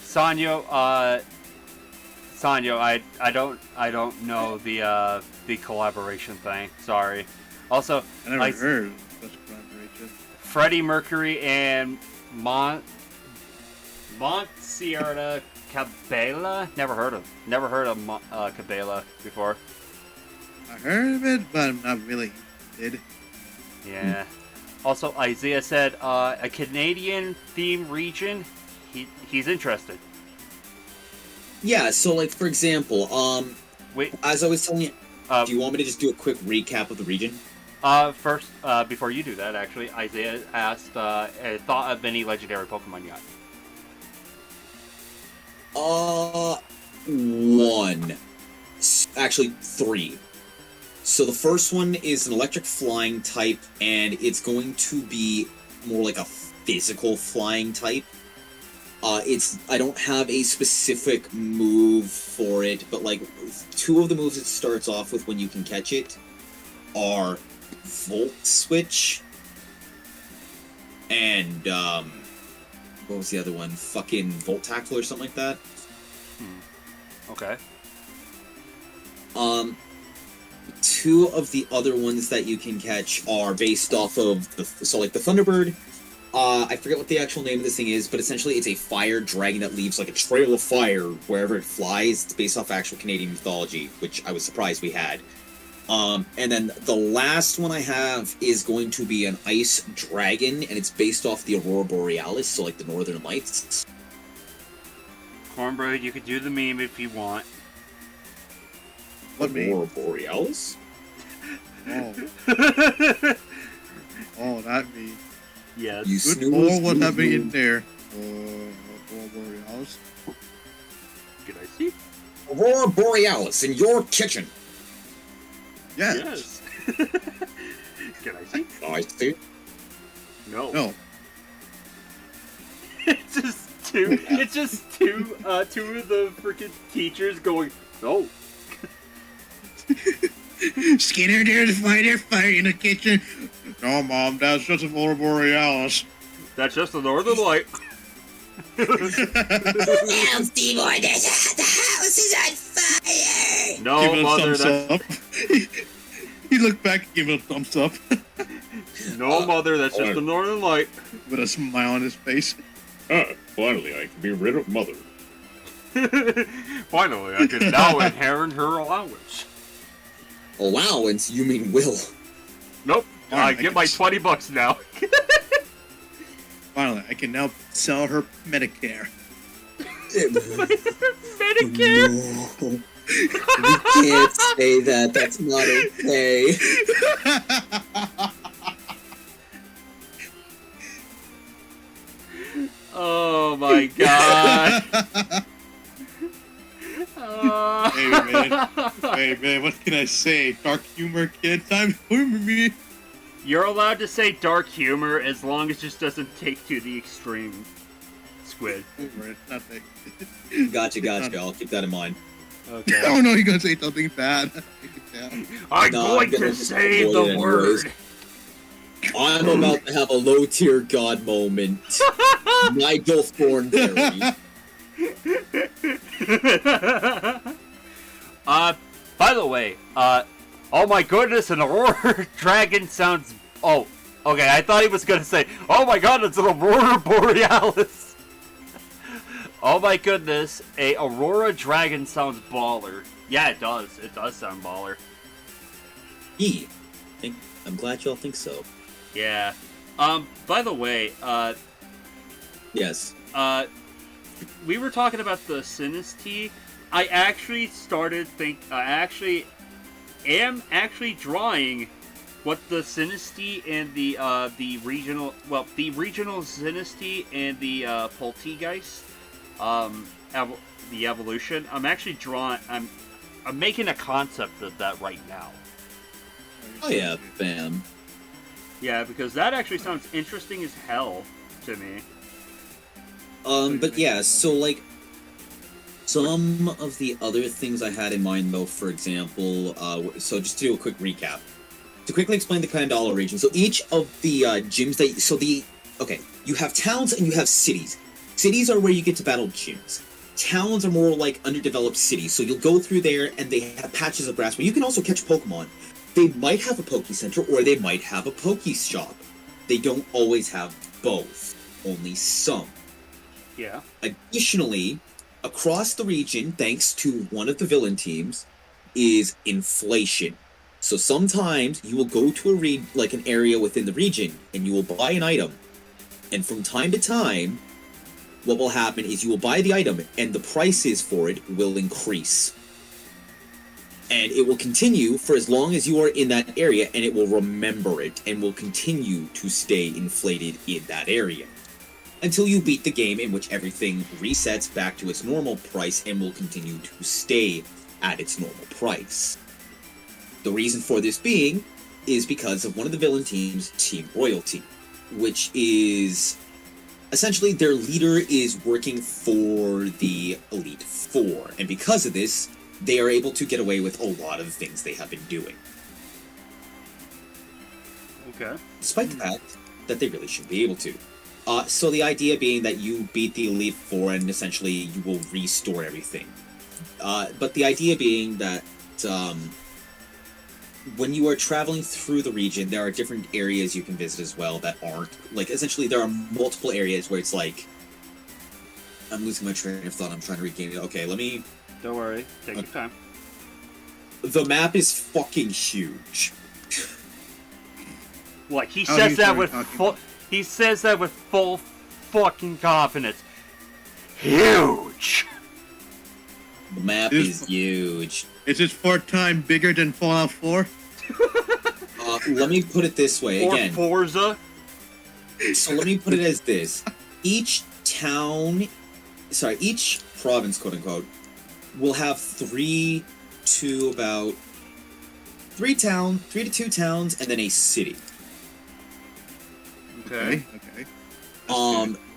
Speaker 1: Sanyo, I don't know the collaboration thing. Sorry. Also,
Speaker 2: I never heard of such collaboration.
Speaker 1: Freddie Mercury and Montserrat Cabela. Never heard of Cabela before.
Speaker 2: I heard of it, but I'm not really interested.
Speaker 1: Yeah. Also, Isaiah said a Canadian theme region. He's interested.
Speaker 3: Yeah, so like for example,
Speaker 1: Wait.
Speaker 3: as I was telling you,
Speaker 1: Uh,
Speaker 3: do you want me to just do a quick recap of the region?
Speaker 1: First, before you do that, actually, Isaiah asked, thought of any legendary Pokemon yet?
Speaker 3: One. Actually, three. So the first one is an electric flying type, and it's going to be more like a physical flying type. I don't have a specific move for it, but like two of the moves it starts off with when you can catch it are Volt Switch and what was the other one? Fucking Volt Tackle or something like that.
Speaker 1: Okay.
Speaker 3: Two of the other ones that you can catch are based off of the Thunderbird. I forget what the actual name of this thing is, but essentially it's a fire dragon that leaves like a trail of fire wherever it flies. It's based off actual Canadian mythology, which I was surprised we had. And then the last one I have is going to be an ice dragon, and it's based off the Aurora Borealis, so like the Northern Lights.
Speaker 1: Cornbread, you could do the meme if you want.
Speaker 2: What
Speaker 3: Aurora
Speaker 2: meme?
Speaker 3: Borealis?
Speaker 2: Oh, oh, that meme.
Speaker 1: Yes.
Speaker 3: You
Speaker 2: Good
Speaker 3: snooze,
Speaker 2: lord, what
Speaker 3: snooze,
Speaker 2: happened in
Speaker 3: snooze.
Speaker 2: there? Aurora Borealis.
Speaker 1: Could I see?
Speaker 3: Aurora Borealis in your kitchen.
Speaker 2: Yeah.
Speaker 1: Yes. Can I see?
Speaker 3: I see.
Speaker 1: No.
Speaker 2: No.
Speaker 1: It's just two. It's just two. Two of the freaking teachers going. No.
Speaker 2: Skinner, there's fire in the kitchen. No, Mom, that's just an Aurora Borealis.
Speaker 1: That's just the Northern Light.
Speaker 3: Well, Seymour, the house is on fire.
Speaker 1: No,
Speaker 2: Give it a
Speaker 1: mother.
Speaker 2: thumbs
Speaker 1: That's
Speaker 2: up. He looked back and gave it a thumbs up
Speaker 1: no, mother. That's just the Northern Light.
Speaker 2: with a smile on his face.
Speaker 3: Finally, I can be rid of Mother.
Speaker 1: Finally, I can now inherit her allowance.
Speaker 3: Allowance? You mean will?
Speaker 1: Nope. I
Speaker 2: Alright,
Speaker 1: get my $20 now.
Speaker 2: Finally, I can now sell her Medicare.
Speaker 1: Medicare.
Speaker 3: No. We can't say that. That's not okay.
Speaker 1: Oh my god.
Speaker 2: Hey man, what can I say? Dark humor, kid. Time to humor me.
Speaker 1: You're allowed to say dark humor as long as it just doesn't take to the extreme, Squid.
Speaker 2: Humor, it's nothing.
Speaker 3: Gotcha. I'll keep that in mind.
Speaker 1: Okay.
Speaker 2: Oh no, you're gonna say something bad.
Speaker 1: I'm
Speaker 3: No,
Speaker 1: going
Speaker 3: I'm gonna
Speaker 1: to say
Speaker 3: avoid
Speaker 1: the
Speaker 3: it anyways.
Speaker 1: word.
Speaker 3: I'm about to have a low tier god moment. Nigel Thornberry.
Speaker 1: By the way, oh my goodness, an Aurora Dragon sounds... Oh, okay, I thought he was gonna say, oh my god, it's an Aurora Borealis. Oh my goodness, a Aurora Dragon sounds baller. Yeah, it does. It does sound baller.
Speaker 3: I'm glad y'all think so.
Speaker 1: Yeah. By the way,
Speaker 3: Yes.
Speaker 1: we were talking about the Sinistea. I actually am actually drawing what the Sinistea and the regional Sinistea and the Poltegeist, the evolution. I'm actually drawing. I'm making a concept of that right now.
Speaker 3: Oh yeah, bam.
Speaker 1: Yeah, because that actually sounds interesting as hell to me.
Speaker 3: But yeah, so like some of the other things I had in mind though, for example, so just to do a quick recap. To quickly explain the Kandala region, so each of the gyms you have towns and you have cities. Cities are where you get to battle gyms. Towns are more like underdeveloped cities, so you'll go through there and they have patches of grass where you can also catch Pokemon. They might have a Poke Center or they might have a Poke Shop. They don't always have both, only some.
Speaker 1: Yeah.
Speaker 3: Additionally, across the region, thanks to one of the villain teams, is inflation. So sometimes you will go to an area within the region and you will buy an item, and from time to time, what will happen is you will buy the item, and the prices for it will increase. And it will continue for as long as you are in that area, and it will remember it, and will continue to stay inflated in that area. Until you beat the game, in which everything resets back to its normal price, and will continue to stay at its normal price. The reason for this being is because of one of the villain teams, Team Royalty, which is essentially their leader is working for the Elite Four, and because of this, they are able to get away with a lot of the things they have been doing.
Speaker 1: Okay.
Speaker 3: Despite the fact that they really should be able to. So the idea being that you beat the Elite Four and essentially you will restore everything. But the idea being that when you are traveling through the region, there are different areas you can visit as well that aren't, like, essentially there are multiple areas where it's like, I'm losing my train of thought, I'm trying to regain it. Okay, let me...
Speaker 1: Don't worry. Take your time.
Speaker 3: The map is fucking huge.
Speaker 1: Like, he
Speaker 2: Oh,
Speaker 1: says
Speaker 2: he's
Speaker 1: that
Speaker 2: already
Speaker 1: with
Speaker 2: talking.
Speaker 1: full... He says that with full fucking confidence. Huge!
Speaker 3: The map is huge.
Speaker 2: Is this 4 times bigger than Fallout 4?
Speaker 3: Let me put it this way,
Speaker 1: Or
Speaker 3: again.
Speaker 1: Forza.
Speaker 3: So let me put it as this. Each province, quote unquote, will have 3 to 2 towns, and then a city.
Speaker 1: Okay.
Speaker 2: Okay.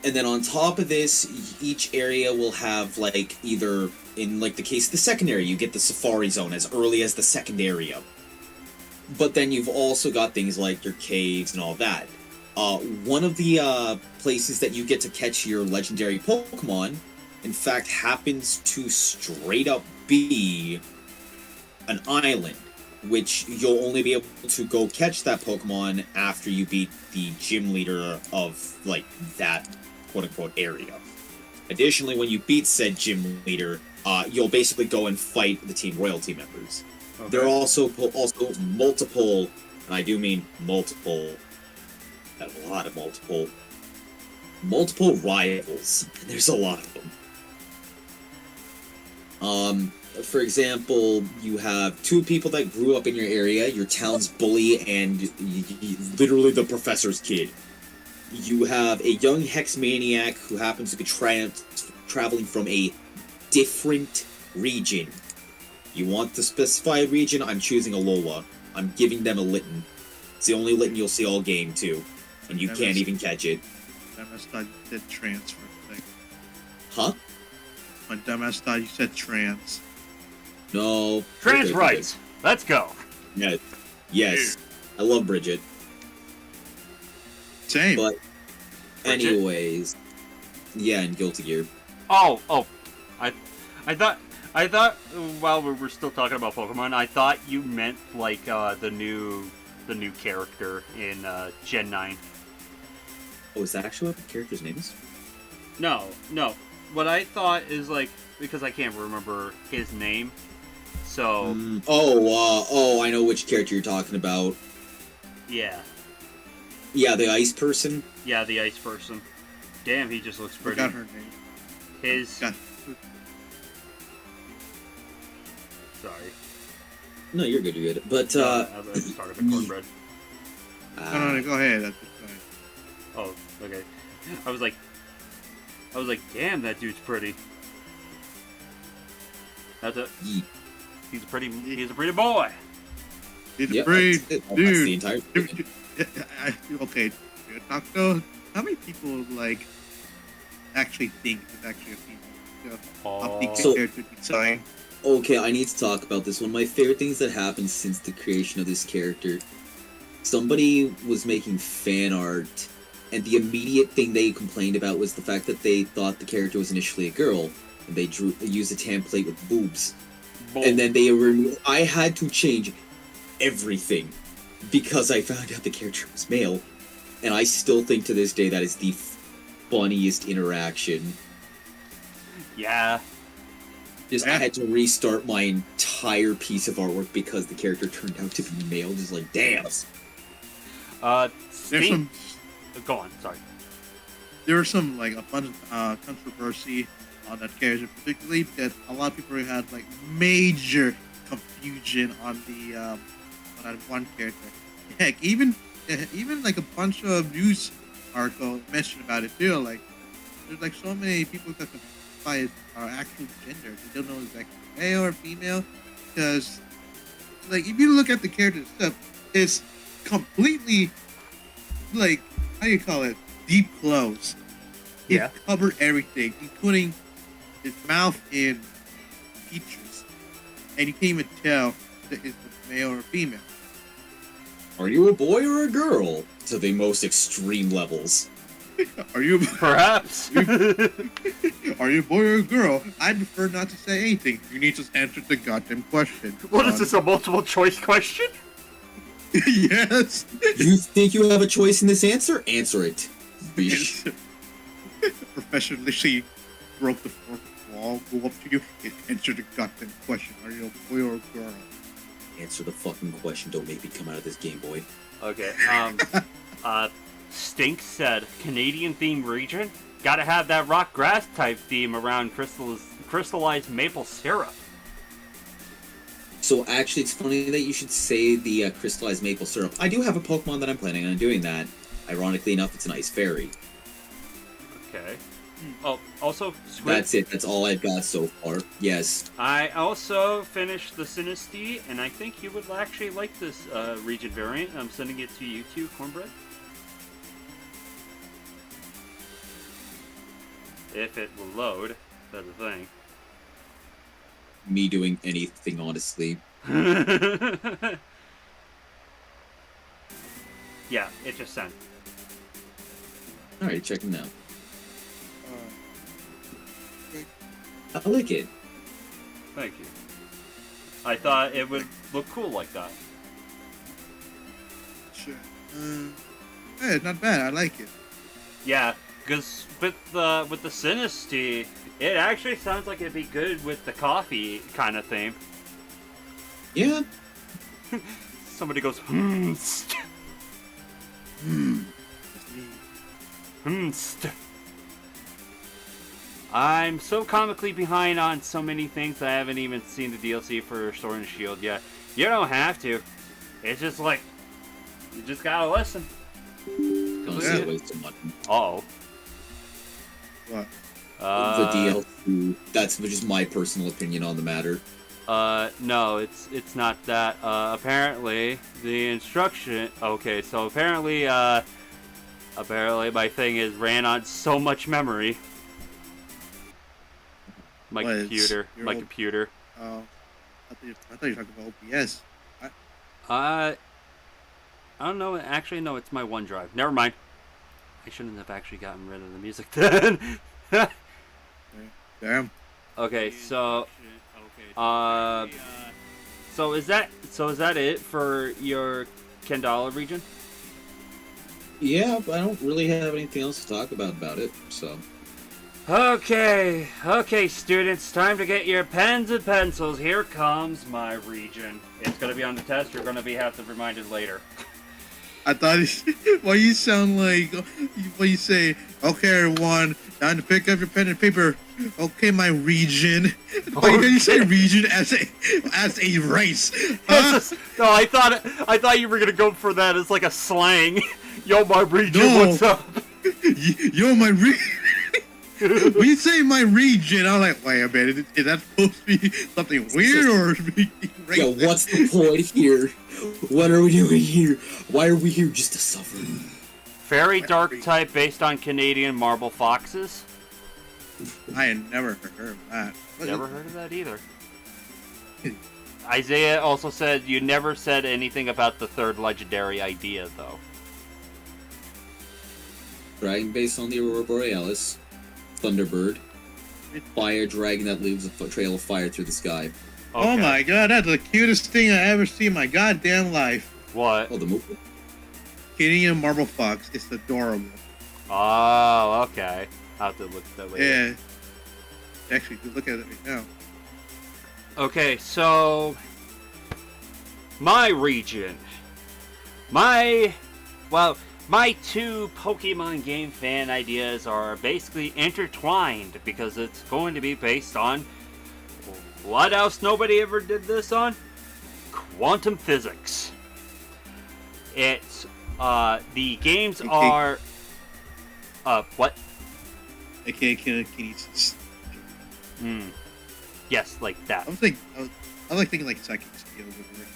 Speaker 3: And then on top of this, each area will have, like, either, in, like, the case of the second area, you get the Safari Zone as early as the second area. But then you've also got things like your caves and all that. One of the places that you get to catch your legendary Pokemon, in fact, happens to straight up be an island, which you'll only be able to go catch that Pokemon after you beat the gym leader of, like, that quote-unquote area. Additionally, when you beat said gym leader, you'll basically go and fight the Team Royalty members.
Speaker 1: Okay.
Speaker 3: There are also multiple, and I do mean multiple, a lot of multiple rivals. There's a lot of them. For example, you have 2 people that grew up in your area, your town's bully and literally the professor's kid. You have a young hex maniac who happens to be traveling from a different region. You want to specify a region? I'm choosing Alola. I'm giving them a Litten. It's the only Litten you'll see all game, too. And you can't even catch it.
Speaker 2: Dumbass thought you said trans for a second.
Speaker 3: Huh?
Speaker 2: My dumbass thought you said trans.
Speaker 3: No.
Speaker 1: Trans
Speaker 3: Okay,
Speaker 1: rights. Let's go.
Speaker 3: Yeah. Yes. I love Bridget.
Speaker 2: Same.
Speaker 3: But,
Speaker 1: Bridget?
Speaker 3: anyways. Yeah, and Guilty Gear.
Speaker 1: Oh. I thought while we were still talking about Pokemon, I thought you meant like the new character in Gen 9.
Speaker 3: Oh, is that actually what the character's name is?
Speaker 1: No. What I thought is like, because I can't remember his name, so
Speaker 3: I know which character you're talking about.
Speaker 1: yeah,
Speaker 3: the ice person.
Speaker 1: yeah, the ice person. Damn, he just looks pretty.
Speaker 2: Forgot her name.
Speaker 1: His
Speaker 2: God.
Speaker 1: sorry.
Speaker 3: No, you're good, But,
Speaker 1: I just started the cornbread.
Speaker 2: No, go ahead. That's just fine.
Speaker 1: Oh, okay. I was like, damn, that dude's pretty. That's a.
Speaker 3: Yeet.
Speaker 1: He's a pretty boy.
Speaker 2: It's
Speaker 3: Yep,
Speaker 2: pretty,
Speaker 3: that's the
Speaker 2: dude.
Speaker 3: entire thing.
Speaker 2: Okay, Taco. How many people like actually think it's actually a female? Of the
Speaker 3: So-
Speaker 2: character design.
Speaker 3: Okay, I need to talk about this. One of my favorite things that happened since the creation of this character. Somebody was making fan art, and the immediate thing they complained about was the fact that they thought the character was initially a girl, and they used a template with boobs. And then I had to change everything because I found out the character was male, and I still think to this day that is the funniest interaction.
Speaker 1: Yeah.
Speaker 3: I had to restart my entire piece of artwork because the character turned out to be male. Just like, damn.
Speaker 2: There's some.
Speaker 1: Go on. Sorry.
Speaker 2: there was some like abundant controversy on that character, particularly that a lot of people had like major confusion on the on that one character. Heck, even like a bunch of news articles mentioned about it too. Like there's like so many people that confused by our actual gender. They don't know if it's actually male or female because like if you look at the character itself, it's completely like how do you call it? Deep clothes. It
Speaker 1: Yeah.
Speaker 2: covered everything, including his mouth and features, and you can't even tell if it's male or female.
Speaker 3: Are you a boy or a girl? To the most extreme levels.
Speaker 2: Are you
Speaker 1: Perhaps.
Speaker 2: are you a boy or a girl? I prefer not to say anything. You need to answer the goddamn question.
Speaker 1: What is this, a multiple choice question?
Speaker 2: Yes.
Speaker 3: You think you have a choice in this answer? Answer it. Bish.
Speaker 2: Professor literally broke the fourth wall, go up to you, and answer the goddamn question. Are you a boy or a girl?
Speaker 3: Answer the fucking question. Don't make me come out of this Game Boy.
Speaker 1: Okay, Stink said, Canadian theme region? Gotta have that rock grass type theme around crystallized maple syrup.
Speaker 3: So actually, it's funny that you should say the crystallized maple syrup. I do have a Pokemon that I'm planning on doing that. Ironically enough, it's an ice fairy.
Speaker 1: Okay. Oh, also, Squid.
Speaker 3: That's it. That's all I've got so far. Yes.
Speaker 1: I also finished the Sinistea, and I think you would actually like this region variant. I'm sending it to you too, Cornbread. If it will load, that's the thing.
Speaker 3: Me doing anything, honestly.
Speaker 1: Yeah, it just sent.
Speaker 3: Alright, check them out.
Speaker 2: Uh,
Speaker 3: I like it.
Speaker 1: Thank you. I thought it would look cool like that.
Speaker 2: Sure. Hey, not bad. I like it.
Speaker 1: Yeah, because with the Sinistea, it actually sounds like it'd be good with the coffee kind of theme.
Speaker 3: Yeah.
Speaker 1: Somebody goes, I'm so comically behind on so many things I haven't even seen the DLC for Sword and Shield yet. You don't have to. It's just like, you just gotta listen.
Speaker 3: Don't
Speaker 2: Yeah.
Speaker 3: say waste of money.
Speaker 1: Uh-oh.
Speaker 2: What?
Speaker 3: The DLC. That's just my personal opinion on the matter.
Speaker 1: No, it's not that. Apparently, the instruction... Okay, so apparently my thing is ran on so much memory. My
Speaker 2: What,
Speaker 1: computer.
Speaker 2: your
Speaker 1: My
Speaker 2: old-
Speaker 1: computer.
Speaker 2: Oh, I thought you were talking about OBS.
Speaker 1: I don't know. Actually, no, it's my OneDrive. Never mind. I shouldn't have actually gotten rid of the music then.
Speaker 2: Damn.
Speaker 1: Okay, so so is that it for your Kendala region?
Speaker 3: Yeah, but I don't really have anything else to talk about it, so...
Speaker 1: Okay, students, time to get your pens and pencils. Here comes my region. It's gonna be on the test. You're gonna have to remind it later.
Speaker 2: I thought why you sound like when you say, "Okay, everyone, time to pick up your pen and paper." Okay, my region. Why did you say region as a race? Huh?
Speaker 1: No, I thought you were gonna go for that as like a slang. Yo, my region,
Speaker 2: No.
Speaker 1: what's up?
Speaker 2: Yo, my region. When you say my region, I'm like, wait a minute, is that supposed to be something weird or be racist?
Speaker 3: Yo, what's the point here? What are we doing here? Why are we here just to suffer?
Speaker 1: Fairy dark type based on Canadian marble foxes.
Speaker 2: I had never heard of that. What
Speaker 1: Never
Speaker 2: is-
Speaker 1: heard of that either. Isaiah also said you never said anything about the third legendary idea, though.
Speaker 3: Dragon based on the Aurora Borealis. Thunderbird. Fire dragon that leaves a trail of fire through the sky.
Speaker 2: Oh
Speaker 1: Okay.
Speaker 2: my god, that's the cutest thing I ever seen in my goddamn life.
Speaker 1: What?
Speaker 3: Oh, the movie.
Speaker 2: Canadian marble fox. It's adorable.
Speaker 1: Oh, okay. I'll have to look at that later.
Speaker 2: Yeah. Actually, just look at it right now.
Speaker 1: Okay, so my region. Well, My two Pokemon game fan ideas are basically intertwined because it's going to be based on what else nobody ever did this on? Quantum physics. It's the games
Speaker 2: Okay.
Speaker 1: are what?
Speaker 2: AKA kinesis.
Speaker 1: Yes, like that.
Speaker 2: I was like thinking like psychic skills would work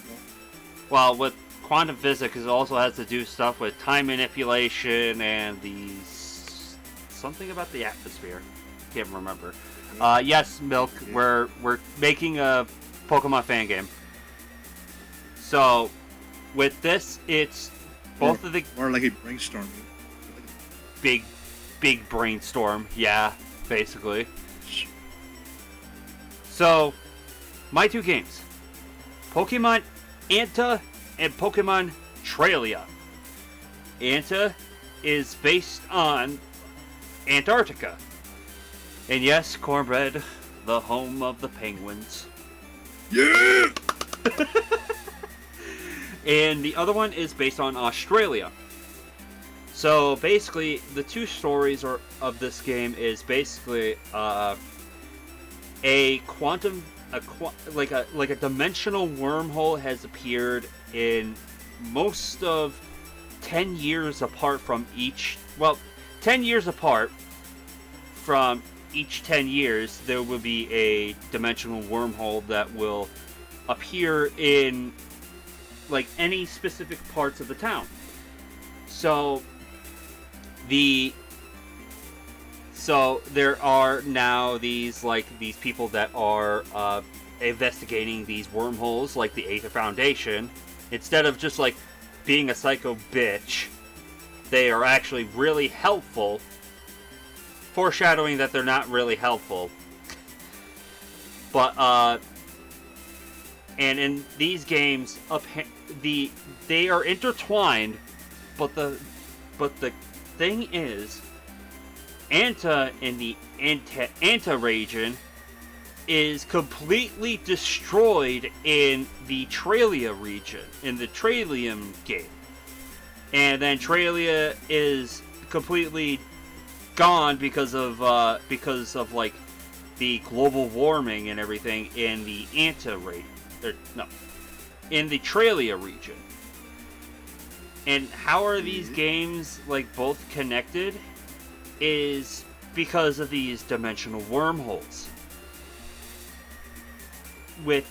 Speaker 2: well.
Speaker 1: Well, with quantum physics, it also has to do stuff with time manipulation and something about the atmosphere. Can't remember. Yes, Milk. We're making a Pokemon fan game. So, with this, it's both of the
Speaker 2: More like a brainstorming.
Speaker 1: big brainstorm. Yeah, basically. So, my two games, Pokemon Anta and Pokemon Tralia. Anta is based on Antarctica. And yes, Cornbread, the home of the penguins.
Speaker 2: Yeah.
Speaker 1: And the other one is based on Australia. So basically, the two stories of this game is basically a dimensional wormhole has appeared in most of 10 years apart from each. Well, 10 years apart from each 10 years, there will be a dimensional wormhole that will appear in like any specific parts of the town. So there are now these people that are investigating these wormholes, like the Aether Foundation. Instead of just like being a psycho bitch, they are actually really helpful. Foreshadowing that they're not really helpful. But and in these games, they are intertwined, but the thing is, Anta in the Anta region is completely destroyed in the Tralia region, in the Tralium game. And then Tralia is completely gone because of like the global warming and everything in the in the Tralia region. And how are these games like both connected? Is because of these dimensional wormholes. With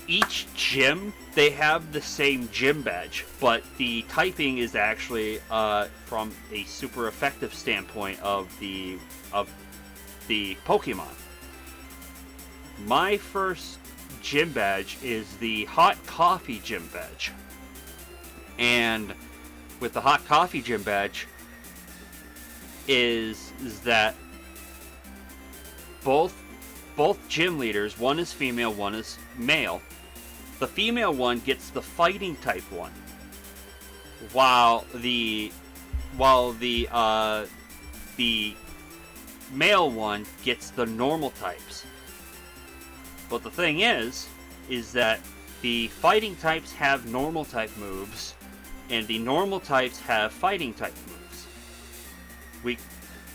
Speaker 1: each gym, they have the same gym badge, but the typing is actually from a super effective standpoint of the Pokemon. My first gym badge is the hot coffee gym badge, and with the hot coffee gym badge is that both gym leaders, one is female, one is male. The female one gets the fighting type one, while the male one gets the normal types. But the thing is that the fighting types have normal type moves, and the normal types have fighting type moves.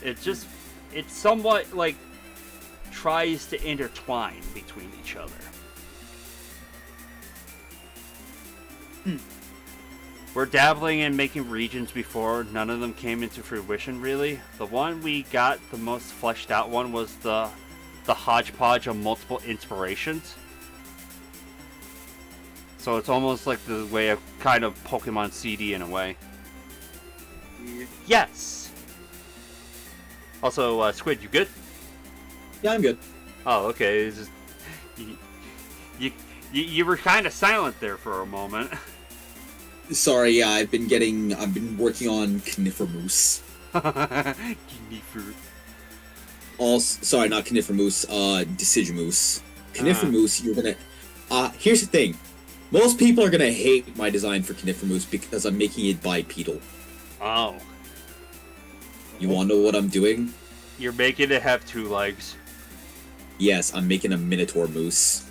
Speaker 1: It somewhat like tries to intertwine between each other. We're dabbling in making regions before. None of them came into fruition, really. The one we got the most fleshed out one was the hodgepodge of multiple inspirations. So it's almost like the way of kind of Pokemon CD in a way.
Speaker 2: Yeah.
Speaker 1: Yes! Also, Squid, you good?
Speaker 3: Yeah, I'm good.
Speaker 1: Oh, okay. It's just, you were kind of silent there for a moment.
Speaker 3: Sorry, yeah, I've been working on Conifermoose. Sorry, not Conifermoose, Decidumoose. Conifermoose, you're gonna... here's the thing. Most people are gonna hate my design for Conifermoose because I'm making it bipedal.
Speaker 1: Oh.
Speaker 3: You wanna know what I'm doing?
Speaker 1: You're making it have two legs.
Speaker 3: Yes, I'm making a Minotaur Moose.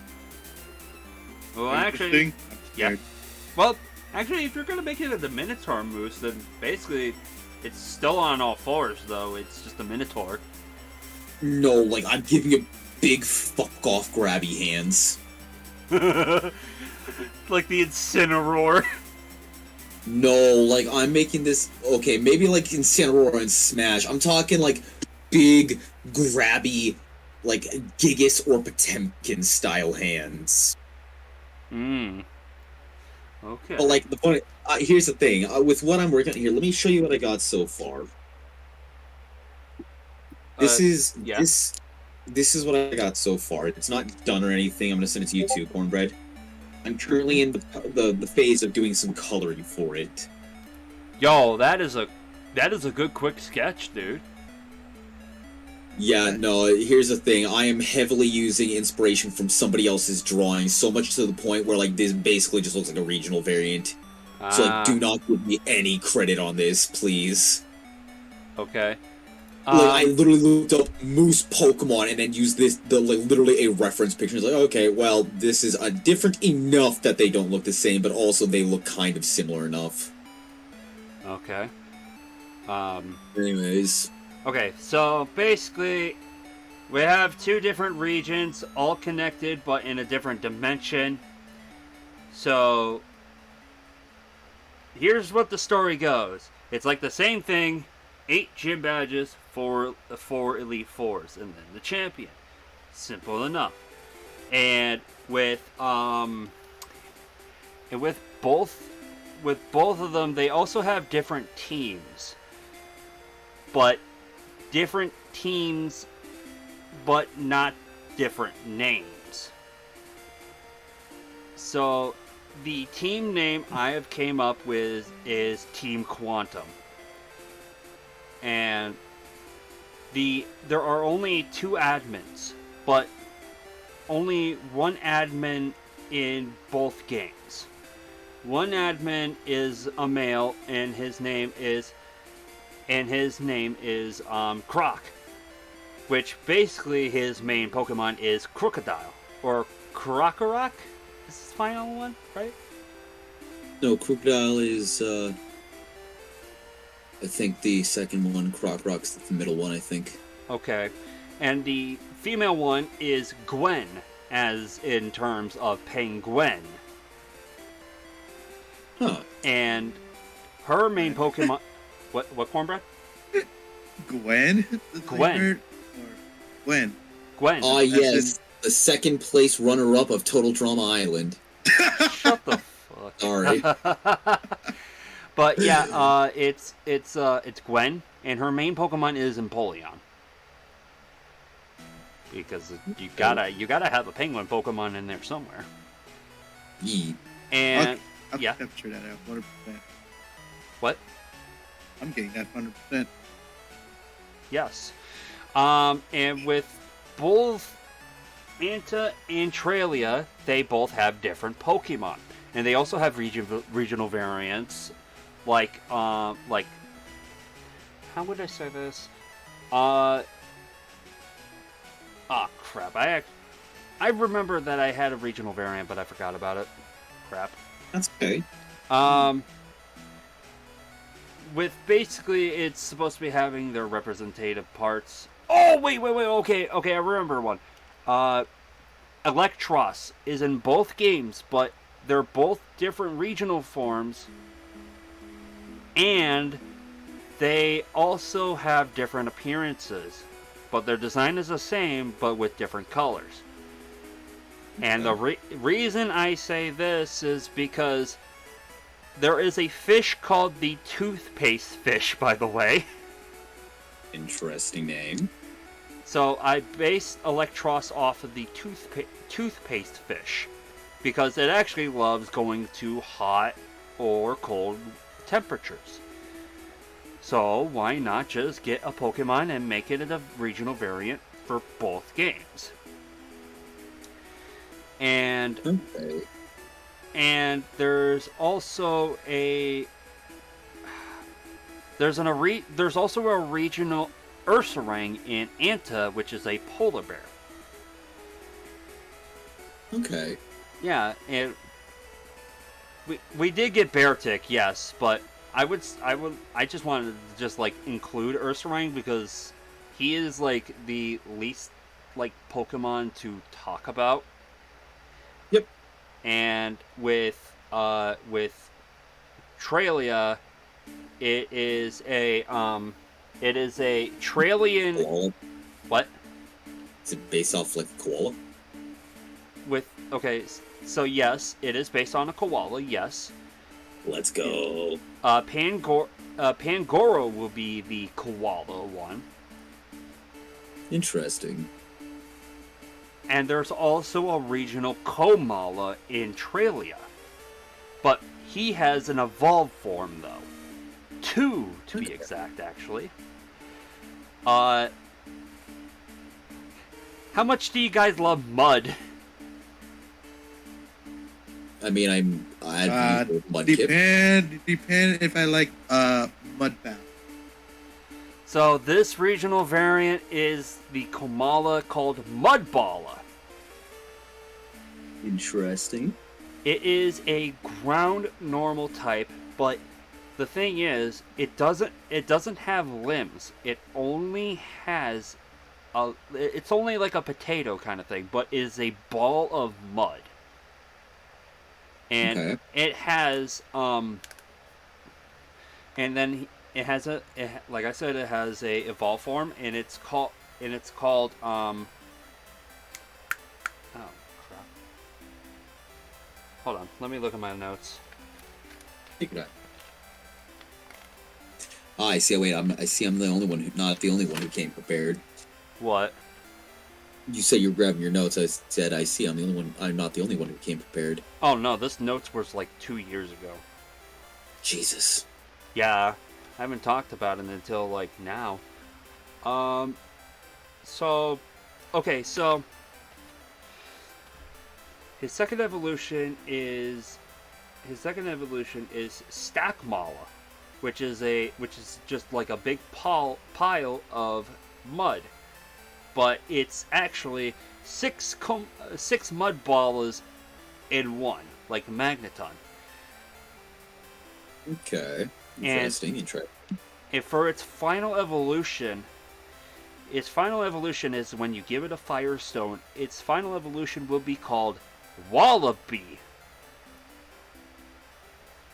Speaker 1: Well, actually...
Speaker 2: Interesting. I'm
Speaker 1: Yeah.
Speaker 2: scared.
Speaker 1: Well, Actually, if you're gonna make it a Minotaur moose, then basically it's still on all fours, though. It's just a Minotaur.
Speaker 3: No, like, I'm giving it big fuck off grabby hands.
Speaker 1: Like the Incineroar.
Speaker 3: No, like, I'm making this... Okay, maybe like Incineroar and Smash. I'm talking, like, big, grabby, like, Gigas or Potemkin-style hands.
Speaker 1: Okay.
Speaker 3: But, like, the point... here's the thing. With what I'm working on here, let me show you what I got so far. This is...
Speaker 1: yeah.
Speaker 3: This is what I got so far. It's not done or anything. I'm gonna send it to you too, Cornbread. I'm currently in the phase of doing some coloring for it.
Speaker 1: Yo, that is a good quick sketch, dude.
Speaker 3: Yeah, no, here's the thing. I am heavily using inspiration from somebody else's drawing, so much to the point where, like, this basically just looks like a regional variant. So, like, do not give me any credit on this, please.
Speaker 1: Okay.
Speaker 3: Like, I literally looked up Moose Pokemon and then used literally a reference picture. It's like, okay, well, this is different enough that they don't look the same, but also they look kind of similar enough.
Speaker 1: Okay.
Speaker 3: Anyways.
Speaker 1: Okay, so basically, we have two different regions, all connected, but in a different dimension. So, here's what the story goes. It's like the same thing, 8 gym badges, 4 Elite Fours, and then the champion. Simple enough. And with both of them, they also have different teams. But different teams, but not different names. So the team name I have came up with is Team Quantum. And there are only 2 admins, but only one admin in both games. One admin is a male, and his name is Croc, which basically his main Pokemon is Crocodile, or Krokorok is his final one, right?
Speaker 3: No, Crocodile is, I think the second one. Krokorok's the middle one, I think.
Speaker 1: Okay. And the female one is Gwen, as in terms of Penguin.
Speaker 3: Huh.
Speaker 1: And her main Pokemon... What Cornbread?
Speaker 2: Gwen?
Speaker 1: Gwen.
Speaker 2: Gwen.
Speaker 1: Gwen.
Speaker 3: Ah, yes. The second place runner-up of Total Drama Island.
Speaker 1: Shut the fuck.
Speaker 3: Sorry.
Speaker 1: But yeah, it's Gwen, and her main Pokemon is Empoleon. Because you gotta have a penguin Pokemon in there somewhere.
Speaker 3: Yeet.
Speaker 1: And
Speaker 2: I'll
Speaker 1: yeah.
Speaker 2: capture that out 100%.
Speaker 1: What?
Speaker 2: I'm getting that 100%.
Speaker 1: Yes. And with both Anta and Tralia, they both have different Pokemon. And they also have regional variants. Like, how would I say this? Crap. I remember that I had a regional variant, but I forgot about it. Crap.
Speaker 3: That's okay.
Speaker 1: With basically, it's supposed to be having their representative parts. Oh, wait. Okay, I remember one. Electros is in both games, but they're both different regional forms. And they also have different appearances. But their design is the same, but with different colors. And the reason I say this is because there is a fish called the toothpaste fish, by the way.
Speaker 3: Interesting name.
Speaker 1: So I based Electros off of the toothpaste fish. Because it actually loves going to hot or cold temperatures. So why not just get a Pokemon and make it a regional variant for both games? And
Speaker 3: Okay.
Speaker 1: and there's also there's also a regional Ursaring in Anta, which is a polar bear.
Speaker 3: Okay.
Speaker 1: Yeah, we did get Beartic, yes, but I just wanted to just like include Ursaring because he is like the least like Pokemon to talk about.
Speaker 3: Yep.
Speaker 1: And with Tralia, it is a Tralian.
Speaker 3: Koala.
Speaker 1: What?
Speaker 3: Is it based off like a koala?
Speaker 1: With okay, so yes, it is based on a koala. Yes.
Speaker 3: Let's go.
Speaker 1: Pangoro will be the koala one.
Speaker 3: Interesting.
Speaker 1: And there's also a regional Komala in Tralia. But he has an evolved form, though. Two, to be exact, actually. How much do you guys love Mud?
Speaker 3: I mean, I'd be Mudkip.
Speaker 2: Depend if I like mud bath.
Speaker 1: So this regional variant is the Komala called Mudballa.
Speaker 3: Interesting.
Speaker 1: It is a ground normal type, but the thing is, it doesn't have limbs. It only has it's only like a potato kind of thing, but is a ball of mud. And
Speaker 3: Okay.
Speaker 1: it has and then like I said, it has a evolve form, and it's called oh crap. Hold on, let me look at my notes.
Speaker 3: Take it out. Ah, I see. Wait, I see. I'm the only one not the only one who came prepared.
Speaker 1: What?
Speaker 3: You said you're grabbing your notes. I said, I see. I'm the only one. I'm not the only one who came prepared.
Speaker 1: Oh no, this notes was like 2 years ago.
Speaker 3: Jesus.
Speaker 1: Yeah, I haven't talked about it until like now. So his second evolution is Stackmala, which is just like a big pile of mud, but it's actually six mud balls in one, like a magneton.
Speaker 3: Okay. Interesting. Interesting.
Speaker 1: And for its final evolution is when you give it a Firestone. Its final evolution will be called Wallaby.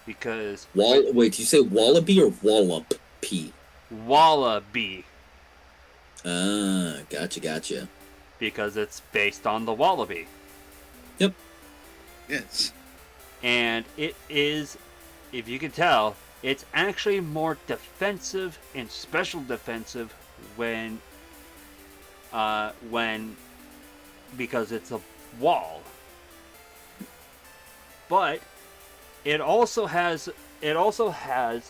Speaker 1: Because
Speaker 3: Wait, you say Wallaby or Wallop? P.
Speaker 1: Wallaby.
Speaker 3: Ah, gotcha.
Speaker 1: Because it's based on the Wallaby.
Speaker 3: Yep.
Speaker 2: Yes.
Speaker 1: And it is, if you can tell, it's actually more defensive and special defensive because it's a wall. But it also has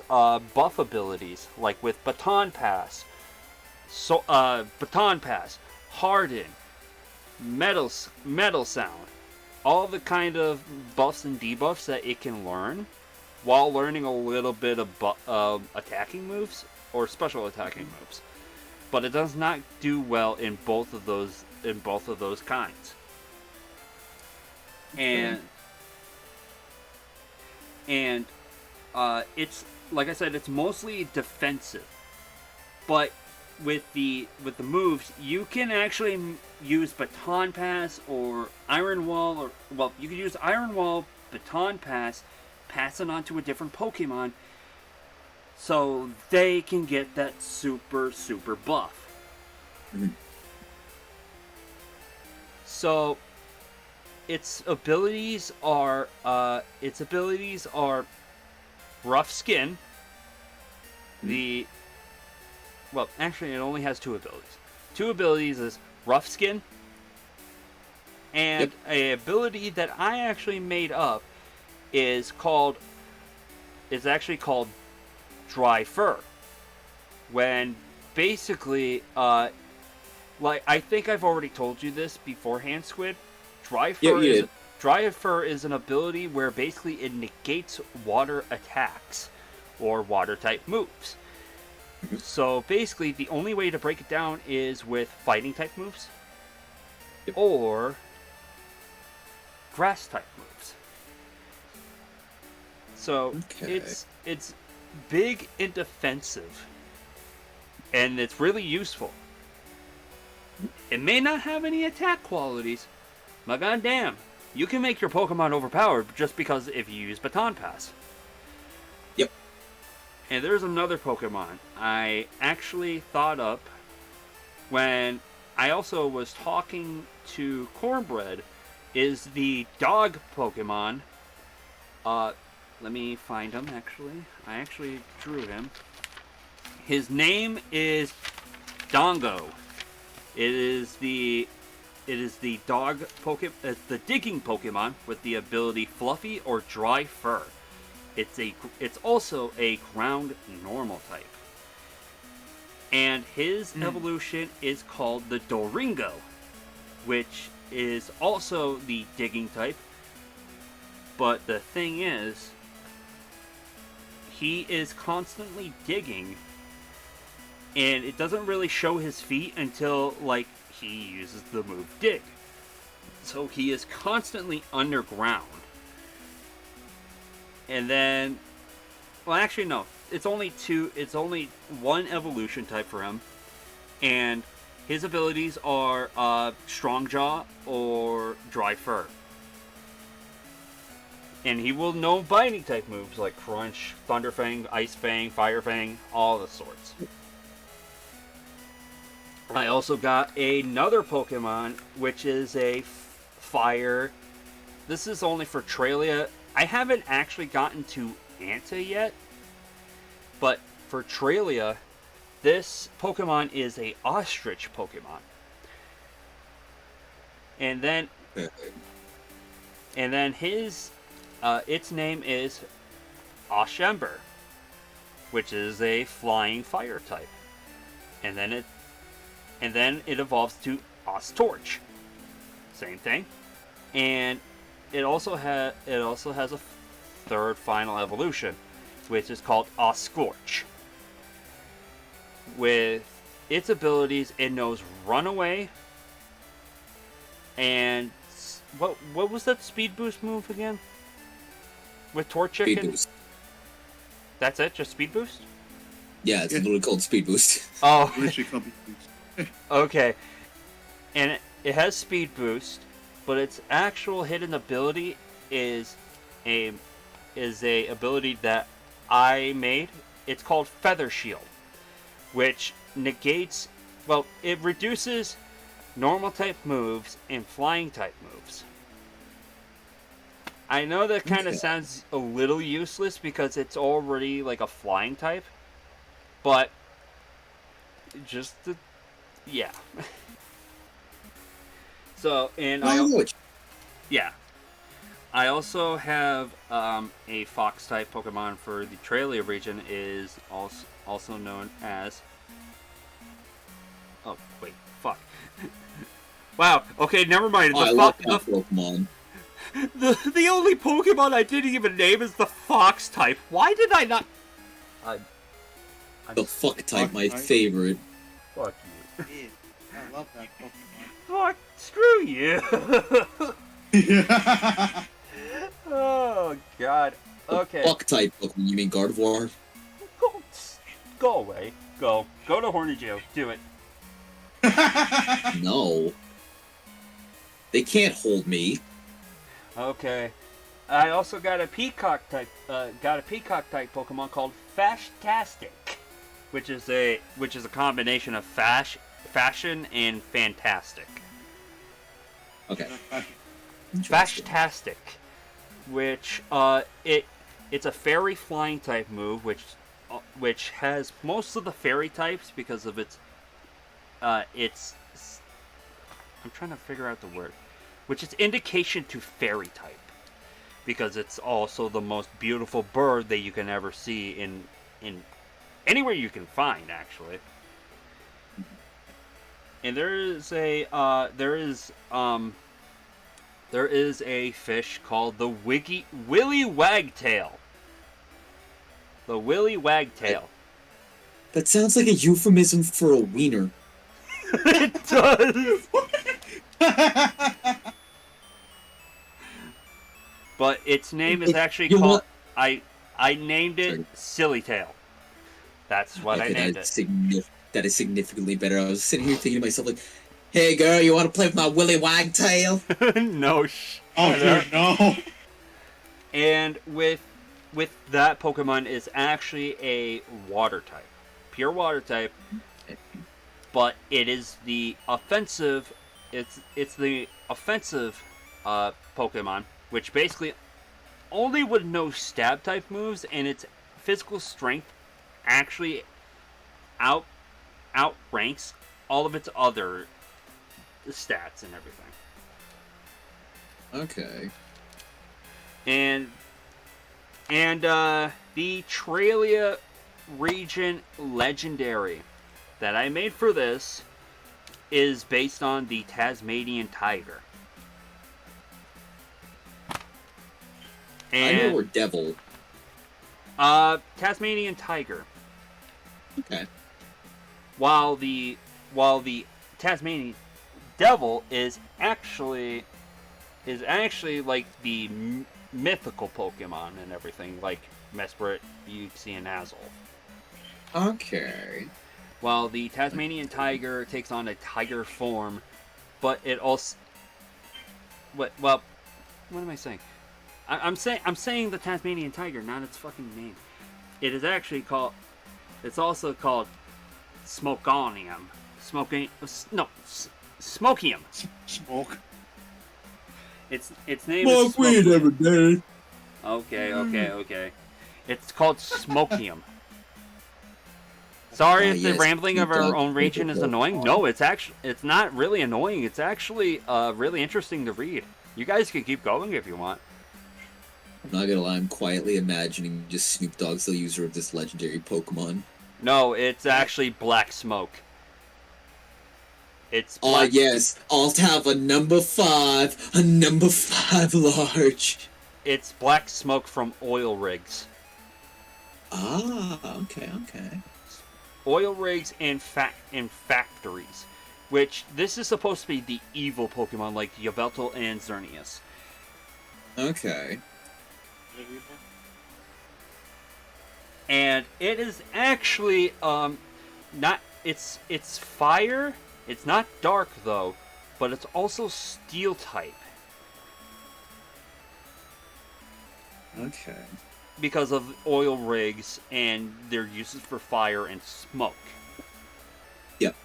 Speaker 1: buff abilities, like with Baton Pass, Harden, Metal Sound, all the kind of buffs and debuffs that it can learn, while learning a little bit of attacking moves or special attacking moves. But it does not do well in both of those kinds. And it's, like I said, it's mostly defensive. But with the moves, you can actually use Baton Pass or Iron Wall, you can use Iron Wall, Baton Pass it on to a different Pokemon, so they can get that super buff.
Speaker 3: Mm-hmm.
Speaker 1: So its abilities are Rough Skin. Actually, it only has two abilities. Two abilities is Rough Skin, and a ability that I actually made up is actually called Dry Fur. When basically, like, I think I've already told you this beforehand, Squid. Dry Fur is an ability where basically it negates water attacks or water type moves. So basically, the only way to break it down is with fighting type moves or grass type moves. So
Speaker 3: Okay.
Speaker 1: it's big and defensive, and it's really useful. It may not have any attack qualities, but goddamn, you can make your Pokemon overpowered just because if you use Baton Pass.
Speaker 3: Yep.
Speaker 1: And there's another Pokemon I actually thought up when I also was talking to Cornbread, is the dog Pokemon. Let me find him, actually. I actually drew him. His name is Dongo. It is the dog Pokemon. It's the digging Pokemon with the ability Fluffy or Dry Fur. It's also a ground normal type. And his evolution is called the Doringo, which is also the digging type. But the thing is, he is constantly digging, and it doesn't really show his feet until, like, he uses the move Dig. So he is constantly underground. And then, well, actually, no. It's only one evolution type for him. And his abilities are Strong Jaw or Dry Fur. And he will know biting type moves like Crunch, Thunder Fang, Ice Fang, Fire Fang, all the sorts. I also got another Pokemon, which is a fire. This is only for Tralia. I haven't actually gotten to Anta yet, but for Tralia, this Pokemon is a ostrich Pokemon. And then his its name is Oshember, which is a flying fire type. And then it evolves to Ostorch. Same thing. And it also has a third final evolution, which is called Oscorch. With its abilities, it knows Runaway. And what was that speed boost move again? With Torchic?
Speaker 3: Speed boost.
Speaker 1: That's it? Just speed boost?
Speaker 3: Yeah, it's literally called speed boost.
Speaker 1: Oh,
Speaker 2: Literally called Boost.
Speaker 1: okay. And it has speed boost, but its actual hidden ability is a ability that I made. It's called Feather Shield, which negates, well, it reduces normal type moves and flying type moves. I know that kind of sounds a little useless because it's already like a flying type, but yeah. So, and yeah. I also have a fox type Pokemon for the Tralia region, is also known as. Oh wait, fuck. Wow. Okay, never mind.
Speaker 3: I love that Pokemon.
Speaker 1: The only Pokemon I didn't even name is the fox type. Why did I not?
Speaker 3: The fuck type, my
Speaker 2: type?
Speaker 3: favorite.
Speaker 1: Fuck you.
Speaker 2: Yeah, I love that Pokemon.
Speaker 1: Fuck. Screw you. Oh god. Okay.
Speaker 3: Fuck type Pokemon, you mean Gardevoir?
Speaker 1: Go away. Go to Horny Jail. Do it.
Speaker 3: No. They can't hold me.
Speaker 1: Okay. I also got a peacock type Pokemon called Fashtastic, which is a combination of fashion and fantastic.
Speaker 3: Okay.
Speaker 1: Fashtastic, which it's a fairy flying type move, which has most of the fairy types because of its I'm trying to figure out the word, which is indication to fairy type, because it's also the most beautiful bird that you can ever see in anywhere you can find, actually. And there is a fish called the Willy Wagtail. The Willy Wagtail.
Speaker 3: That sounds like a euphemism for a wiener.
Speaker 1: It does. But its name is actually called. I named it Silly Tail. That's what I named it.
Speaker 3: That is significantly better. I was sitting here thinking to myself, like, hey girl, you want to play with my Willy Wagtail?
Speaker 1: No
Speaker 2: Oh, dude, no.
Speaker 1: And with that Pokemon is actually a water type. Pure water type. But it is the offensive it's the offensive Pokemon, which basically only would know stab type moves, and its physical strength actually outranks all of its other stats and everything.
Speaker 3: Okay.
Speaker 1: And the Tralia region legendary that I made for this is based on the Tasmanian tiger. And
Speaker 3: I know we're devil.
Speaker 1: Tasmanian tiger.
Speaker 3: Okay.
Speaker 1: While the Tasmanian devil is actually like the mythical Pokemon and everything, like Mesprit, Uxie, and Azul.
Speaker 3: Okay.
Speaker 1: While the Tasmanian tiger takes on a tiger form, but it also what am I saying? I'm saying the Tasmanian tiger, not its fucking name. It is actually called. It's also called Smokonium. Smokium.
Speaker 2: Smoke.
Speaker 1: Its name
Speaker 3: Smoke
Speaker 1: is
Speaker 3: weed every day.
Speaker 1: Okay. It's called Smokium. Sorry if the
Speaker 3: Yes,
Speaker 1: rambling of our
Speaker 3: dog.
Speaker 1: own region is annoying. No, it's not really annoying. It's actually really interesting to read. You guys can keep going if you want.
Speaker 3: I'm not gonna lie, I'm quietly imagining just Snoop Dogg's the user of this legendary Pokemon.
Speaker 1: No, it's actually Black Smoke. It's
Speaker 3: Oh
Speaker 1: black.
Speaker 3: yes, I'll have a number 5 large.
Speaker 1: It's Black Smoke from oil rigs.
Speaker 3: Ah, okay.
Speaker 1: Oil rigs and factories, which this is supposed to be the evil Pokemon like Yveltal and Xerneas.
Speaker 3: Okay.
Speaker 1: And it is actually not it's fire. It's not dark though, but it's also steel type
Speaker 3: Okay.
Speaker 1: because of oil rigs and their uses for fire and smoke.
Speaker 3: Yep.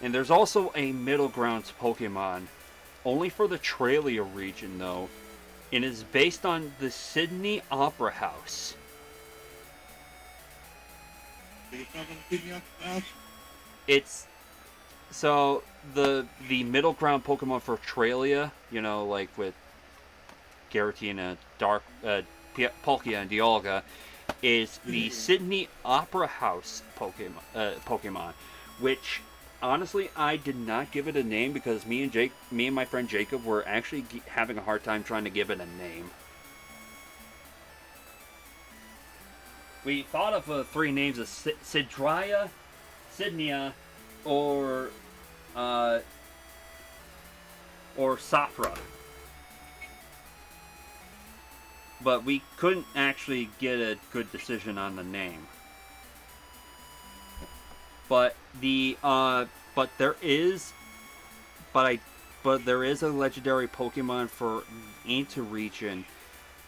Speaker 1: And there's also a middle ground Pokemon, only for the Tralia region though, and is based on the Sydney Opera House. It's so the middle ground Pokemon for Tralia, you know, like with Giratina, Palkia, and Dialga, is the Sydney Opera House Pokemon, which honestly I did not give it a name because me and my friend Jacob were actually having a hard time trying to give it a name. We thought of 3 names of Sidria, Sydnia, or Safra. But we couldn't actually get a good decision on the name. But there is a legendary Pokemon for Anta region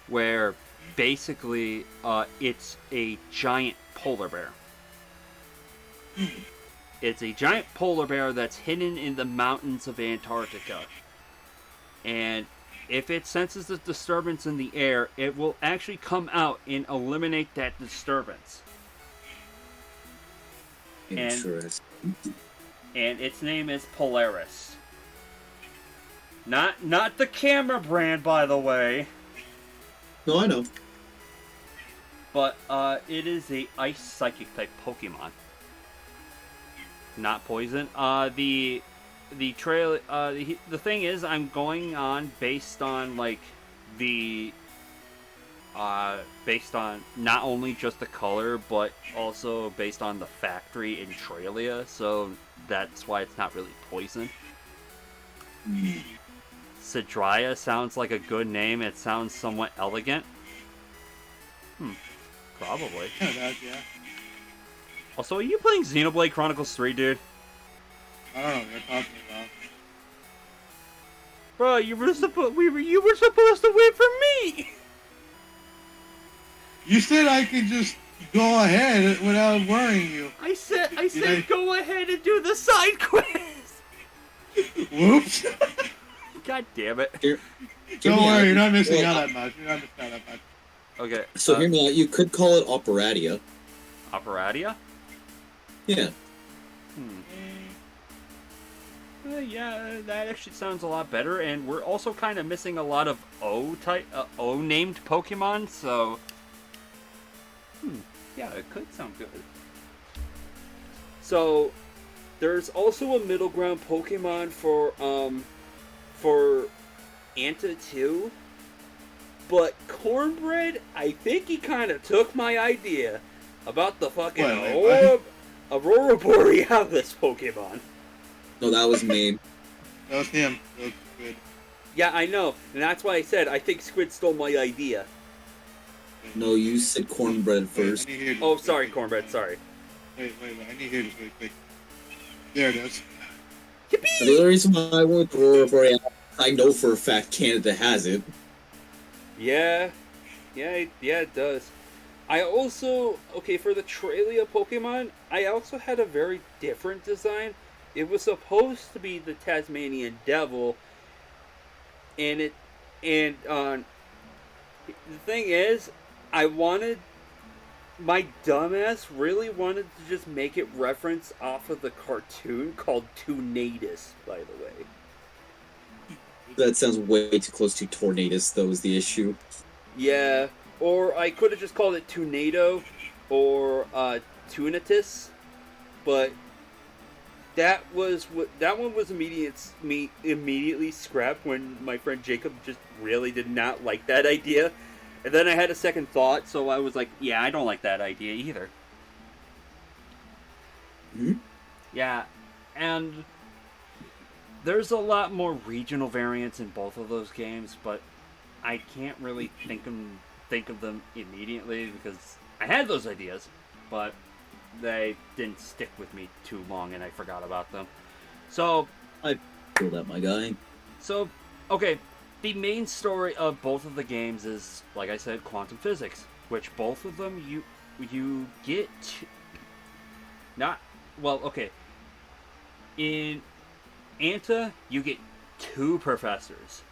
Speaker 1: where basically it's a giant polar bear. It's a giant polar bear that's hidden in the mountains of Antarctica. And if it senses a disturbance in the air, it will actually come out and eliminate that disturbance.
Speaker 3: Interesting.
Speaker 1: And its name is Polaris. Not the camera brand, by the way.
Speaker 3: No, I know.
Speaker 1: But it is a ice psychic type Pokemon. Not poison. The thing is, I'm going on based on like based on not only just the color, but also based on the factory in Tralia. So that's why it's not really poison. Sidria sounds like a good name. It sounds somewhat elegant. Probably.
Speaker 2: Yeah.
Speaker 1: Also, are you playing Xenoblade Chronicles 3, dude?
Speaker 2: I don't know what you're talking about.
Speaker 1: Bro, you were supposed to wait for me.
Speaker 2: You said I could just go ahead without worrying you.
Speaker 1: I said
Speaker 2: I-
Speaker 1: go ahead and do the side quest.
Speaker 2: Whoops.
Speaker 1: God damn it.
Speaker 3: Here,
Speaker 2: Don't
Speaker 3: me out.
Speaker 2: worry, you're not missing
Speaker 3: Well,
Speaker 2: out that much. You're not missing out that much.
Speaker 1: Okay.
Speaker 3: So hear me out. You could call it Operatia.
Speaker 1: Operatia?
Speaker 3: Yeah.
Speaker 1: Yeah, that actually sounds a lot better, and we're also kind of missing a lot of O named Pokemon, so yeah, it could sound good. So there's also a middle ground Pokemon for Anta 2, but Cornbread, I think he kind of took my idea about the fucking
Speaker 2: Wait,
Speaker 1: Aurora Borealis Pokemon.
Speaker 3: No, that was me.
Speaker 2: That was him. That was good.
Speaker 1: Yeah, I know, and that's why I said I think Squid stole my idea.
Speaker 3: No, you said Cornbread
Speaker 2: Wait,
Speaker 3: first.
Speaker 2: I need to hear this
Speaker 1: Oh,
Speaker 2: really
Speaker 1: sorry,
Speaker 2: quick.
Speaker 1: Cornbread, sorry.
Speaker 2: Wait. I need to hear this really quick. There it is.
Speaker 3: The only reason why I went with Aurora Borealis, I know for a fact Canada has it.
Speaker 1: Yeah, it does. I also, okay, for the Tralia Pokemon, I also had a very different design. It was supposed to be the Tasmanian Devil, and the thing is, my dumbass really wanted to just make it reference off of the cartoon called Tunatus, by the way.
Speaker 3: That sounds way too close to Tornadus, though, is the issue.
Speaker 1: Yeah, or I could have just called it Tunado or Tunatus, but that one was immediately scrapped when my friend Jacob just really did not like that idea. And then I had a second thought, so I was like, yeah, I don't like that idea either.
Speaker 3: Hmm?
Speaker 1: Yeah, and there's a lot more regional variants in both of those games, but I can't really think of them immediately because I had those ideas, but they didn't stick with me too long and I forgot about them. So,
Speaker 3: I feel that, my guy.
Speaker 1: Okay, the main story of both of the games is, like I said, quantum physics, which both of them you get not well. Okay, in Anta you get 2 professors.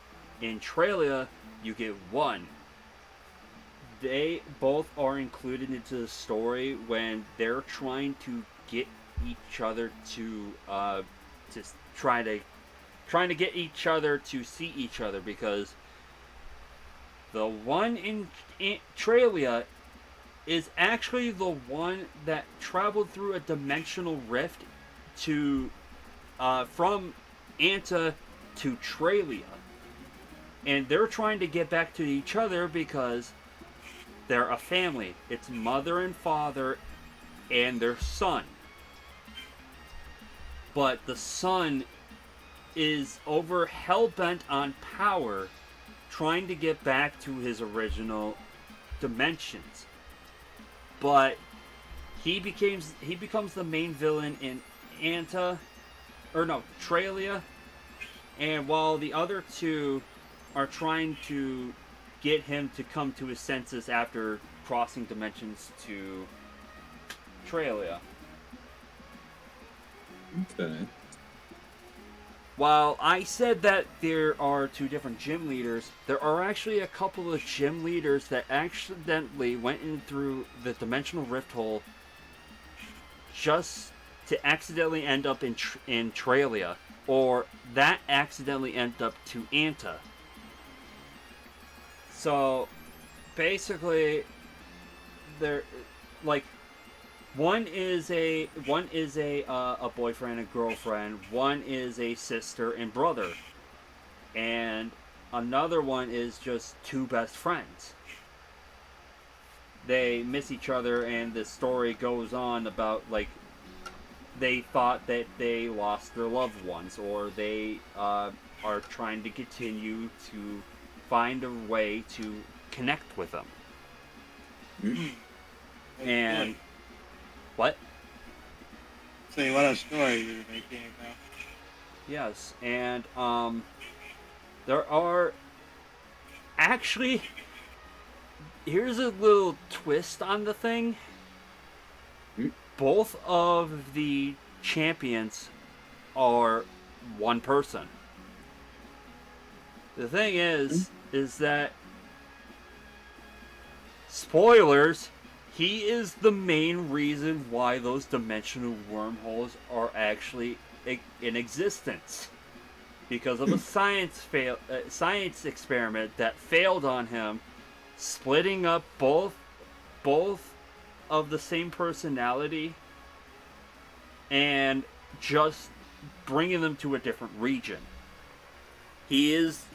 Speaker 1: In Tralia you get 1. They both are included into the story when they're trying to get each other to just trying to get each other to see each other, because the one in Tralia is actually the one that traveled through a dimensional rift to from Anta to Tralia, and they're trying to get back to each other because they're a family. It's mother and father and their son. But the son is over hell-bent on power, trying to get back to his original dimensions. But he becomes the main villain in Tralia, and while the other 2 are trying to get him to come to his senses after crossing dimensions to Tralia.
Speaker 3: Okay.
Speaker 1: While I said that there are 2 different gym leaders, there are actually a couple of gym leaders that accidentally went in through the dimensional rift hole just to accidentally end up in Tralia, or that accidentally ended up to Anta. So basically, they're like, one is a boyfriend and girlfriend, one is a sister and brother, and another one is just 2 best friends. They miss each other, and the story goes on about, like, they thought that they lost their loved ones, or they are trying to continue to find a way to connect with them. And what?
Speaker 6: Say what a story you're making now.
Speaker 1: Yes, and there are actually, here's a little twist on the thing. Both of the champions are one person. The thing is that, spoilers, he is the main reason why those dimensional wormholes are actually in existence. Because of a science experiment that failed on him, splitting up both of the same personality and just bringing them to a different region. He is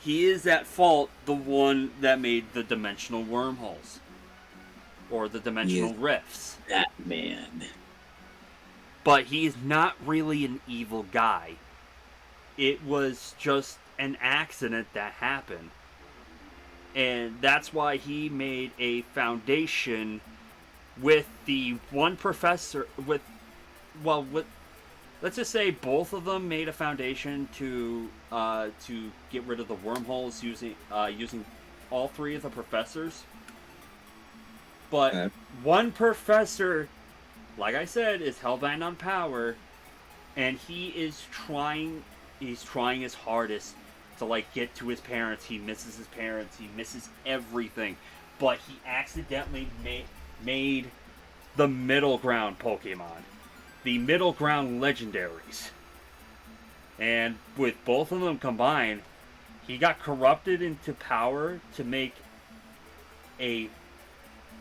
Speaker 1: at fault, the one that made the dimensional wormholes or the dimensional rifts.
Speaker 3: That man.
Speaker 1: But he's not really an evil guy. It was just an accident that happened. And that's why he made a foundation with the one professor, let's just say both of them made a foundation to get rid of the wormholes using all three of the professors. But one professor, like I said, is hellbound on power, and he's trying his hardest to get to his parents. He misses his parents. He misses everything, but he accidentally made the middle ground Pokemon, the middle ground legendaries, and with both of them combined, he got corrupted into power to make a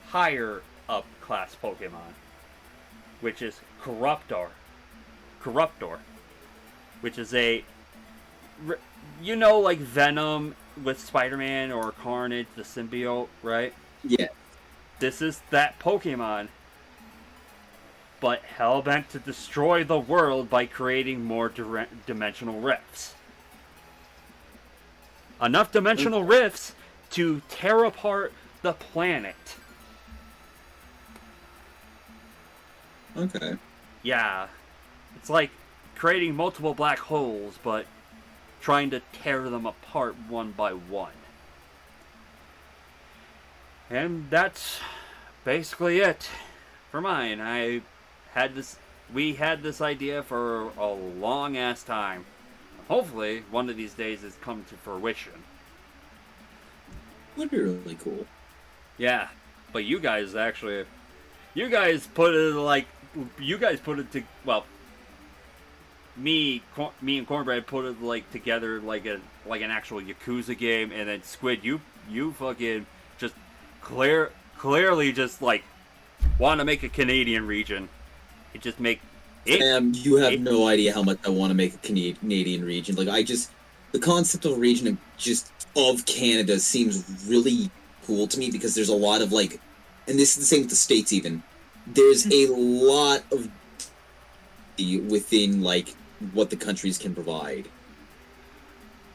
Speaker 1: higher up class Pokemon, which is Corruptor, which is like Venom with Spider-Man or Carnage, the symbiote, right?
Speaker 3: Yeah.
Speaker 1: This is that Pokemon, but hellbent to destroy the world by creating more dimensional rifts. Enough dimensional rifts to tear apart the planet.
Speaker 3: Okay.
Speaker 1: Yeah. It's like creating multiple black holes, but trying to tear them apart one by one. And that's basically it for mine. We had this idea for a long ass time. Hopefully, one of these days it's come to fruition.
Speaker 3: Would be really cool.
Speaker 1: Yeah, but you guys put it to, well, me and Cornbread put it together like an actual Yakuza game, and then Squid, you fucking just clearly just want to make a Canadian region. It just make it.
Speaker 3: You have no idea how much I want to make a Canadian region. The concept of a region of Canada seems really cool to me because there's a lot of and this is the same with the States even. There's a lot of within what the countries can provide.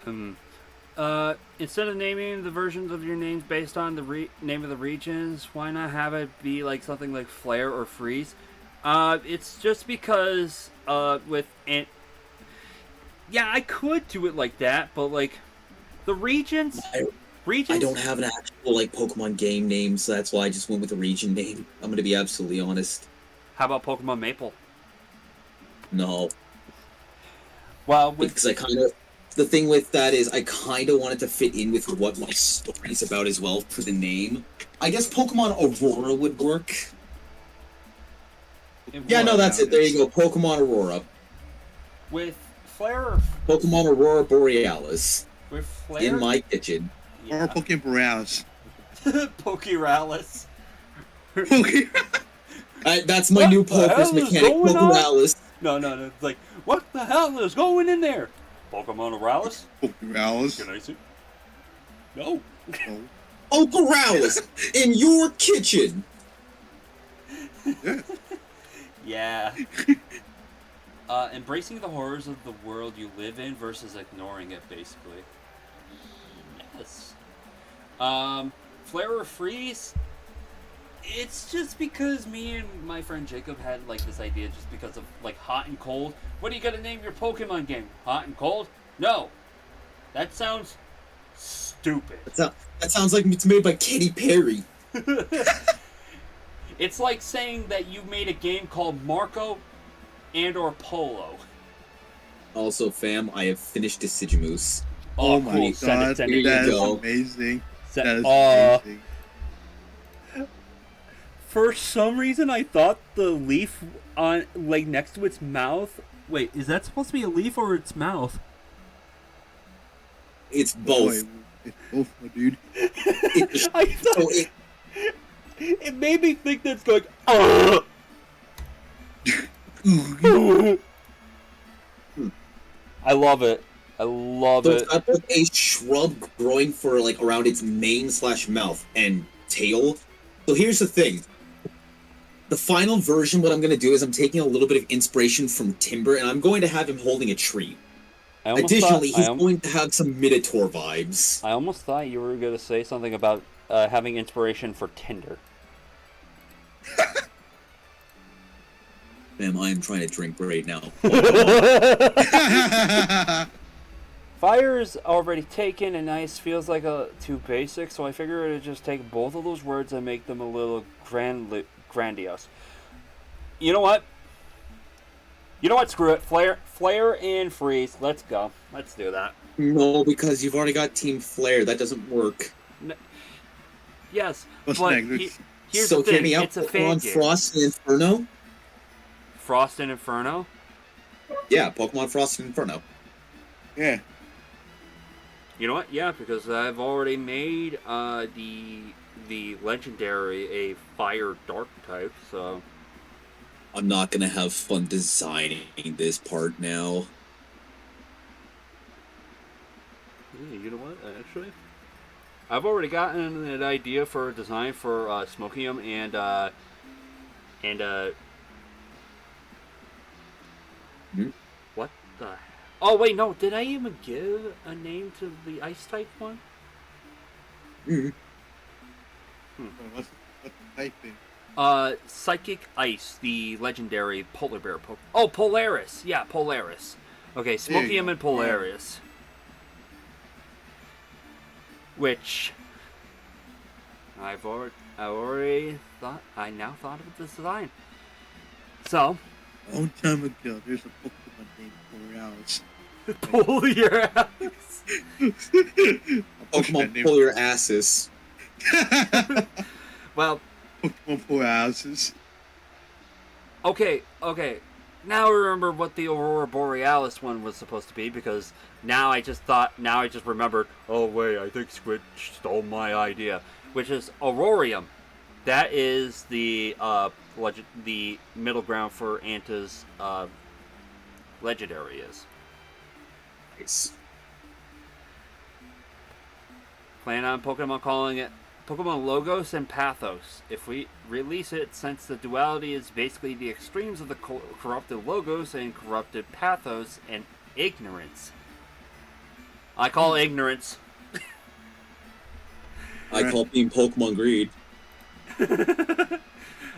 Speaker 1: Instead of naming the versions of your names based on the name of the regions, why not have it be something like Flare or Freeze? It's just because I could do it like that, but the regions.
Speaker 3: I don't have an actual Pokemon game name, so that's why I just went with a region name. I'm gonna be absolutely honest.
Speaker 1: How about Pokemon Maple?
Speaker 3: No.
Speaker 1: Well,
Speaker 3: because the thing with that is I kind of wanted to fit in with what my story's about as well for the name. I guess Pokemon Aurora would work. That's it. There you go. Pokemon Aurora.
Speaker 1: With Flare.
Speaker 3: Pokemon Aurora Borealis.
Speaker 1: With Flare.
Speaker 3: In my kitchen.
Speaker 2: Or Pokemon Borealis.
Speaker 1: Pokeralis.
Speaker 3: That's my new Poker's mechanic. Pokeralis.
Speaker 1: No. It's what the hell is going in there? Pokemon Auralis?
Speaker 2: Pokeralis.
Speaker 1: Can I see? No.
Speaker 3: Pokeralis in your kitchen.
Speaker 1: Yeah. Embracing the horrors of the world you live in versus ignoring it, basically. Yes. Flare or Freeze? It's just because me and my friend Jacob had like this idea just because of like hot and cold. What are you gonna name your Pokemon game? Hot and cold? No. That sounds stupid.
Speaker 3: That sounds like it's made by Katy Perry.
Speaker 1: It's like saying that you made a game called Marco and or Polo.
Speaker 3: Also, fam, I have finished Deciduous.
Speaker 2: Oh my
Speaker 1: cool.
Speaker 2: god,
Speaker 1: Send it.
Speaker 3: Here
Speaker 2: that
Speaker 3: you
Speaker 2: is
Speaker 3: go.
Speaker 2: amazing.
Speaker 1: Send-
Speaker 2: That is amazing.
Speaker 1: For some reason, I thought the leaf on like next to its mouth. Wait, is that supposed to be a leaf or its mouth?
Speaker 3: It's both.
Speaker 2: Boy, it's both, my dude.
Speaker 1: I thought
Speaker 3: So
Speaker 1: it made me think that it's going. "Ugh." I love it. I love
Speaker 3: So
Speaker 1: it.
Speaker 3: it's got like a shrub growing for like around its mane/mouth and tail. So here's the thing. The final version, what I'm going to do is I'm taking a little bit of inspiration from Timber, and I'm going to have him holding a tree. Additionally, he's going to have some Minotaur vibes.
Speaker 1: I almost thought you were going to say something about having inspiration for Tinder.
Speaker 3: Ma'am, I am trying to drink right now.
Speaker 1: Fire's already taken, and ice feels like too basic, so I figured it'd just take both of those words and make them a little grandiose. You know what? Screw it. Flare and freeze. Let's go. Let's do that.
Speaker 3: No, because you've already got Team Flare. That doesn't work.
Speaker 1: Yes,
Speaker 2: What's
Speaker 1: but
Speaker 2: next?
Speaker 1: here's
Speaker 3: So
Speaker 1: the thing.
Speaker 3: can we
Speaker 1: It's a fan
Speaker 3: Pokemon
Speaker 1: game.
Speaker 3: Frost and Inferno?
Speaker 1: Frost and Inferno?
Speaker 3: Yeah, Pokemon Frost and Inferno.
Speaker 2: Yeah.
Speaker 1: You know what? Yeah, because I've already made the legendary a fire dark type, so
Speaker 3: I'm not gonna have fun designing this part now.
Speaker 1: yeah, you know what? Actually, I've already gotten an idea for a design for Smokium and what the? Oh wait, no. Did I even give a name to the ice type one?
Speaker 2: What's the type thing?
Speaker 1: Psychic Ice, the legendary polar bear Oh, Polaris. Yeah, Polaris. Okay,
Speaker 2: There you
Speaker 1: Smokium
Speaker 2: go.
Speaker 1: and Polaris. Which I now thought of the design. So,
Speaker 2: A long time ago, there's a Pokemon named Borealis.
Speaker 1: pull your ass.
Speaker 3: Pokemon pull your asses.
Speaker 1: Well,
Speaker 2: Pokemon Borealis.
Speaker 1: okay. Now I remember what the Aurora Borealis one was supposed to be, because now I just remembered, oh wait, I think Squid stole my idea, which is Aurorium. That is the middle ground for Anta's legendary is.
Speaker 3: Nice.
Speaker 1: Plan on Pokemon calling it Pokemon Logos and Pathos. If we release it, since the duality is basically the extremes of the corrupted Logos and corrupted Pathos and ignorance. I call ignorance.
Speaker 3: I call being Pokemon Greed.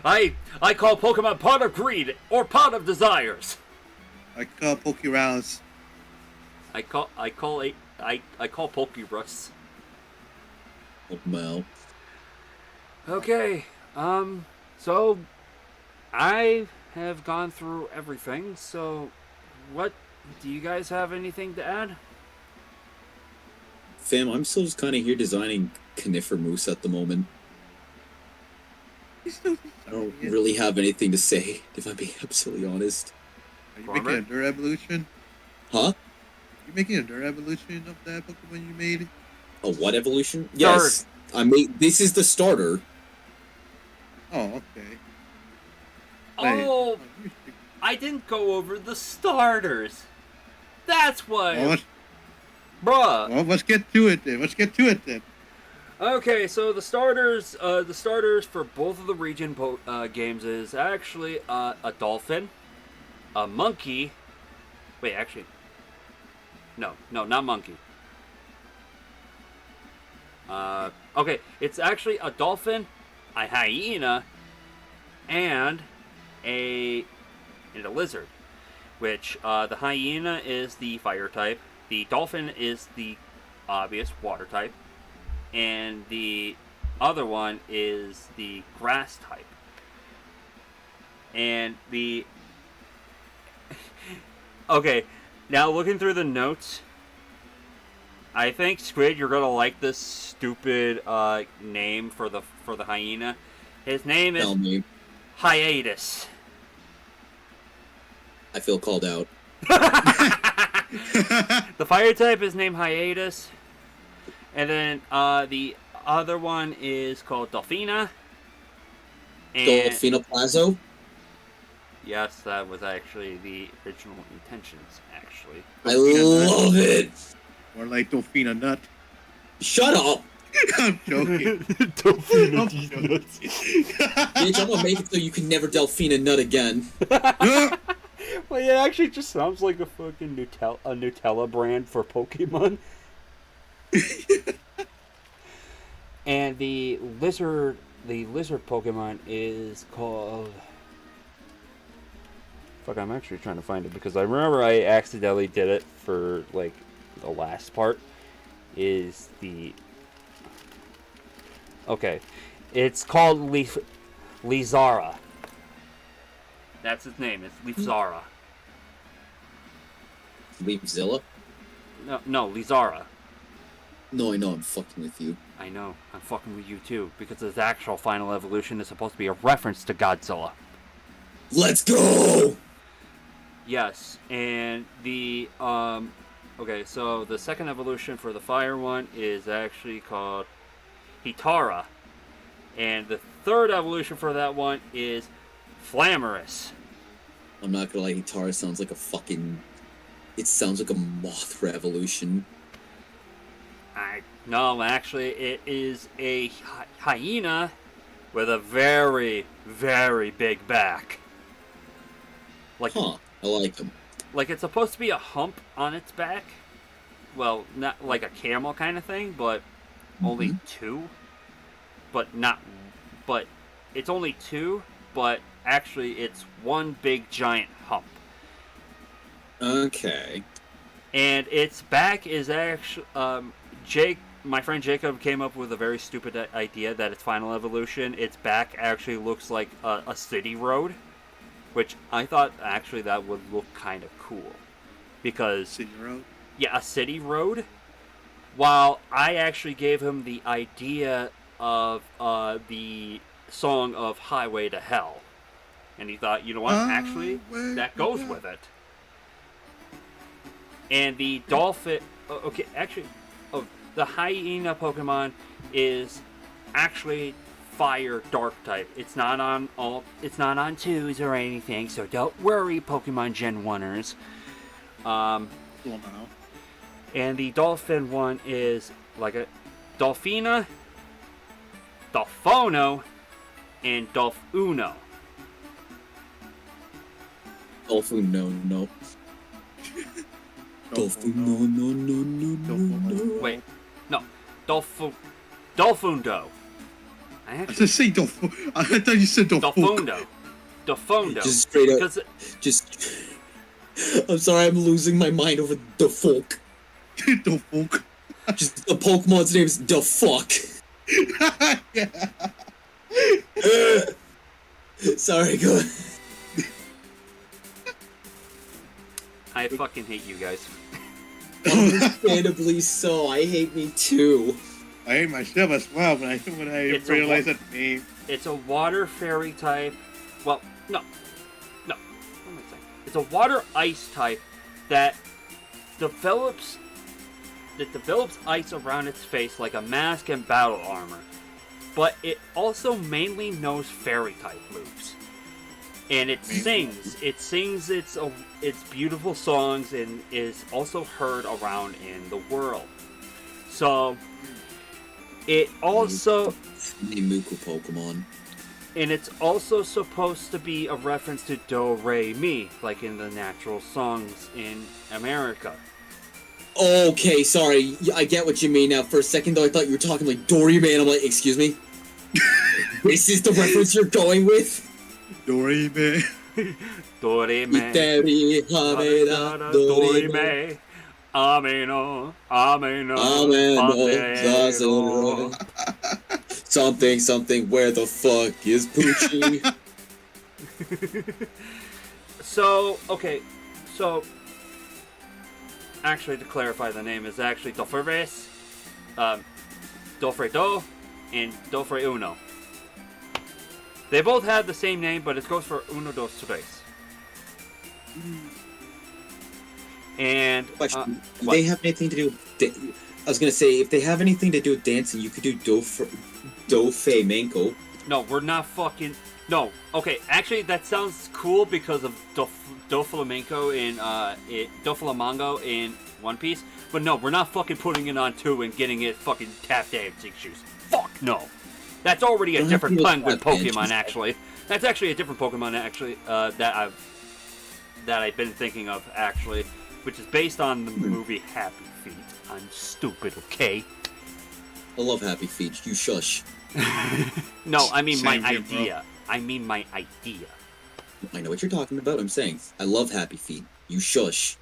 Speaker 1: I call Pokemon Pot of Greed or Pot of Desires.
Speaker 2: I call Pokeralis.
Speaker 1: I call Pokerus.
Speaker 3: Well,
Speaker 1: Okay, so I have gone through everything, so what, do you guys have anything to add?
Speaker 3: fam, I'm still just kind of here designing Conifer Moose at the moment. I don't really have anything to say, if I'm being absolutely honest.
Speaker 2: Are you making a Dur evolution?
Speaker 3: Huh?
Speaker 2: You making a Dur evolution of that Pokemon you made?
Speaker 3: A what evolution? Yes. This is the starter.
Speaker 2: Oh, okay.
Speaker 1: Oh, I didn't go over the starters. That's what,
Speaker 2: Well,
Speaker 1: bruh.
Speaker 2: let's get to it then.
Speaker 1: Okay, so the starters for both of the region games is actually a dolphin, a monkey. Wait, actually, no, not monkey. Okay, it's actually a dolphin, a hyena, and a lizard. Which the hyena is the fire type, the dolphin is the obvious water type, and the other one is the grass type. And the okay, now looking through the notes, I think Squid, you're gonna like this stupid name for the hyena. His name
Speaker 3: Tell
Speaker 1: is
Speaker 3: me.
Speaker 1: Hiatus.
Speaker 3: I feel called out.
Speaker 1: The fire type is named Hiatus, and then the other one is called Dolphina. And
Speaker 3: Dolphina Plazo?
Speaker 1: yes, that was actually the original intentions. Actually,
Speaker 3: I love it!
Speaker 2: Or like Dolphina Nut.
Speaker 3: Shut up!
Speaker 2: I'm joking.
Speaker 1: Dolphina
Speaker 2: I'm joking.
Speaker 3: Bitch, I'm gonna make it so you can never Delphina nut again.
Speaker 1: Well, it actually just sounds like a fucking Nutella brand for Pokemon. And the lizard Pokemon is called. Fuck, I'm actually trying to find it because I remember I accidentally did it for like the last part. Is the okay? It's called Lizara. That's his name. It's Lizara.
Speaker 3: Leapzilla?
Speaker 1: No, Lizara.
Speaker 3: No, I know, I'm fucking with you.
Speaker 1: I know, I'm fucking with you too, because his actual final evolution is supposed to be a reference to Godzilla.
Speaker 3: Let's go!
Speaker 1: Yes, and the, okay, so the second evolution for the fire one is actually called Hitara. And the third evolution for that one is Flamorous.
Speaker 3: I'm not gonna lie, Hitara sounds like a fucking... It sounds like a Mothra evolution.
Speaker 1: No, actually, it is a hyena with a very, very big back. Like,
Speaker 3: Huh, I like him.
Speaker 1: like it's supposed to be a hump on its back. Well, not like a camel kind of thing, but only two. But it's only two, but actually it's one big giant hump.
Speaker 3: Okay.
Speaker 1: And its back is actually, my friend Jacob came up with a very stupid idea that its final evolution, its back actually looks like a city road, which I thought actually that would look kind of cool, because
Speaker 2: City Road?
Speaker 1: yeah, a city road. While I actually gave him the idea of the song of Highway to Hell, and he thought, you know what, actually that goes with it. And the dolphin, okay, actually, the hyena Pokemon is actually fire dark type. It's not on twos or anything, so don't worry, Pokemon Gen 1ers.
Speaker 2: Well, now.
Speaker 1: And the dolphin one is like a Dolphina, Dolphono, and Dolphuno.
Speaker 3: Dolphin, no. Dolphin, no.
Speaker 1: Wait, no, Dolphundo. I
Speaker 2: I just say Dolphin. I thought you said Dolphin.
Speaker 1: Dolphundo.
Speaker 3: Just straight up.
Speaker 1: Because
Speaker 3: Just. I'm sorry, I'm losing my mind over the folk.
Speaker 2: Dolphin.
Speaker 3: Just the Pokemon's name's the fuck.
Speaker 2: Yeah.
Speaker 3: Sorry, go ahead.
Speaker 1: I fucking hate you guys.
Speaker 3: Understandably so. I hate me too.
Speaker 2: I hate myself as well, but when I
Speaker 1: It's a
Speaker 2: realized
Speaker 1: wa-
Speaker 2: that name.
Speaker 1: It's a water fairy type. Well, no. What am I saying? It's a water ice type that develops ice around its face like a mask and battle armor. But it also mainly knows fairy type moves. And it sings. It sings its beautiful songs and is also heard around in the world. So it also,
Speaker 3: Mimuku Pokemon.
Speaker 1: and it's also supposed to be a reference to Do Re Mi, like in the natural songs in America.
Speaker 3: Okay, sorry. I get what you mean now. For a second, though, I thought you were talking like Dory Man. I'm like, excuse me? This is the reference you're going with?
Speaker 2: Dorime.
Speaker 1: Dorime.
Speaker 3: Iteri hameda dorime.
Speaker 1: Dorime. Ameno. Ameno.
Speaker 3: Ameno. Something. Where the fuck is Poochie?
Speaker 1: So, okay. So, actually, to clarify, the name is actually Dofreves, Dofre Do, and Dofre Uno. They both have the same name, but it goes for Uno, Dos, Tres. And
Speaker 3: Question: Do
Speaker 1: what?
Speaker 3: they have anything to do? I was gonna say, if they have anything to do with dancing, you could do Do Fe Manko.
Speaker 1: No, we're not fucking. No, okay. Actually, that sounds cool because of Doflamingo in Doflamingo in One Piece. But no, we're not fucking putting it on 2 and getting it fucking tap dancing shoes. Fuck no. That's already a different penguin Pokemon. Actually, that's actually a different Pokemon. Actually, that I've been thinking of actually, which is based on the movie Happy Feet. I'm stupid, okay?
Speaker 3: I love Happy Feet. You shush.
Speaker 1: No, I mean my
Speaker 2: Same here, bro.
Speaker 1: idea. I mean my idea.
Speaker 3: I know what you're talking about. I'm saying I love Happy Feet. You shush.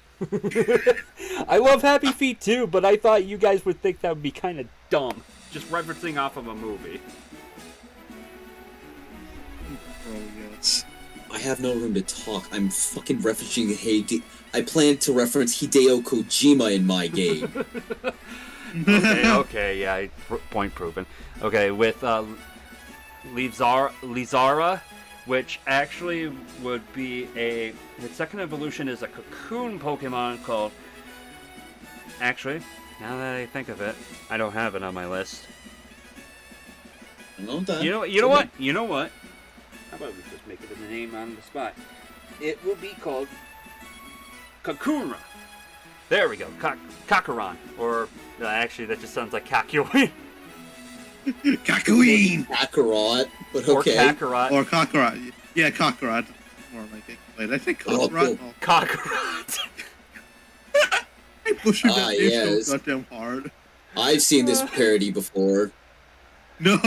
Speaker 1: I love Happy Feet too, but I thought you guys would think that would be kind of dumb. Just referencing off of a movie.
Speaker 2: Oh, yes.
Speaker 3: I have no room to talk. I'm fucking referencing I plan to reference Hideo Kojima in my game.
Speaker 1: Okay, yeah, point proven. Okay, with Lizara, which actually would be its second evolution is a cocoon Pokemon called. Actually, now that I think of it, I don't have it on my list. You know what? How about we just make it in the name on the spot? It will be called Kakura. There we go, Kakaron. Or actually, that just sounds like Kakyoin.
Speaker 2: Kakooine!
Speaker 3: Kakarot, but
Speaker 1: Or
Speaker 3: okay.
Speaker 1: Kakarot.
Speaker 2: Or Kakarot. Yeah, Kakarot. More like it. Wait, did I say Kakarot?
Speaker 3: Oh,
Speaker 1: Kakarot.
Speaker 2: I pushed that name
Speaker 3: yes.
Speaker 2: so goddamn hard.
Speaker 3: I've seen this parody before.
Speaker 2: No.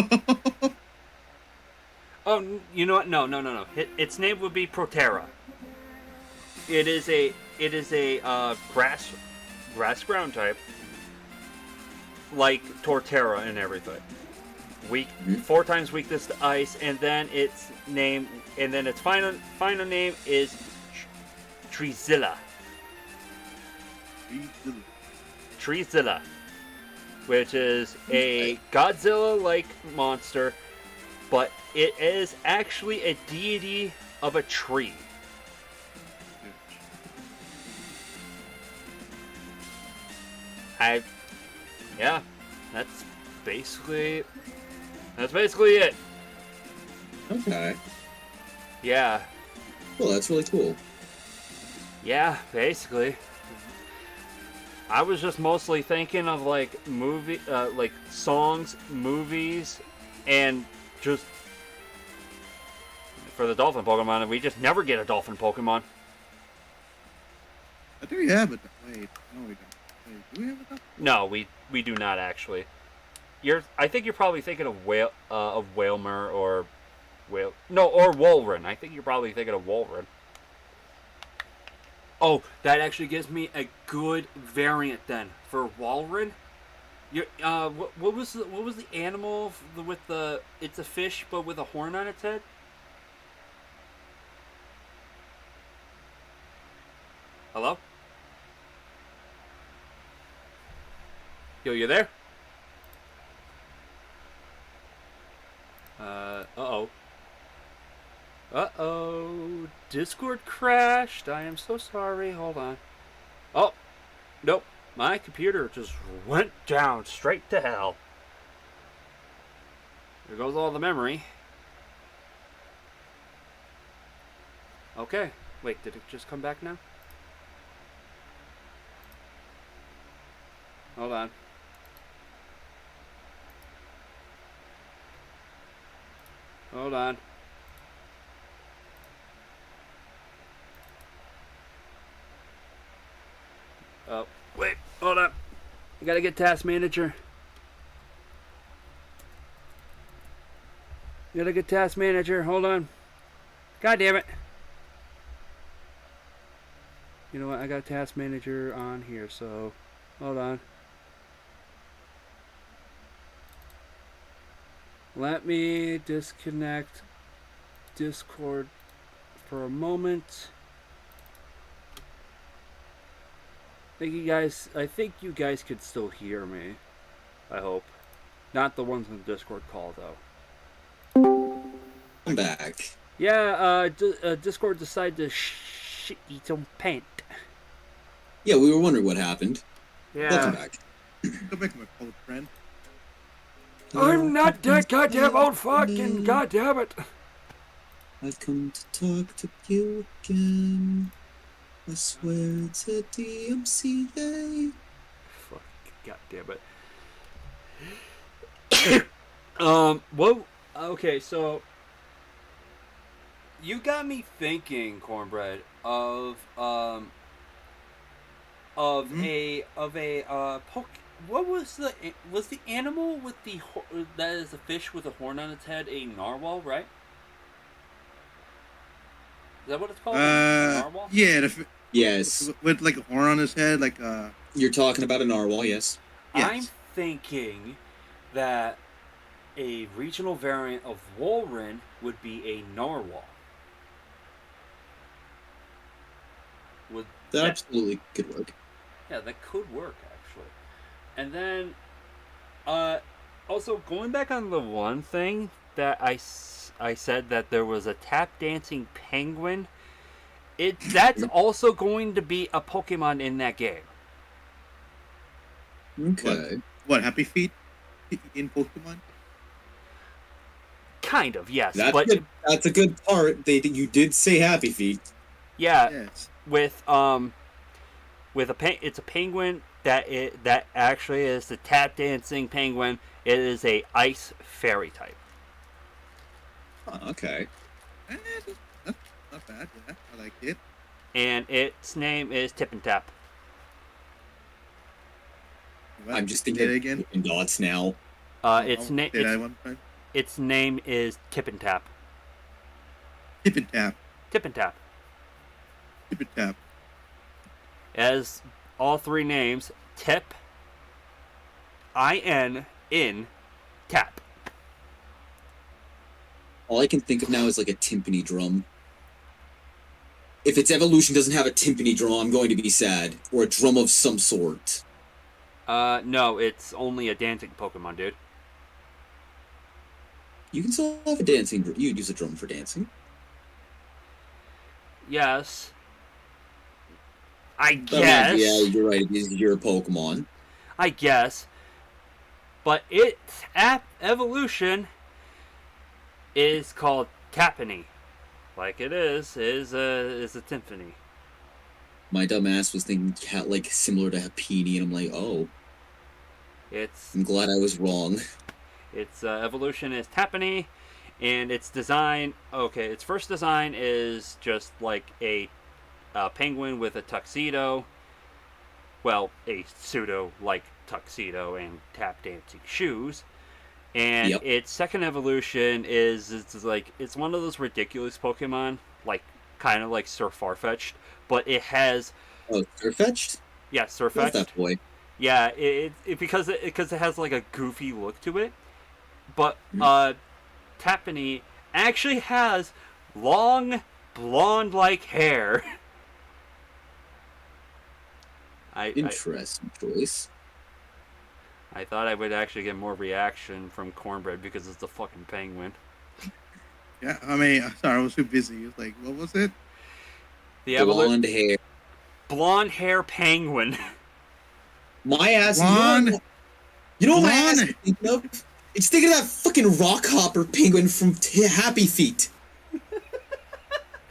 Speaker 1: Oh, you know what? No. Its name would be Protera. It is a grass ground type, like Torterra and everything. Weak, 4 times weakness to ice, and then its final name is Treezilla. Treezilla, which is a Godzilla-like monster, but it is actually a deity of a tree. Yeah, that's basically it.
Speaker 3: Okay.
Speaker 1: Yeah,
Speaker 3: Well, that's really cool.
Speaker 1: yeah, basically. I was just mostly thinking of like songs, movies, and just for the dolphin Pokemon, and we just never get a dolphin Pokemon.
Speaker 2: I think we have it. Wait, no, we don't. Wait, do we have it?
Speaker 1: No, we do not actually. I think you're probably thinking of Whalmer or Walrein. I think you're probably thinking of Walrein. Oh, that actually gives me a good variant then for Walrein. What was the animal with the? It's a fish but with a horn on its head. Hello? Yo, you there? Uh-oh. Uh-oh. Discord crashed. I am so sorry. Hold on. Oh. Nope. My computer just went down straight to hell. There goes all the memory. Okay. Wait, did it just come back now? Hold on. Hold on. Oh, wait. Hold on. I gotta get Task Manager. Gotta get task manager. Hold on. God damn it. You know what? I got task manager on here, so hold on. Let me disconnect Discord for a moment. I think you guys could still hear me. I hope. Not the ones in the Discord call, though.
Speaker 3: I'm back.
Speaker 1: Yeah, Discord decided to eat some paint.
Speaker 3: Yeah, we were wondering what happened.
Speaker 1: Yeah.
Speaker 3: Welcome back.
Speaker 2: Go back, my old friend.
Speaker 1: I'm not that goddamn old fucking goddamn it.
Speaker 3: I've come to talk to you again. I swear it's a DMCA.
Speaker 1: Fuck, goddamn it. Well, okay, so you got me thinking, Cornbread, of a what was the animal with the that is a fish with a horn on its head a narwhal, right? Is that what it's called? Narwhal?
Speaker 2: Yeah,
Speaker 3: Yes.
Speaker 2: with like a horn on his head, like
Speaker 3: You're talking about a narwhal, yes.
Speaker 2: Yes.
Speaker 1: I'm thinking that a regional variant of Walren would be a narwhal. Would
Speaker 3: That absolutely could work.
Speaker 1: Yeah, that could work actually. And then, also going back on the one thing that I said that there was a tap dancing penguin. That's also going to be a Pokemon in that game.
Speaker 3: Okay.
Speaker 2: what Happy Feet in Pokemon?
Speaker 1: Kind of, yes.
Speaker 3: That's a good part. You did say Happy Feet.
Speaker 1: Yeah,
Speaker 2: Yes.
Speaker 1: with it's a penguin that actually is the tap dancing penguin. It is a ice fairy type.
Speaker 3: Oh, okay.
Speaker 2: That's not bad. Yeah, I like it.
Speaker 1: And its name is Tip and Tap.
Speaker 2: What?
Speaker 3: I'm just
Speaker 2: Say
Speaker 3: thinking
Speaker 2: it again.
Speaker 3: in dots now.
Speaker 1: Its name
Speaker 2: Say that one time.
Speaker 1: its name is Tip and Tap.
Speaker 2: Tip and tap.
Speaker 1: Tip and Tap.
Speaker 2: Tip and tap.
Speaker 1: As all three names, Tip, IN, in, Tap.
Speaker 3: All I can think of now is like a timpani drum. If its evolution doesn't have a timpani drum, I'm going to be sad. Or a drum of some sort.
Speaker 1: No, it's only a dancing Pokemon, dude.
Speaker 3: You can still have a dancing drum. You'd use a drum for dancing.
Speaker 1: Yes. I
Speaker 3: But
Speaker 1: guess.
Speaker 3: yeah, you're right. It is your Pokemon.
Speaker 1: I guess. But its evolution is called Tapany. Like it is a timpani.
Speaker 3: My dumb ass was thinking cat like similar to Happini, and I'm like, oh, I'm glad I was wrong.
Speaker 1: Its evolution is Tapany, and its design. Okay, its first design is just like a penguin with a tuxedo. Well, a pseudo-like tuxedo and tap dancing shoes. And
Speaker 3: Yep.
Speaker 1: its second evolution is it's one of those ridiculous Pokemon, like kind of like Sir Farfetch'd, but it has
Speaker 3: Oh, Surfetched? Love
Speaker 1: Surfetch'd.
Speaker 3: that boy.
Speaker 1: Yeah, because it has like a goofy look to it. But Tapani actually has long blonde-like hair.
Speaker 3: Interesting choice.
Speaker 1: I thought I would actually get more reaction from Cornbread because it's a fucking penguin.
Speaker 2: Yeah, I mean, sorry, I was too busy. It was like, what was it?
Speaker 1: The
Speaker 3: Blonde hair.
Speaker 1: blonde hair penguin.
Speaker 3: My ass.
Speaker 2: Blonde.
Speaker 3: You know what my ass
Speaker 2: Blonde.
Speaker 3: is thinking of? It's thinking of that fucking Rockhopper penguin from Happy Feet.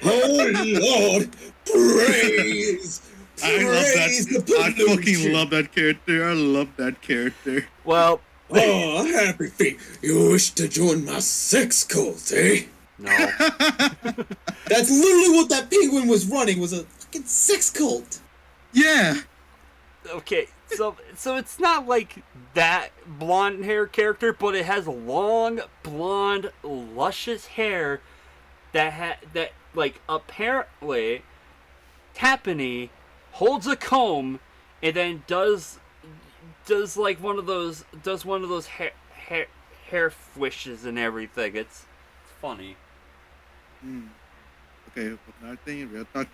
Speaker 3: Oh Lord, praise.
Speaker 2: I love
Speaker 3: Praise
Speaker 2: that.
Speaker 3: the
Speaker 2: I
Speaker 3: pollution.
Speaker 2: fucking love that character. I love that character.
Speaker 1: Well,
Speaker 3: Oh, Happy Feet, you wish to join my sex cult, eh?
Speaker 1: no.
Speaker 3: That's literally what that penguin was running, was a fucking sex cult.
Speaker 2: Yeah.
Speaker 1: Okay, So it's not like that blonde hair character, but it has long, blonde, luscious hair that like apparently Tapani holds a comb and then does like one of those hair swishes and everything. It's funny.
Speaker 2: Okay, another thing, real talk.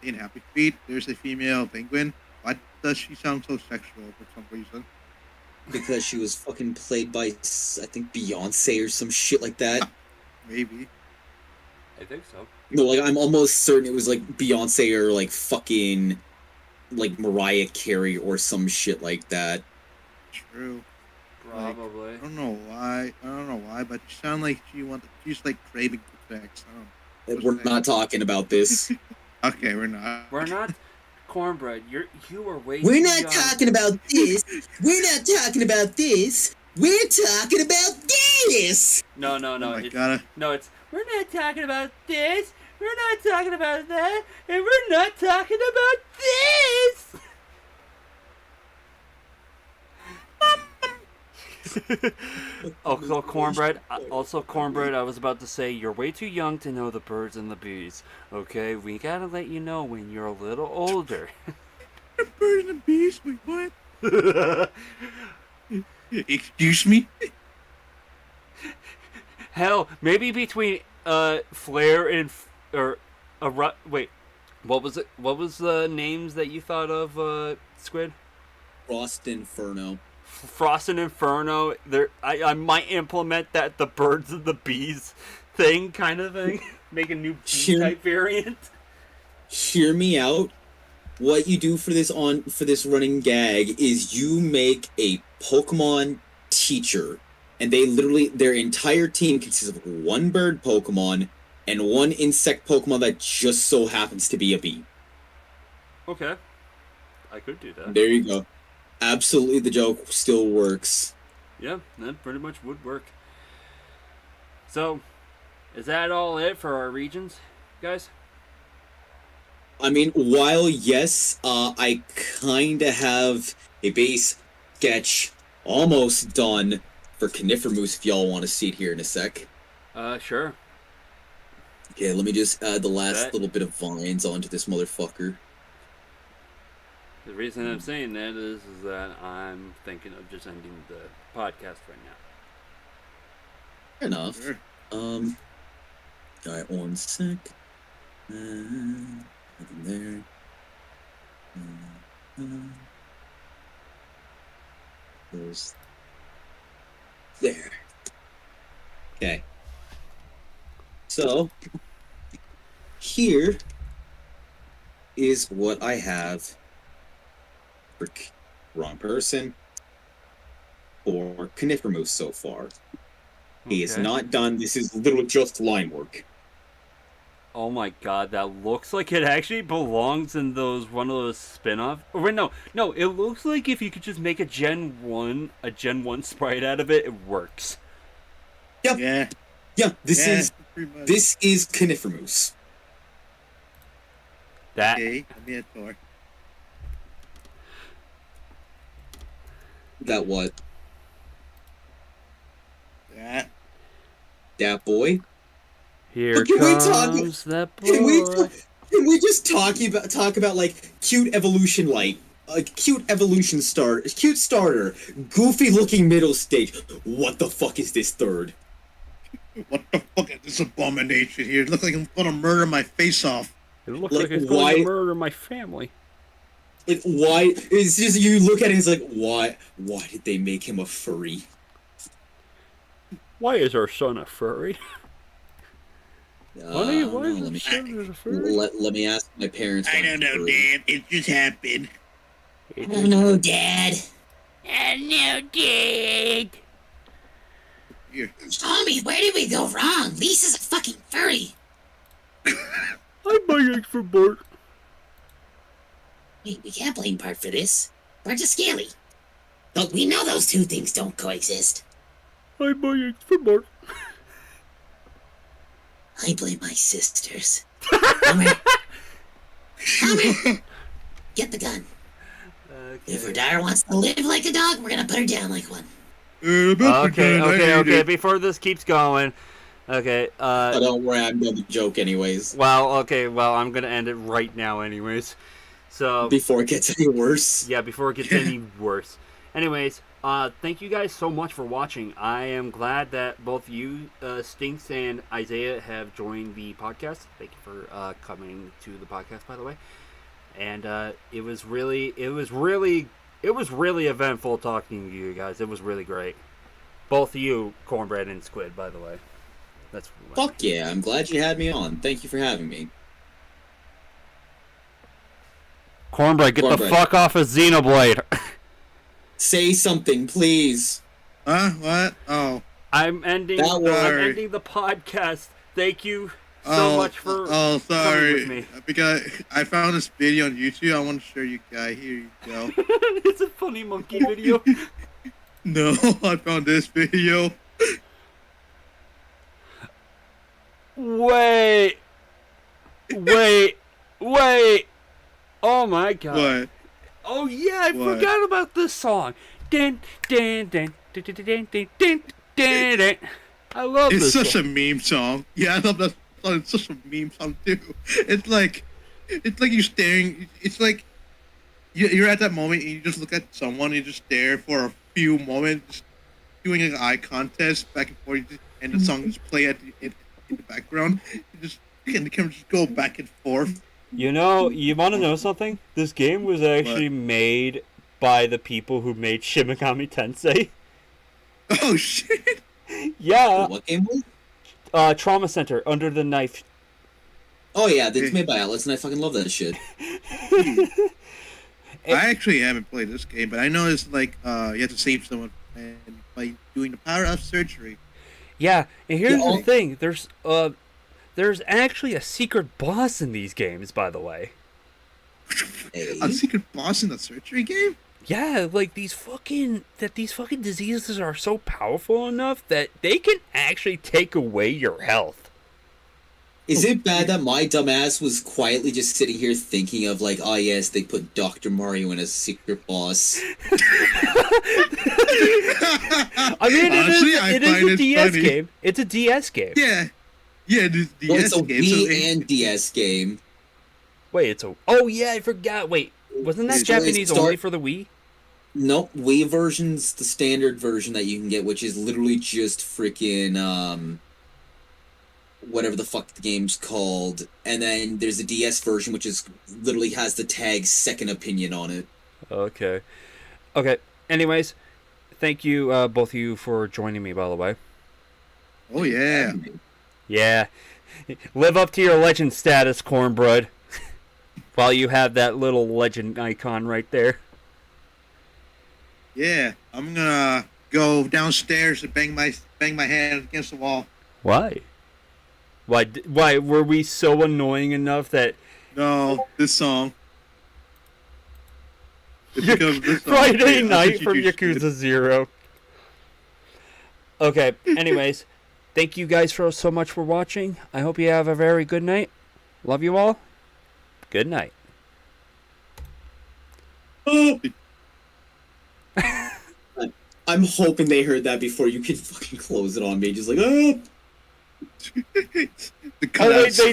Speaker 2: In Happy Feet, there's a female penguin. Why does she sound so sexual for some reason?
Speaker 3: Because she was fucking played by, I think, Beyonce or some shit like that.
Speaker 2: Maybe.
Speaker 1: I think so.
Speaker 3: No, like, I'm almost certain it was, like, Beyonce or, like, fucking, like, Mariah Carey or some shit like that.
Speaker 2: True.
Speaker 1: Probably.
Speaker 2: I don't know why, but she sound like she's like craving for sex. I don't know.
Speaker 3: We're not talking about this.
Speaker 2: Okay, we're not.
Speaker 1: We're not cornbread. You are way.
Speaker 3: We're
Speaker 1: too
Speaker 3: not
Speaker 1: young.
Speaker 3: talking about this. We're not talking about this. We're talking about this.
Speaker 1: No.
Speaker 2: Oh my
Speaker 1: It's,
Speaker 2: god.
Speaker 1: no, it's we're not talking about this. We're not talking about that, and we're not talking about this. Also, cornbread. I was about to say you're way too young to know the birds and the bees. Okay, we gotta let you know when you're a little older.
Speaker 2: The bird and the bees? Wait, what? Excuse me?
Speaker 1: Hell, maybe between Flare and wait, what was it? What was the names that you thought of, Squid?
Speaker 3: Frost Inferno.
Speaker 1: Frost and Inferno. I might implement that the birds and the bees thing kind of thing. Make a new bee type variant.
Speaker 3: Hear me out. What you do for this running gag is you make a Pokemon teacher, and their entire team consists of one bird Pokemon and one insect Pokemon that just so happens to be a bee.
Speaker 1: Okay, I could do that.
Speaker 3: There you go. Absolutely, the joke still works.
Speaker 1: Yeah, that pretty much would work. So, is that all it for our regions, guys?
Speaker 3: I mean, while yes, I kinda have a base sketch almost done for Conifermoose if y'all want to see it here in a sec.
Speaker 1: Sure.
Speaker 3: Okay, let me just add the last little bit of vines onto this motherfucker.
Speaker 1: The reason I'm saying that is that I'm thinking of just ending the podcast right now.
Speaker 3: Fair enough.
Speaker 2: Sure.
Speaker 3: Alright, one sec. Nothing there. There's... There. Okay. So, here is what I have for wrong person for Conifermoose so far. He is
Speaker 1: Okay.
Speaker 3: not done. This is literally just line work.
Speaker 1: Oh my god, that looks like it actually belongs in one of those spin-off. Or wait, no, it looks like if you could just make a Gen 1 sprite out of it, it works.
Speaker 3: Yep.
Speaker 2: Yeah.
Speaker 3: Yeah, this
Speaker 2: pretty much.
Speaker 3: is Conifermoose.
Speaker 1: That
Speaker 2: Okay, give me a tour.
Speaker 3: That what?
Speaker 2: That
Speaker 3: boy.
Speaker 1: here
Speaker 3: But can we
Speaker 1: comes that boy.
Speaker 3: Can we just talk about like cute evolution cute starter, goofy looking middle stage. What the fuck is this third?
Speaker 2: What the fuck is this abomination here? It looks like I'm gonna murder my face off.
Speaker 1: It looks
Speaker 3: Like,
Speaker 1: like it's
Speaker 3: why-
Speaker 1: going to murder my family.
Speaker 3: Like why? It's just you look at it and it's like why did they make him a furry?
Speaker 1: Why is our son a furry? Why is
Speaker 3: let
Speaker 1: our
Speaker 3: me
Speaker 1: son a furry?
Speaker 3: let me ask my parents.
Speaker 2: I
Speaker 3: why
Speaker 2: don't
Speaker 3: I'm
Speaker 2: know,
Speaker 3: furry.
Speaker 2: Dad. It just happened.
Speaker 3: I don't know, Dad.
Speaker 2: Here.
Speaker 7: Homie, where did we go wrong? Lisa's a fucking furry.
Speaker 1: I'm buying for Bart.
Speaker 7: We can't blame Bart for this. Bart's a scaly. Look, we know those two things don't coexist.
Speaker 1: I'm buying for Bart.
Speaker 7: I blame my sisters. Homer. Homer! Get the gun. If her daughter wants to live like a dog, we're gonna put her down like one.
Speaker 1: Okay. Before this keeps going, okay.
Speaker 3: Oh, don't worry, I'm done the joke anyways.
Speaker 1: Well, I'm gonna end it right now, anyways. So
Speaker 3: Before it gets any worse.
Speaker 1: yeah, before it gets any worse. Anyways, thank you guys so much for watching. I am glad that both you, Stinks and Isaiah, have joined the podcast. Thank you for coming to the podcast, by the way. And it was really eventful talking to you guys. It was really great. Both of you, Cornbread and Squid, by the way. That's
Speaker 3: Fuck yeah, I'm glad you had me on. Thank you for having me.
Speaker 1: Cornbread, get the
Speaker 3: Cornbread.
Speaker 1: fuck off of Xenoblade.
Speaker 3: Say something, please.
Speaker 2: Huh? What? Oh.
Speaker 1: I'm ending the podcast. Thank you so much for coming
Speaker 2: sorry.
Speaker 1: with me.
Speaker 2: Because I found this video on YouTube. I want to show you guys. Here you go.
Speaker 1: It's a funny monkey video.
Speaker 2: No, I found this video.
Speaker 1: Wait. Oh my god.
Speaker 2: What?
Speaker 1: Oh yeah, I
Speaker 2: What?
Speaker 1: forgot about this song. Din, din, din, din, din, din, din, din, din, din. I love
Speaker 2: It's
Speaker 1: this
Speaker 2: such
Speaker 1: song.
Speaker 2: a meme song. Yeah, I love that song. It's such a meme song too. It's like you're staring. It's like you're at that moment and you just look at someone and you just stare for a few moments, just doing an eye contest back and forth, and the song just play in the background. And the camera just go back and forth.
Speaker 1: You know, you want to know something? This game was actually made by the people who made Shin Megami Tensei.
Speaker 2: Oh shit!
Speaker 1: Yeah.
Speaker 3: What game was it?
Speaker 1: Trauma Center, Under the Knife.
Speaker 3: Oh yeah, it's made by Atlas, and I fucking love that shit.
Speaker 2: I actually haven't played this game, but I know it's like you have to save someone and by doing the power of surgery.
Speaker 1: Yeah, and here's
Speaker 3: Yeah,
Speaker 1: the thing. There's actually a secret boss in these games, by the way.
Speaker 3: Hey.
Speaker 2: A secret boss in the surgery game?
Speaker 1: Yeah, like these fucking diseases are so powerful enough that they can actually take away your health.
Speaker 3: Is it bad that my dumbass was quietly just sitting here thinking of like, oh yes, they put Dr. Mario in as secret boss?
Speaker 1: I mean,
Speaker 2: Honestly,
Speaker 1: it is a
Speaker 2: it's
Speaker 1: DS
Speaker 2: funny.
Speaker 1: game. It's a DS game.
Speaker 2: Yeah, this DS
Speaker 3: Well, it's a
Speaker 2: game.
Speaker 3: Wii and DS game.
Speaker 1: Wait, it's a... Oh, yeah, I forgot. Wait, wasn't that
Speaker 3: So it
Speaker 1: Japanese
Speaker 3: start-
Speaker 1: only for the Wii?
Speaker 3: Nope, Wii version's the standard version that you can get, which is literally just freaking, whatever the fuck the game's called. And then there's a DS version, which is literally has the tag Second Opinion on it.
Speaker 1: Okay. Anyways, thank you, both of you, for joining me, by the way.
Speaker 2: Oh yeah.
Speaker 1: Yeah. Live up to your legend status, Cornbread. While you have that little legend icon right there.
Speaker 2: Yeah, I'm gonna go downstairs and bang my head against the wall.
Speaker 1: Why? Why were we so annoying enough that
Speaker 2: No, this song. It's because of this song.
Speaker 1: Friday
Speaker 2: Yeah,
Speaker 1: night
Speaker 2: I
Speaker 1: from
Speaker 2: think you should.
Speaker 1: Yakuza 0? Okay, anyways, thank you guys so much for watching. I hope you have a very good night. Love you all. Good night.
Speaker 3: I'm hoping they heard that before you could fucking close it on me. Just like, oh!
Speaker 2: The
Speaker 1: Oh, wait,
Speaker 2: cutouts.
Speaker 1: they